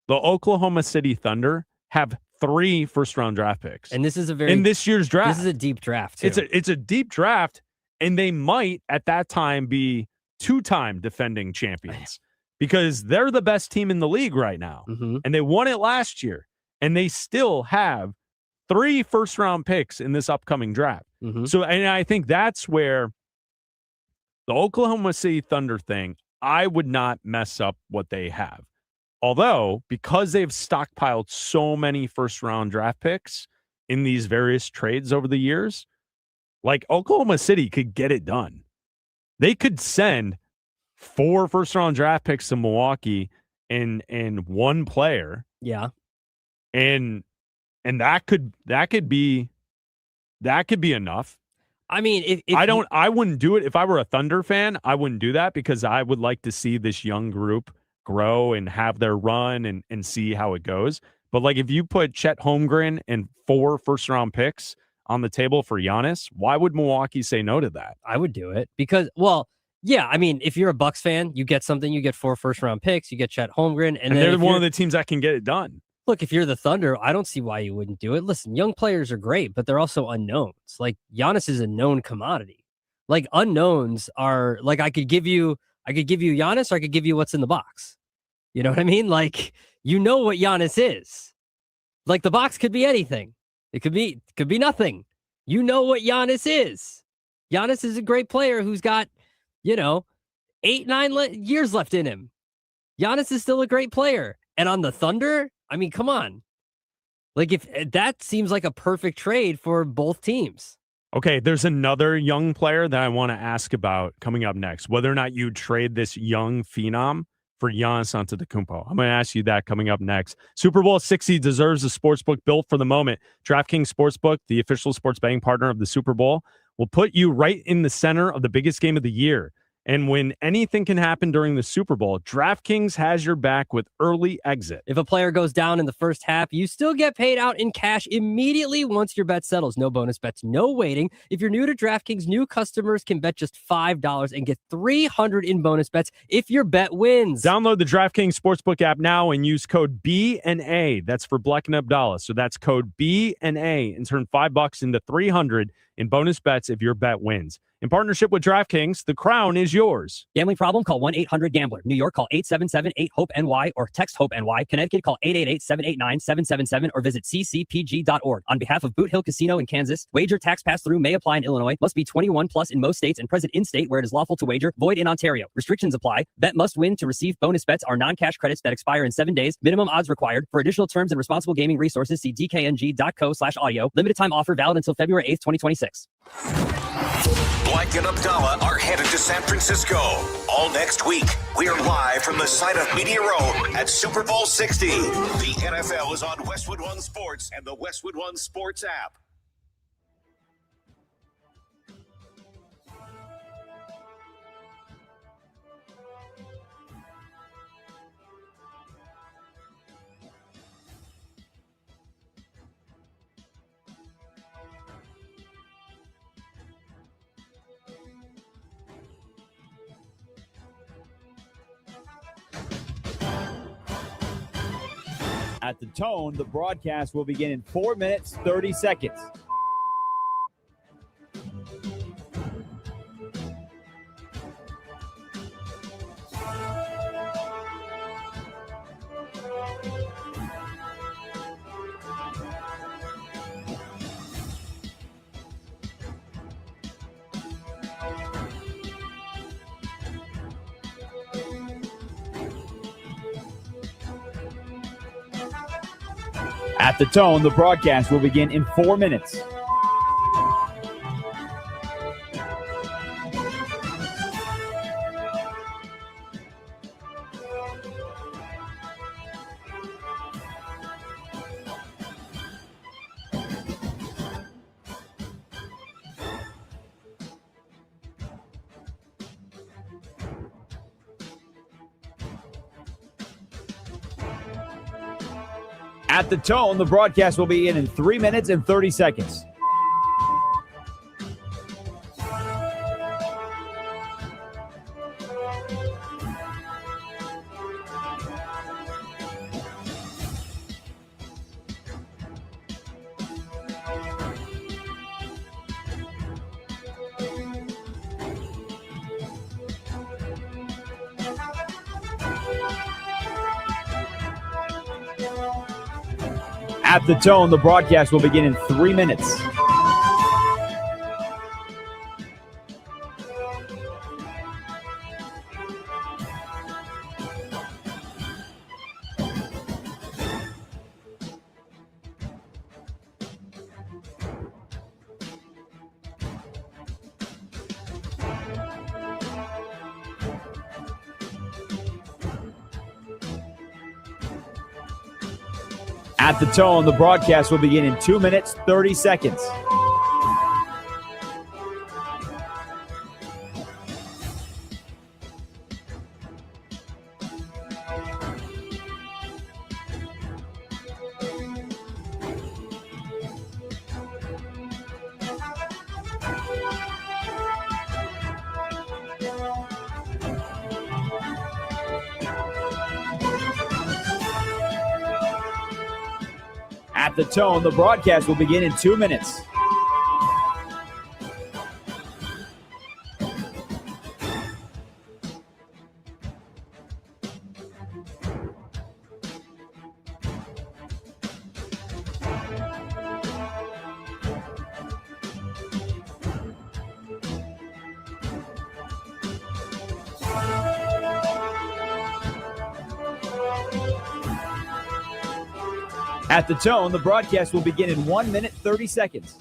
the Oklahoma City Thunder have 3 first-round draft picks. And this is in this year's draft. This is a deep draft, too. It's a deep draft, and they might, at that time, be 2-time defending champions because they're the best team in the league right now, and they won it last year, and they still have 3 first-round picks in this upcoming draft. So, and I think that's where the Oklahoma City Thunder thing, I would not mess up what they have. Although, because they've stockpiled so many first-round draft picks in these various trades over the years, like Oklahoma City could get it done. They could send 4 first-round draft picks to Milwaukee and 1 player. Yeah. And that could be enough. I mean, if I wouldn't do it if I were a Thunder fan. I wouldn't do that because I would like to see this young group grow and have their run and see how it goes. But like if you put Chet Holmgren and 4 first-round picks on the table for Giannis, why would Milwaukee say no to that? I would do it because, well, yeah, I mean, if you're a Bucks fan, you get something. You get 4 first-round picks. You get Chet Holmgren, and then they're one of the teams that can get it done. Look, if you're the Thunder, I don't see why you wouldn't do it. Listen, young players are great, but they're also unknowns. Like Giannis is a known commodity. Like unknowns are like I could give you Giannis, or I could give you what's in the box. You know what I mean? Like you know what Giannis is. Like the box could be anything. It could be nothing. You know what Giannis is. Giannis is a great player who's got, 8-9 years left in him. Giannis is still a great player. And on the Thunder, I mean, come on. Like if that seems like a perfect trade for both teams. Okay, there's another young player that I want to ask about coming up next. Whether or not you trade this young phenom for Giannis Antetokounmpo. I'm going to ask you that coming up next. Super Bowl 60 deserves a sportsbook built for the moment. DraftKings Sportsbook, the official sports betting partner of the Super Bowl, will put you right in the center of the biggest game of the year. And when anything can happen during the Super Bowl, DraftKings has your back with early exit. If a player goes down in the first half, you still get paid out in cash immediately once your bet settles. No bonus bets, no waiting. If you're new to DraftKings, new customers can bet just $5 and get $300 in bonus bets if your bet wins. Download the DraftKings Sportsbook app now and use code B&A. That's for Bleck Abdalla. So that's code B&A and turn $5 into $300 in bonus bets if your bet wins. In partnership with DraftKings, the crown is yours. Gambling problem? Call 1-800-GAMBLER. New York, call 877-8-HOPE-NY or text HOPE-NY. Connecticut, call 888-789-777 or visit ccpg.org. On behalf of Boot Hill Casino in Kansas, wager tax pass-through may apply in Illinois. Must be 21 plus in most states and present in state where it is lawful to wager. Void in Ontario. Restrictions apply. Bet must win to receive bonus bets are non-cash credits that expire in 7 days. Minimum odds required. For additional terms and responsible gaming resources, see dkng.co/audio. Limited time offer valid until February 8th, 2026. Bleck and Abdalla are headed to San Francisco. All next week, we're live from the site of Media Row at Super Bowl 60. The NFL is on Westwood One Sports and the Westwood One Sports app. At the tone, the broadcast will begin in 4 minutes, 30 seconds. At the tone, the broadcast will begin in 4 minutes. At the tone, the broadcast will begin in 3 minutes and 30 seconds. At the tone, the broadcast will begin in 3 minutes. At the tone, the broadcast will begin in 2 minutes, 30 seconds. At the tone, the broadcast will begin in 2 minutes. At the tone, the broadcast will begin in 1 minute, 30 seconds.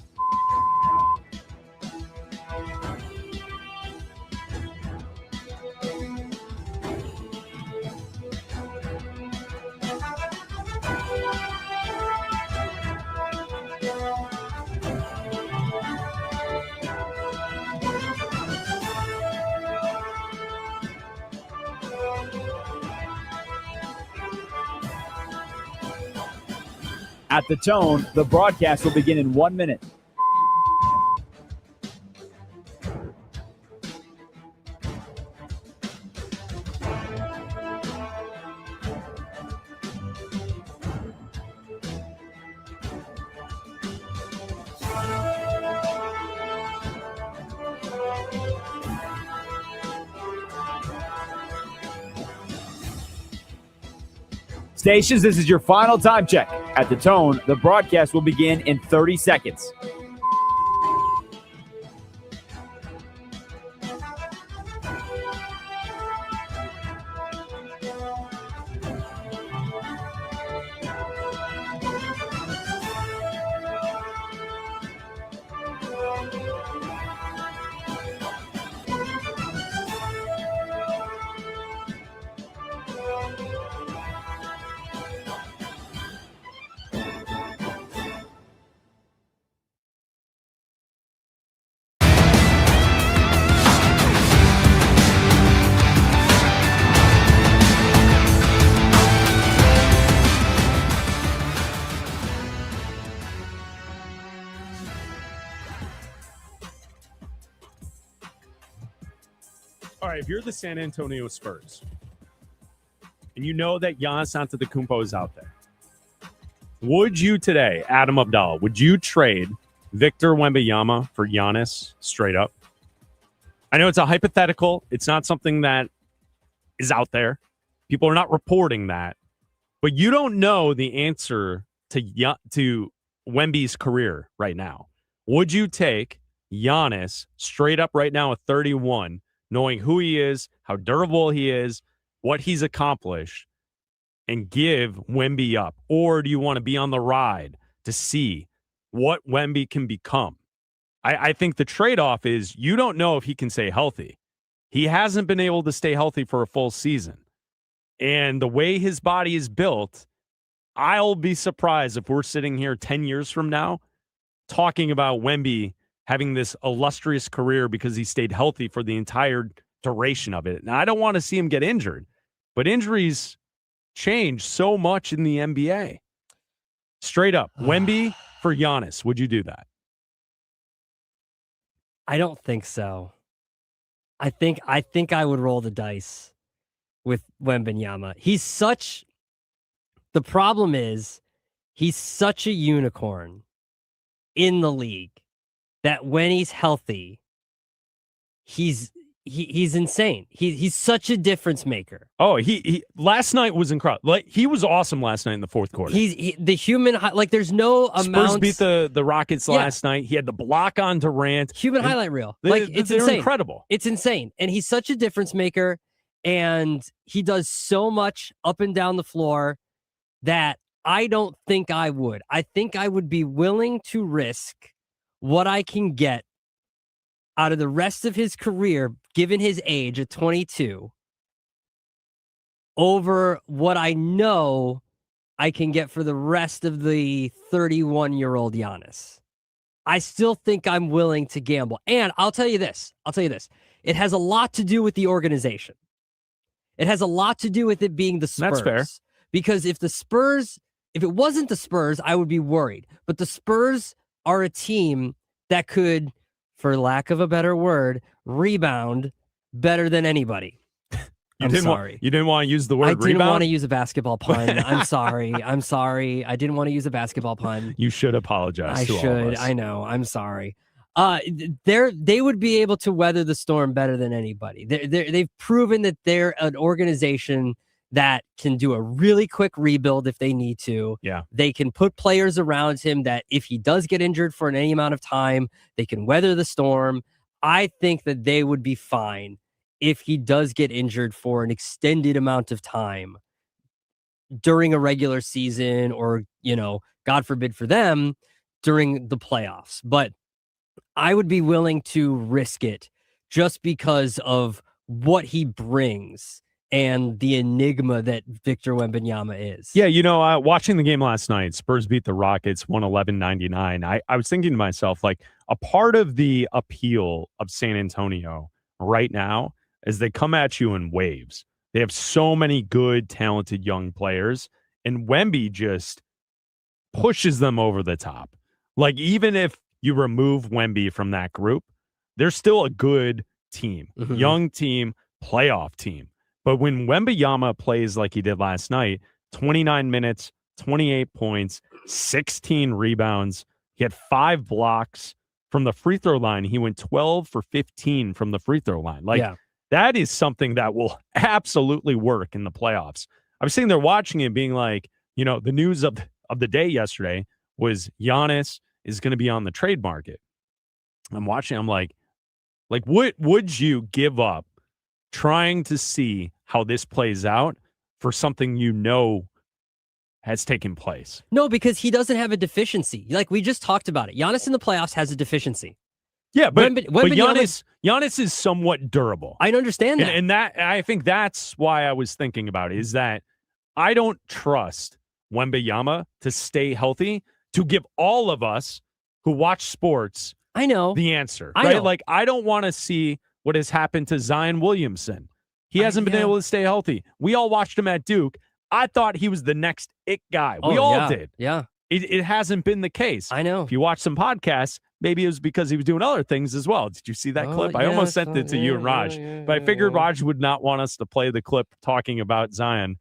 At the tone, the broadcast will begin in 1 minute. Stations, this is your final time check. At the tone, the broadcast will begin in 30 seconds. All right, if you're the San Antonio Spurs and you know that Giannis Antetokounmpo is out there, Would you today, Adam Abdalla, would you trade Victor Wembanyama for Giannis straight up? I know it's a hypothetical. It's not something that is out there. People are not reporting that. But you don't know the answer to Wemby's career right now. Would you take Giannis straight up right now at 31, knowing who he is, how durable he is, what he's accomplished, and give Wemby up? Or do you want to be on the ride to see what Wemby can become? I think the trade-off is you don't know if he can stay healthy. He hasn't been able to stay healthy for a full season. And the way his body is built, I'll be surprised if we're sitting here 10 years from now talking about Wemby having this illustrious career because he stayed healthy for the entire duration of it. Now, I don't want to see him get injured, but injuries change so much in the NBA. Straight up, Wemby for Giannis. Would you do that? I don't think so. I think I would roll the dice with Wembanyama. The problem is he's such a unicorn in the league that when he's healthy, he's insane. He's such a difference maker. Oh, he last night was incredible. Like, he was awesome last night in the fourth quarter. He's the human like there's no amount. Spurs beat the Rockets last night. He had the block on Durant. Human highlight reel. It's they're insane. Incredible. It's insane. And he's such a difference maker, and he does so much up and down the floor that I don't think I would. I think I would be willing to risk what I can get out of the rest of his career, given his age at 22, over what I know I can get for the rest of the 31-year-old Giannis. I still think I'm willing to gamble. And I'll tell you this. It has a lot to do with the organization. It has a lot to do with it being the Spurs. That's fair. Because if it wasn't the Spurs, I would be worried. But the Spurs are a team that could, for lack of a better word, rebound better than anybody. You didn't want to use the word rebound? I didn't want to use a basketball pun. I'm sorry. I didn't want to use a basketball pun. You should apologize to all of us. I know. I'm sorry. They would be able to weather the storm better than anybody. They've proven that they're an organization that can do a really quick rebuild if they need to. Yeah. They can put players around him that if he does get injured for any amount of time, they can weather the storm. I think that they would be fine if he does get injured for an extended amount of time during a regular season or, God forbid for them, during the playoffs. But I would be willing to risk it just because of what he brings and the enigma that Victor Wembanyama is. Yeah, watching the game last night, Spurs beat the Rockets 111-99. I was thinking to myself, like, a part of the appeal of San Antonio right now is they come at you in waves. They have so many good, talented young players, and Wemby just pushes them over the top. Like, even if you remove Wemby from that group, they're still a good team, young team, playoff team. But when Wembanyama plays like he did last night, 29 minutes, 28 points, 16 rebounds, he had 5 blocks from the free throw line. He went 12 for 15 from the free throw line. That is something that will absolutely work in the playoffs. I was sitting there watching it being like, the news of the day yesterday was Giannis is going to be on the trade market. I'm watching, I'm like, what would you give up trying to see how this plays out for something has taken place? No, because he doesn't have a deficiency. Like we just talked about it. Giannis in the playoffs has a deficiency. Yeah, but Giannis is somewhat durable. I understand that. And that, I think that's why I was thinking about it, is that I don't trust Wembanyama to stay healthy, to give all of us who watch sports the answer. Right? Like, I don't want to see what has happened to Zion Williamson. He hasn't been able to stay healthy. We all watched him at Duke. I thought he was the next it guy. We all did. Yeah. It hasn't been the case. I know. If you watch some podcasts, maybe it was because he was doing other things as well. Did you see that clip? I almost sent it to you and Raj, but I figured Raj would not want us to play the clip talking about Zion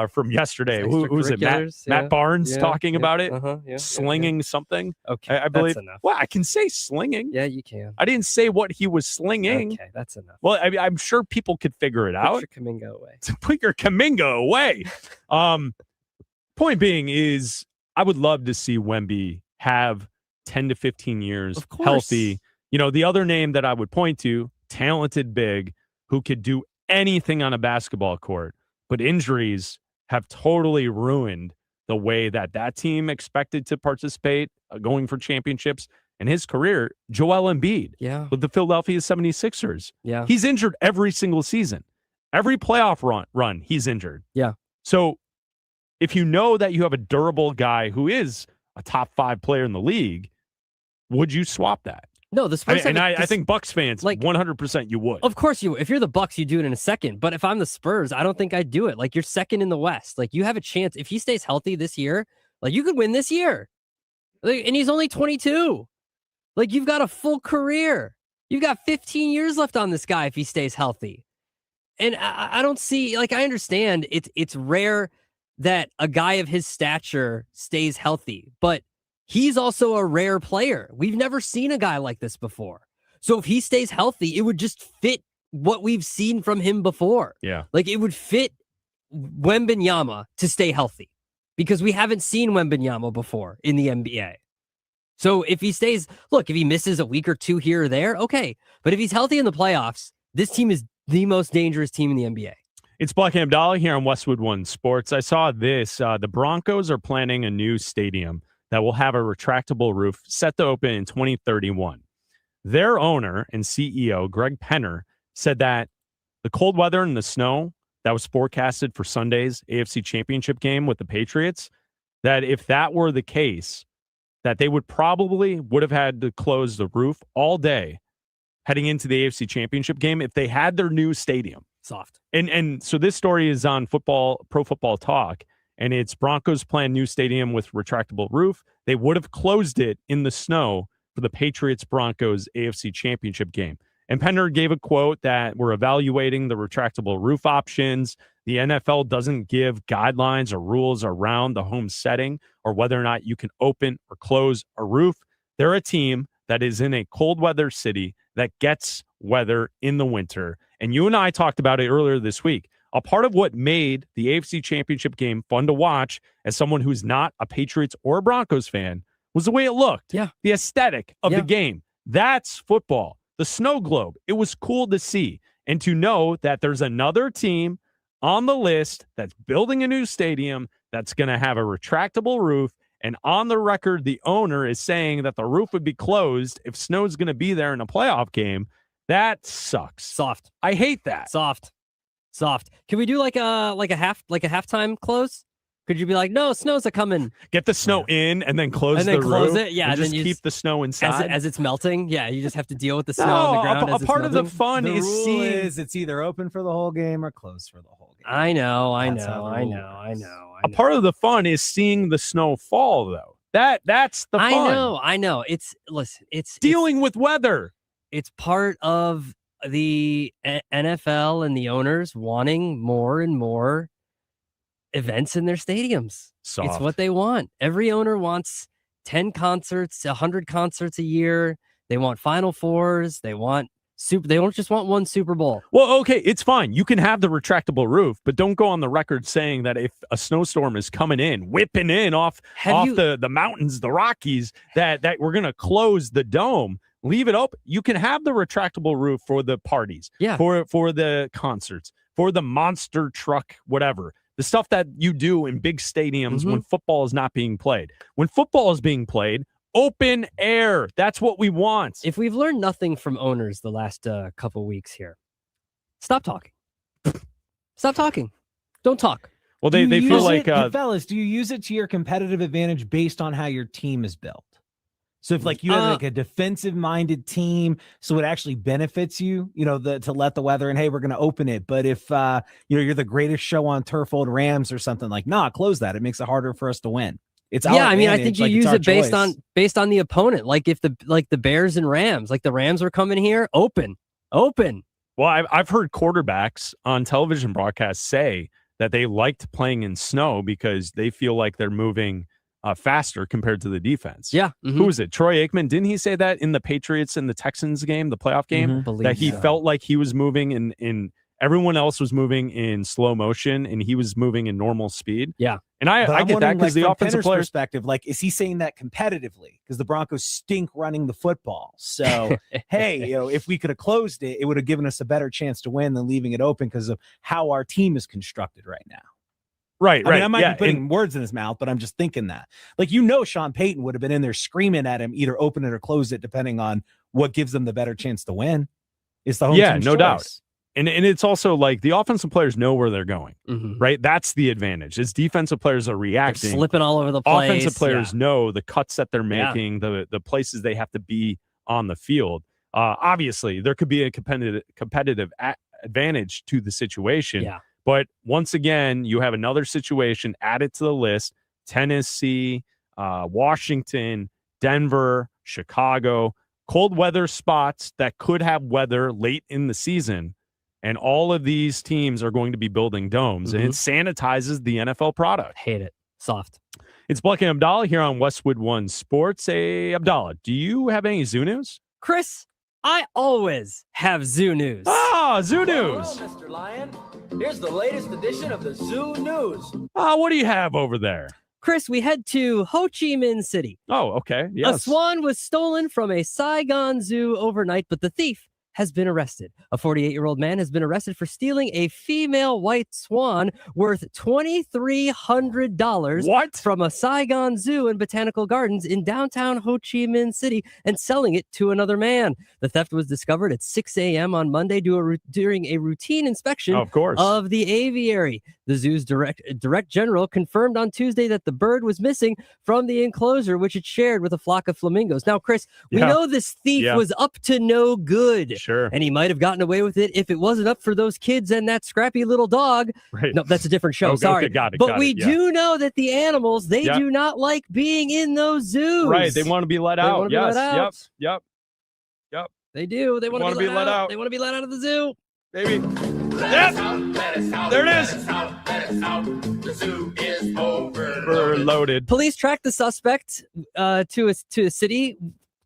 from yesterday. Who's it? Matt Barnes talking about it, slinging something. Okay, I believe. that's enough. Well, I can say slinging. Yeah, you can. I didn't say what he was slinging. Okay, that's enough. Well, I'm sure people could figure it out. Put your Kaminga away. Put your Kaminga away. Point being is, I would love to see Wemby have 10 to 15 years healthy. You know, the other name that I would point to, talented big, who could do anything on a basketball court, but injuries have totally ruined the way that team expected to participate, going for championships. And his career, Joel Embiid, with the Philadelphia 76ers. Yeah. He's injured every single season. Every playoff run, he's injured. Yeah. So if you know that you have a durable guy who is a top 5 player in the league, would you swap that? No, the Spurs. I think Bucks fans, 100% you would. Of course you would. If you're the Bucks, you do it in a second. But if I'm the Spurs, I don't think I'd do it. Like, you're second in the West. Like, you have a chance. If he stays healthy this year, like, you could win this year. Like, and he's only 22. Like, you've got a full career. You've got 15 years left on this guy if he stays healthy. And I don't see, like, I understand it's rare that a guy of his stature stays healthy, but he's also a rare player. We've never seen a guy like this before. So if he stays healthy, it would just fit what we've seen from him before. Yeah. Like, it would fit Wembanyama to stay healthy because we haven't seen Wembanyama before in the NBA. So if he stays, look, if he misses a week or two here or there, okay. But if he's healthy in the playoffs, this team is the most dangerous team in the NBA. It's Bleck Abdalla here on Westwood One Sports. I saw this. The Broncos are planning a new stadium that will have a retractable roof set to open in 2031. Their owner and CEO, Greg Penner, said that the cold weather and the snow that was forecasted for Sunday's AFC Championship game with the Patriots, that if that were the case, that they would have had to close the roof all day heading into the AFC Championship game if they had their new stadium. Soft. And so this story is on Pro Football Talk, and it's Broncos plan new stadium with retractable roof. They would have closed it in the snow for the Patriots-Broncos AFC Championship game. And Penner gave a quote that we're evaluating the retractable roof options. The NFL doesn't give guidelines or rules around the home setting or whether or not you can open or close a roof. They're a team that is in a cold weather city that gets weather in the winter. And you and I talked about it earlier this week. A part of what made the AFC Championship game fun to watch as someone who's not a Patriots or a Broncos fan was the way it looked. Yeah. The aesthetic of the game. That's football. The snow globe. It was cool to see. And to know that there's another team on the list that's building a new stadium that's going to have a retractable roof. And on the record, the owner is saying that the roof would be closed if snow's going to be there in a playoff game. That sucks. Soft. I hate that. Soft. Can we do like a halftime close? Could you be like, no, snow's a coming? Get the snow in and then close and then the close roof. it. Yeah, and just keep the snow inside as it's melting. Yeah, you just have to deal with the snow on the ground. A part of the fun The is rule seeing. is it's either open for the whole game or closed for the whole game. I know. A part of the fun is seeing the snow fall, though. That's the fun. I know. It's dealing with weather. It's part of the NFL and the owners wanting more and more events in their stadiums. Soft. It's what they want. Every owner wants 10 concerts, 100 concerts a year. They want Final Fours. They don't just want one Super Bowl. Well, okay, it's fine. You can have the retractable roof, but don't go on the record saying that if a snowstorm is coming in, whipping in off the mountains, the Rockies, that we're going to close the dome. Leave it open. You can have the retractable roof for the parties, for the concerts, for the monster truck, whatever. The stuff that you do in big stadiums when football is not being played. When football is being played, open air. That's what we want. If we've learned nothing from owners the last couple weeks here, stop talking. Stop talking. Don't talk. Well, they feel like... fellas, do you use it to your competitive advantage based on how your team is built? So if like you have like a defensive minded team, so it actually benefits you, to let the weather in, hey, we're going to open it. But if, you're the greatest show on turf, old Rams or something like, close that. It makes it harder for us to win. It's I think you use it based on the opponent. Like if the Bears and Rams, like the Rams are coming here, open. Well, I've heard quarterbacks on television broadcasts say that they liked playing in snow because they feel like they're moving faster compared to the defense. Yeah. Who was it? Troy Aikman. Didn't he say that in the Patriots and the Texans game, the playoff game, that he felt like he was moving in everyone else was moving in slow motion and he was moving in normal speed. Yeah. And I get that because the offensive players perspective, like, is he saying that competitively? Because the Broncos stink running the football. So, hey, if we could have closed it, it would have given us a better chance to win than leaving it open because of how our team is constructed right now. Right. I mean, I might be putting words in his mouth, but I'm just thinking that. Like, Sean Payton would have been in there screaming at him, either open it or close it, depending on what gives them the better chance to win. It's the home team's no choice. doubt. And it's also like the offensive players know where they're going, right? That's the advantage. It's defensive players are reacting. They're slipping all over the place. Offensive players know the cuts that they're making, the places they have to be on the field. Obviously, there could be a competitive advantage to the situation. Yeah. But once again, you have another situation added to the list: Tennessee, Washington, Denver, Chicago, cold weather spots that could have weather late in the season. And all of these teams are going to be building domes, and it sanitizes the NFL product. Hate it. Soft. It's Bleck and Abdalla here on Westwood One Sports. Hey, Abdalla, do you have any zoo news? Chris, I always have zoo news. Ah, zoo news. Well, Mr. Lion, here's the latest edition of the Zoo News. What do you have over there? Chris, we head to Ho Chi Minh City. Oh, okay. Yes. A swan was stolen from a Saigon zoo overnight, but the thief has been arrested. A 48-year-old man has been arrested for stealing a female white swan worth $2,300 from a Saigon zoo and botanical gardens in downtown Ho Chi Minh City and selling it to another man. The theft was discovered at 6 a.m. on Monday during a routine inspection of the aviary. The zoo's direct general confirmed on Tuesday that the bird was missing from the enclosure, which it shared with a flock of flamingos. Now, Chris, we know this thief was up to no good. Sure. And he might have gotten away with it if it wasn't up for those kids and that scrappy little dog. Right. No, that's a different show. Sorry. Okay, got it. But we do know that the animals, they do not like being in those zoos. Right. They want to be let out. Yes. Yep. They do. They want to be let out. They want to be let out of the zoo. Baby. Let us out. There it is. Let us out. The zoo is over. Overloaded. Police tracked the suspect to a city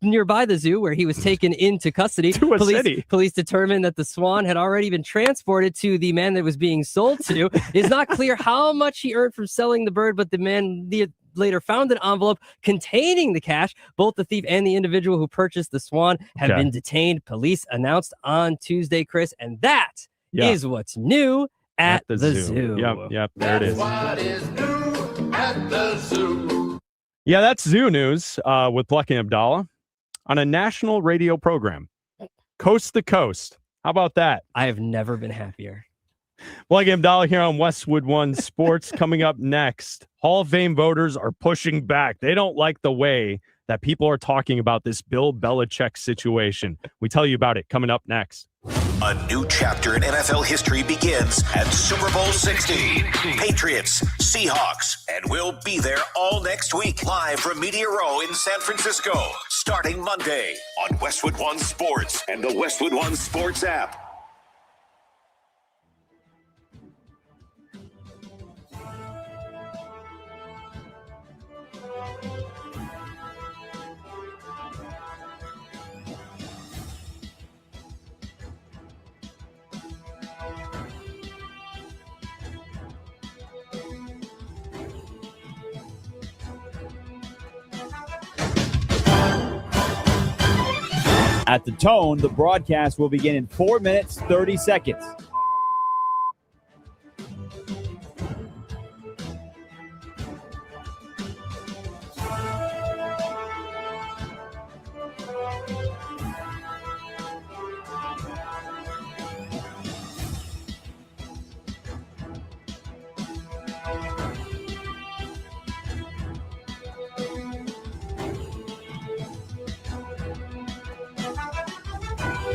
nearby the zoo where he was taken into custody. Police determined that the swan had already been transported to the man that was being sold to. It's not clear how much he earned from selling the bird, but the man later found an envelope containing the cash. Both the thief and the individual who purchased the swan have been detained, police announced on Tuesday, Chris, and that is what's new at the zoo. Yep, there it is. What is new at the zoo? Yeah, that's zoo news with Bleck and Abdalla on a national radio program, coast to coast. How about that? I have never been happier. Bleck and Abdalla here on Westwood One Sports. Coming up next, Hall of Fame voters are pushing back. They don't like the way that people are talking about this Bill Belichick situation. We tell you about it coming up next. A new chapter in NFL history begins at Super Bowl 60. Patriots, Seahawks, and we'll be there all next week, live from Media Row in San Francisco, starting Monday on Westwood One Sports and the Westwood One Sports app. At the tone, the broadcast will begin in 4 minutes, 30 seconds.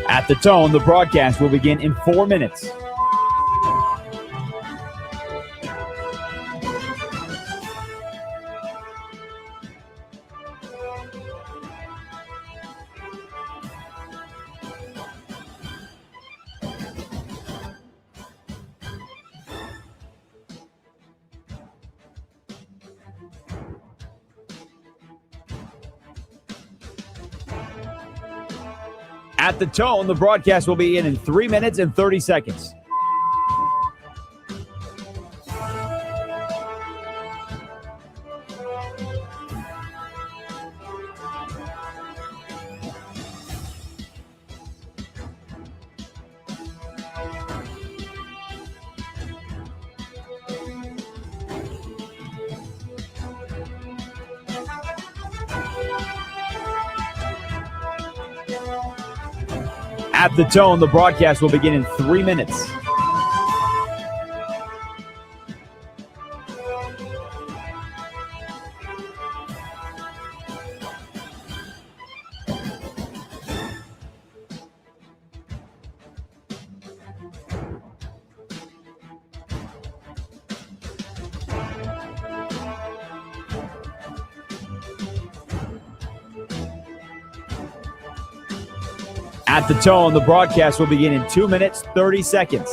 At the tone, the broadcast will begin in 4 minutes. At the tone, the broadcast will begin in 3 minutes and 30 seconds. At the tone, the broadcast will begin in 3 minutes. At the tone, the broadcast will begin in 2 minutes, 30 seconds.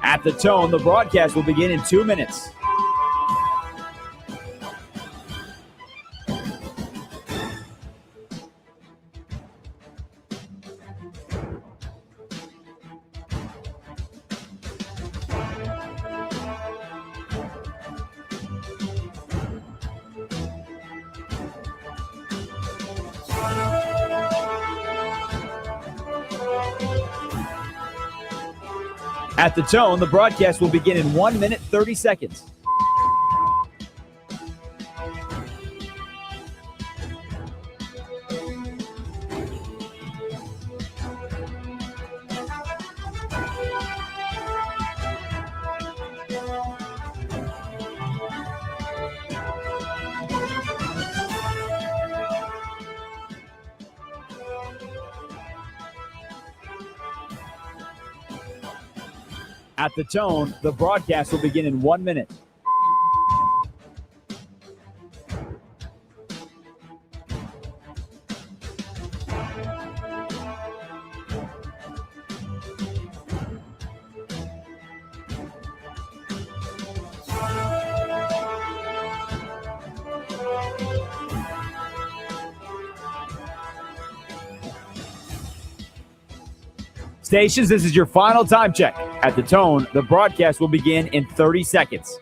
At the tone, the broadcast will begin in 2 minutes. At the tone, the broadcast will begin in 1 minute, 30 seconds. At the tone, the broadcast will begin in 1 minute. Stations, this is your final time check. At the tone, the broadcast will begin in 30 seconds.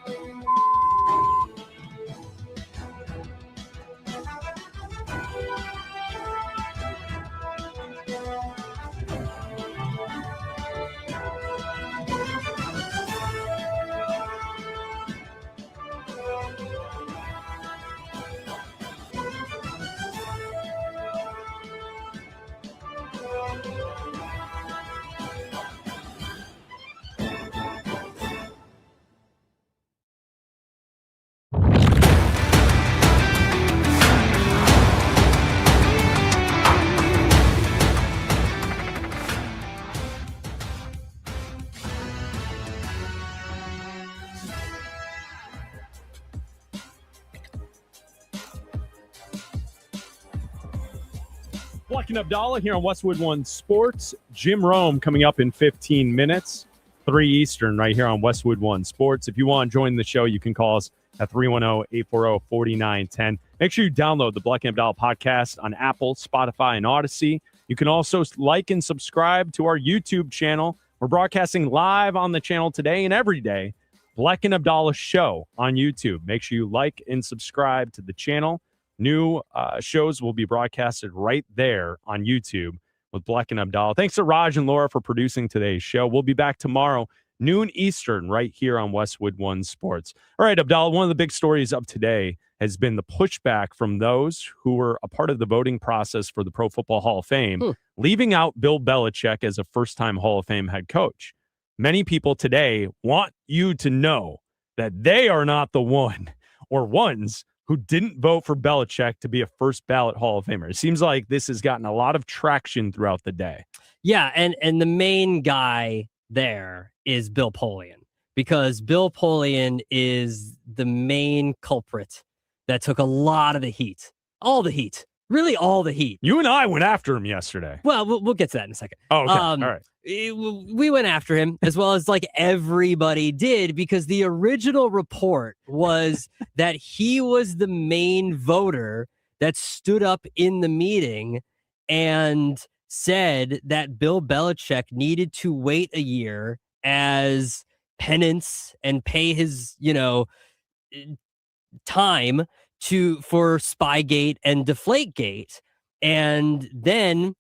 Bleck Abdalla here on Westwood One Sports. Jim Rome coming up in 15 minutes, 3 Eastern, right here on Westwood One Sports. If you want to join the show, you can call us at 310-840-4910. Make sure you download the Bleck Abdalla podcast on Apple, Spotify, and Odyssey. You can also like and subscribe to our YouTube channel. We're broadcasting live on the channel today and every day. Bleck Abdalla Show on YouTube. Make sure you like and subscribe to the channel. New shows will be broadcasted right there on YouTube with Bleck Abdalla. Thanks to Raj and Laura for producing today's show. We'll be back tomorrow, noon Eastern, right here on Westwood One Sports. All right, Abdalla, one of the big stories of today has been the pushback from those who were a part of the voting process for the Pro Football Hall of Fame, leaving out Bill Belichick as a first-time Hall of Fame head coach. Many people today want you to know that they are not the one or ones who didn't vote for Belichick to be a first ballot Hall of Famer. It seems like this has gotten a lot of traction throughout the day. Yeah, and the main guy there is Bill Polian, because Bill Polian is the main culprit that took a lot of the heat. All the heat. Really all the heat. You and I went after him yesterday. Well, we'll get to that in a second. Oh, okay. All right. We went after him as well as like everybody did, because the original report was that he was the main voter that stood up in the meeting and said that Bill Belichick needed to wait a year as penance and pay his, time for Spygate and Deflategate. And then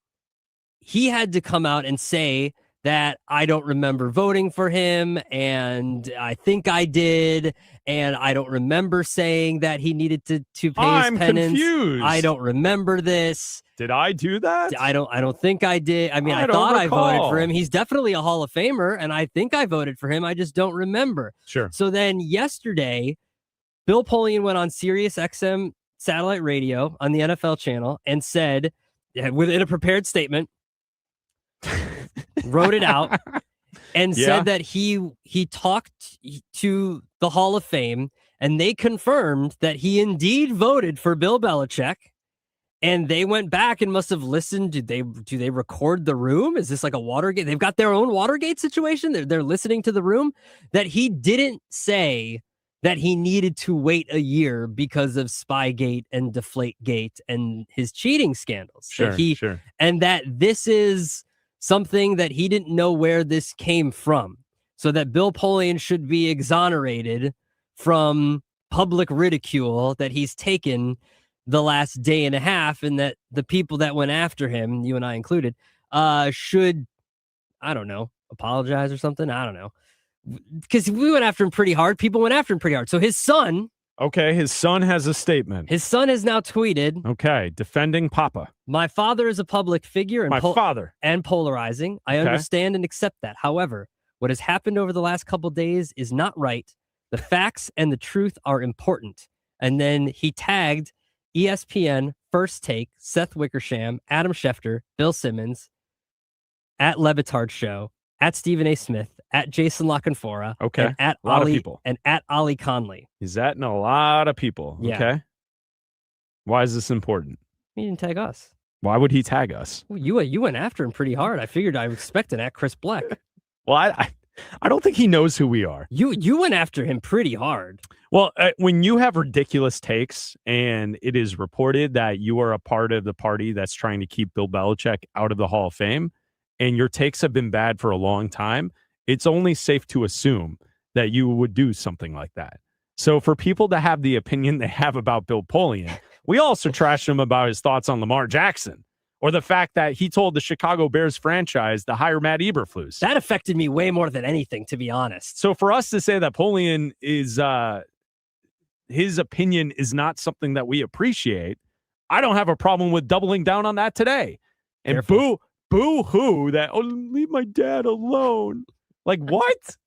he had to come out and say that I don't remember voting for him, and I think I did, and I don't remember saying that he needed to pay his penance. Confused. I don't remember this. Did I do that? I don't think I did. I mean, I thought I voted for him. He's definitely a Hall of Famer, and I think I voted for him. I just don't remember. Sure. So then yesterday, Bill Polian went on Sirius XM satellite radio on the NFL channel and said, within a prepared statement, wrote it out and said that he talked to the Hall of Fame, and they confirmed that he indeed voted for Bill Belichick. And they went back and must have listened. Do they record the room? Is this like a Watergate? They've got their own Watergate situation. They're listening to the room. That he didn't say that he needed to wait a year because of Spygate and Deflategate and his cheating scandals. Sure. And that this is something that he didn't know where this came from. So that Bill Polian should be exonerated from public ridicule that he's taken the last day and a half, and that the people that went after him, you and I included, should, I don't know, apologize or something. I don't know. Because we went after him pretty hard. People went after him pretty hard. So his son. Okay, his son has a statement. His son has now tweeted. Okay, defending Papa. My father is a public figure and and polarizing. I understand and accept that. However, what has happened over the last couple days is not right. The facts and the truth are important. And then he tagged ESPN, First Take, Seth Wickersham, Adam Schefter, Bill Simmons, at Levitard Show, at Stephen A. Smith, at Jason Lockenfora, okay, and at a lot Ollie, of people, and at Ollie Conley. He's at a lot of people. Yeah. Okay. Why is this important? He didn't tag us. Why would he tag us? Well, you went after him pretty hard. I figured I expected at Chris Bleck. Well, I don't think he knows who we are. You went after him pretty hard. Well, when you have ridiculous takes and it is reported that you are a part of the party that's trying to keep Bill Belichick out of the Hall of Fame, and your takes have been bad for a long time, it's only safe to assume that you would do something like that. So for people to have the opinion they have about Bill Polian, we also trashed him about his thoughts on Lamar Jackson, or the fact that he told the Chicago Bears franchise to hire Matt Eberflus. That affected me way more than anything, to be honest. So for us to say that Polian is his opinion is not something that we appreciate, I don't have a problem with doubling down on that today. And boo-hoo that, oh, leave my dad alone. Like, what?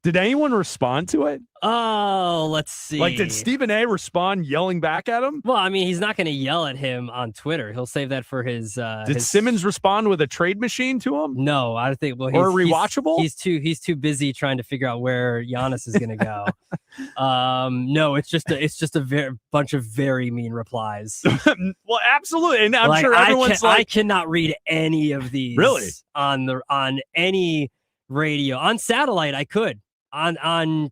Did anyone respond to it? Oh, let's see. Like, did Stephen A. respond yelling back at him? Well, I mean, he's not going to yell at him on Twitter. He'll save that for his. Did Simmons respond with a trade machine to him? No, I don't think. Well, or rewatchable? He's too busy trying to figure out where Giannis is going to go. No, it's just a bunch of very mean replies. Well, absolutely, and I'm sure everyone's I cannot read any of these. Really? On any radio on satellite, I could. On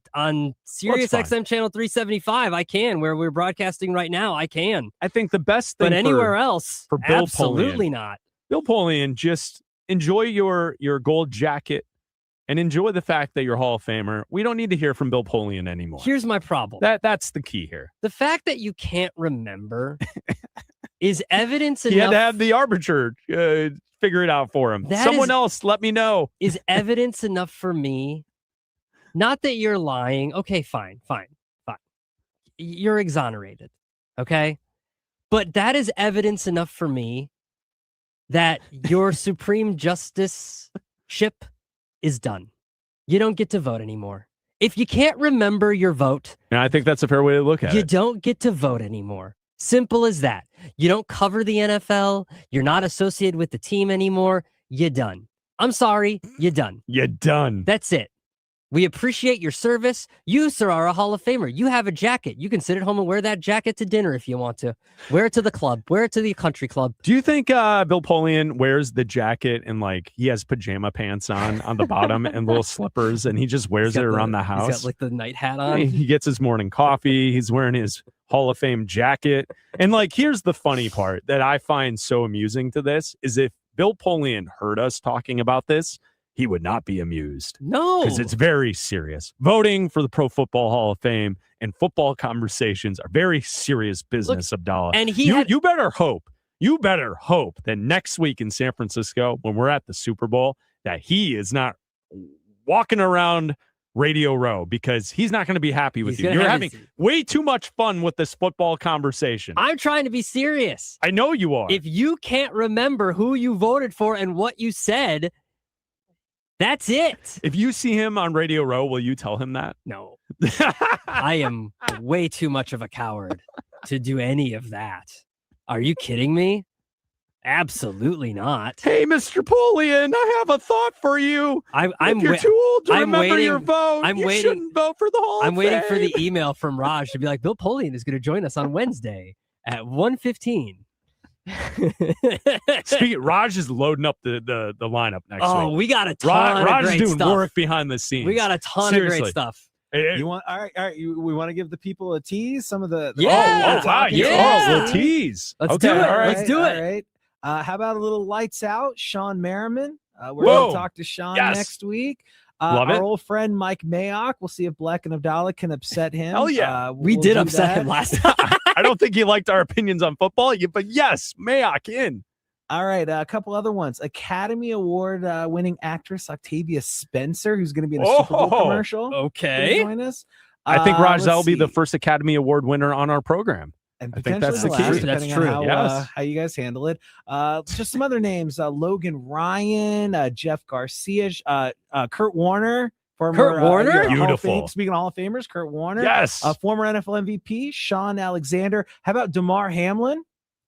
Sirius XM channel 375, I can. Where we're broadcasting right now, I can. I think the best thing, but anywhere else, for Bill absolutely Polian, not. Bill Polian, just enjoy your gold jacket and enjoy the fact that you're Hall of Famer. We don't need to hear from Bill Polian anymore. Here's my problem. That's the key here. The fact that you can't remember is evidence he enough. Had to have the arbiter figure it out for him. Someone else, let me know. Is evidence enough for me? Not that you're lying. Okay, fine. You're exonerated. Okay. But that is evidence enough for me that your Supreme Justice ship is done. You don't get to vote anymore. If you can't remember your vote, and I think that's a fair way to look at it. You don't get to vote anymore. Simple as that. You don't cover the NFL. You're not associated with the team anymore. You're done. I'm sorry, you're done. You're done. That's it. We appreciate your service. You, sir, are a Hall of Famer. You have a jacket. You can sit at home and wear that jacket to dinner if you want to. Wear it to the club. Wear it to the country club. Do you think Bill Polian wears the jacket and like he has pajama pants on the bottom and little slippers and he just wears it around the house? He's got like the night hat on. He gets his morning coffee. He's wearing his Hall of Fame jacket. And like, here's the funny part that I find so amusing to this is if Bill Polian heard us talking about this, he would not be amused. No. Because it's very serious. Voting for the Pro Football Hall of Fame and football conversations are very serious business, Abdalla. And you better hope that next week in San Francisco, when we're at the Super Bowl, that he is not walking around Radio Row because he's not going to be happy with you. You're having way too much fun with this football conversation. I'm trying to be serious. I know you are. If you can't remember who you voted for and what you said, that's it. If you see him on Radio Row, will you tell him that? No. I am way too much of a coward to do any of that. Are you kidding me? Absolutely not. Hey, Mr. Polian, I have a thought for you. If you're too old to remember your vote, you shouldn't vote for the Hall of Fame. I'm waiting for the email from Raj to be like, Bill Polian is going to join us on Wednesday at 1:15. Speaking, Raj is loading up the lineup next week. Oh, we got a ton of Raj great is doing stuff. work behind the scenes. We got a ton of great stuff. You want all right. We want to give the people a tease. Some of the yeah. Oh, wow. Yeah. We'll tease. Let's do it. All right. Let's do it. All right. How about a little lights out? Sean Merriman. We're Whoa. going to talk to Sean next week. Love our it. old friend Mike Mayock. We'll see if Bleck and Abdalla can upset him. Hell yeah. We did upset him last time. I don't think he liked our opinions on football, but yes, Mayock in. All right, a couple other ones. Academy Award winning actress Octavia Spencer, who's going to be in a Super Bowl commercial. Okay. Join us. I think, Raj, let's that'll be the see. first Academy Award winner on our program. And I think potentially that's the the key. last, That's depending true. on how you guys handle it. Just some other names: Logan Ryan, Jeff Garcia, Kurt Warner. Kurt Warner? Beautiful. Speaking of Hall of Famers, Kurt Warner. Yes. Former NFL MVP, Sean Alexander. How about DeMar Hamlin?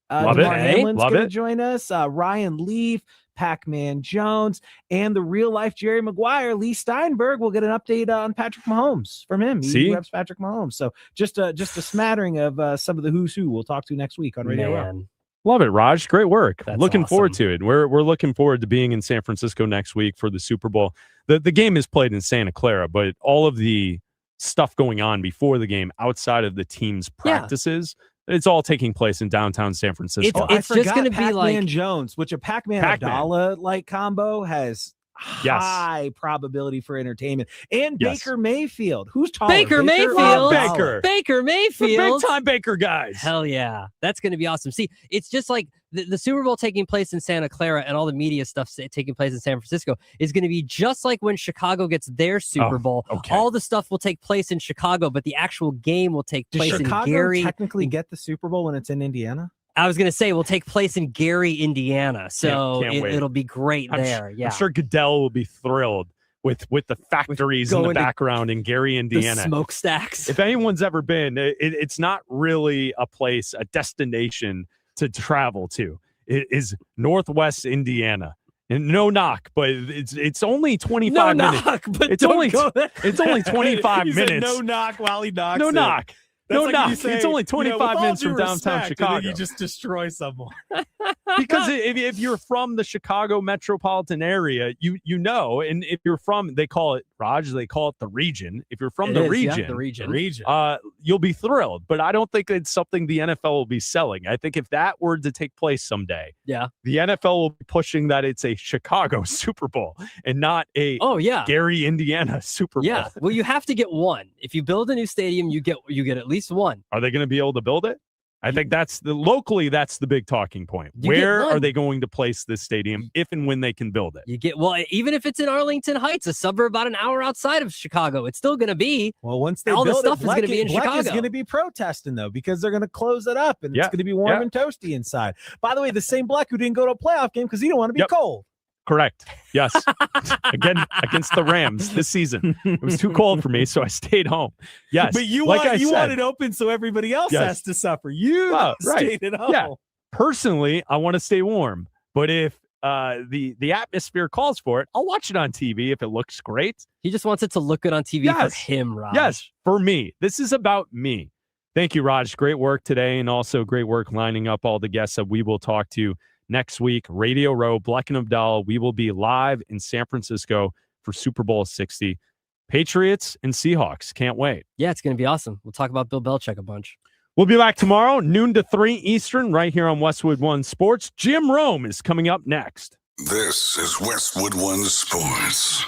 Love DeMar it. Hamlin's Love going to it. join us. Ryan Leaf, Pac-Man Jones, and the real-life Jerry Maguire, Lee Steinberg. We'll get an update on Patrick Mahomes from him. He reps Patrick Mahomes. So just a smattering of some of the who's who we'll talk to next week on Radio Row. Love it, Raj. Great work. That's looking forward awesome. to it. We're looking forward to being in San Francisco next week for the Super Bowl. The game is played in Santa Clara, but all of the stuff going on before the game outside of the team's practices, it's all taking place in downtown San Francisco. It's just going to be Pac-Man like Jones, which a Pac-Man Abdalla like combo has high probability for entertainment. And Baker Mayfield. Who's taller? Baker Mayfield. Baker. Baker Mayfield. Big time Baker guys. Hell yeah. That's going to be awesome. See, it's just like the Super Bowl taking place in Santa Clara and all the media stuff taking place in San Francisco is going to be just like when Chicago gets their Super Bowl. Okay. All the stuff will take place in Chicago, but the actual game will take place Does Chicago in Gary. technically get the Super Bowl when it's in Indiana? I was going to say will take place in Gary, Indiana. So Can't wait. it'll be great there. Yeah. I'm sure Goodell will be thrilled with the factories in the going to background in Gary, Indiana. The smokestacks. If anyone's ever been, it's not really a place, a destination to travel to. It is Northwest Indiana. And no knock, but it's only 25 minutes. Knock, but It's don't only go there. it's only 25 He said minutes. no knock while he knocks. No it. knock. That's No like knock. you say, It's only with 25 all minutes due from downtown respect, Chicago. And then you just destroy someone. Because if you're from the Chicago metropolitan area, you know, and if you're from, they call it, Raj, they call it the region. If you're from the region, you'll be thrilled. But I don't think it's something the NFL will be selling. I think if that were to take place someday, the NFL will be pushing that it's a Chicago Super Bowl and not a Gary, Indiana Super Bowl. Yeah. Well, you have to get one. If you build a new stadium, you get at least one. Are they going to be able to build it? I think that's locally, that's the big talking point. You Where get one. are they going to place this stadium if and when they can build it? You get, even if it's in Arlington Heights, a suburb about an hour outside of Chicago, it's still going to be. Well, once they all the build stuff it, is going to be in Bleck Chicago. is going to be protesting though because they're going to close it up and it's going to be warm and toasty inside. By the way, the same Bleck who didn't go to a playoff game because he didn't want to be cold. Correct. Yes. Again, against the Rams this season. It was too cold for me, so I stayed home. Yes. But you like want it open so everybody else has to suffer. You stayed at home. Yeah. Personally, I want to stay warm. But if the atmosphere calls for it, I'll watch it on TV if it looks great. He just wants it to look good on TV for him, Raj. Yes, for me. This is about me. Thank you, Raj. Great work today, and also great work lining up all the guests that we will talk to next week. Radio Row, Bleck and Abdalla. We will be live in San Francisco for Super Bowl 60. Patriots and Seahawks. Can't wait. Yeah, it's going to be awesome. We'll talk about Bill Belichick a bunch. We'll be back tomorrow, noon to 3 Eastern, right here on Westwood One Sports. Jim Rome is coming up next. This is Westwood One Sports.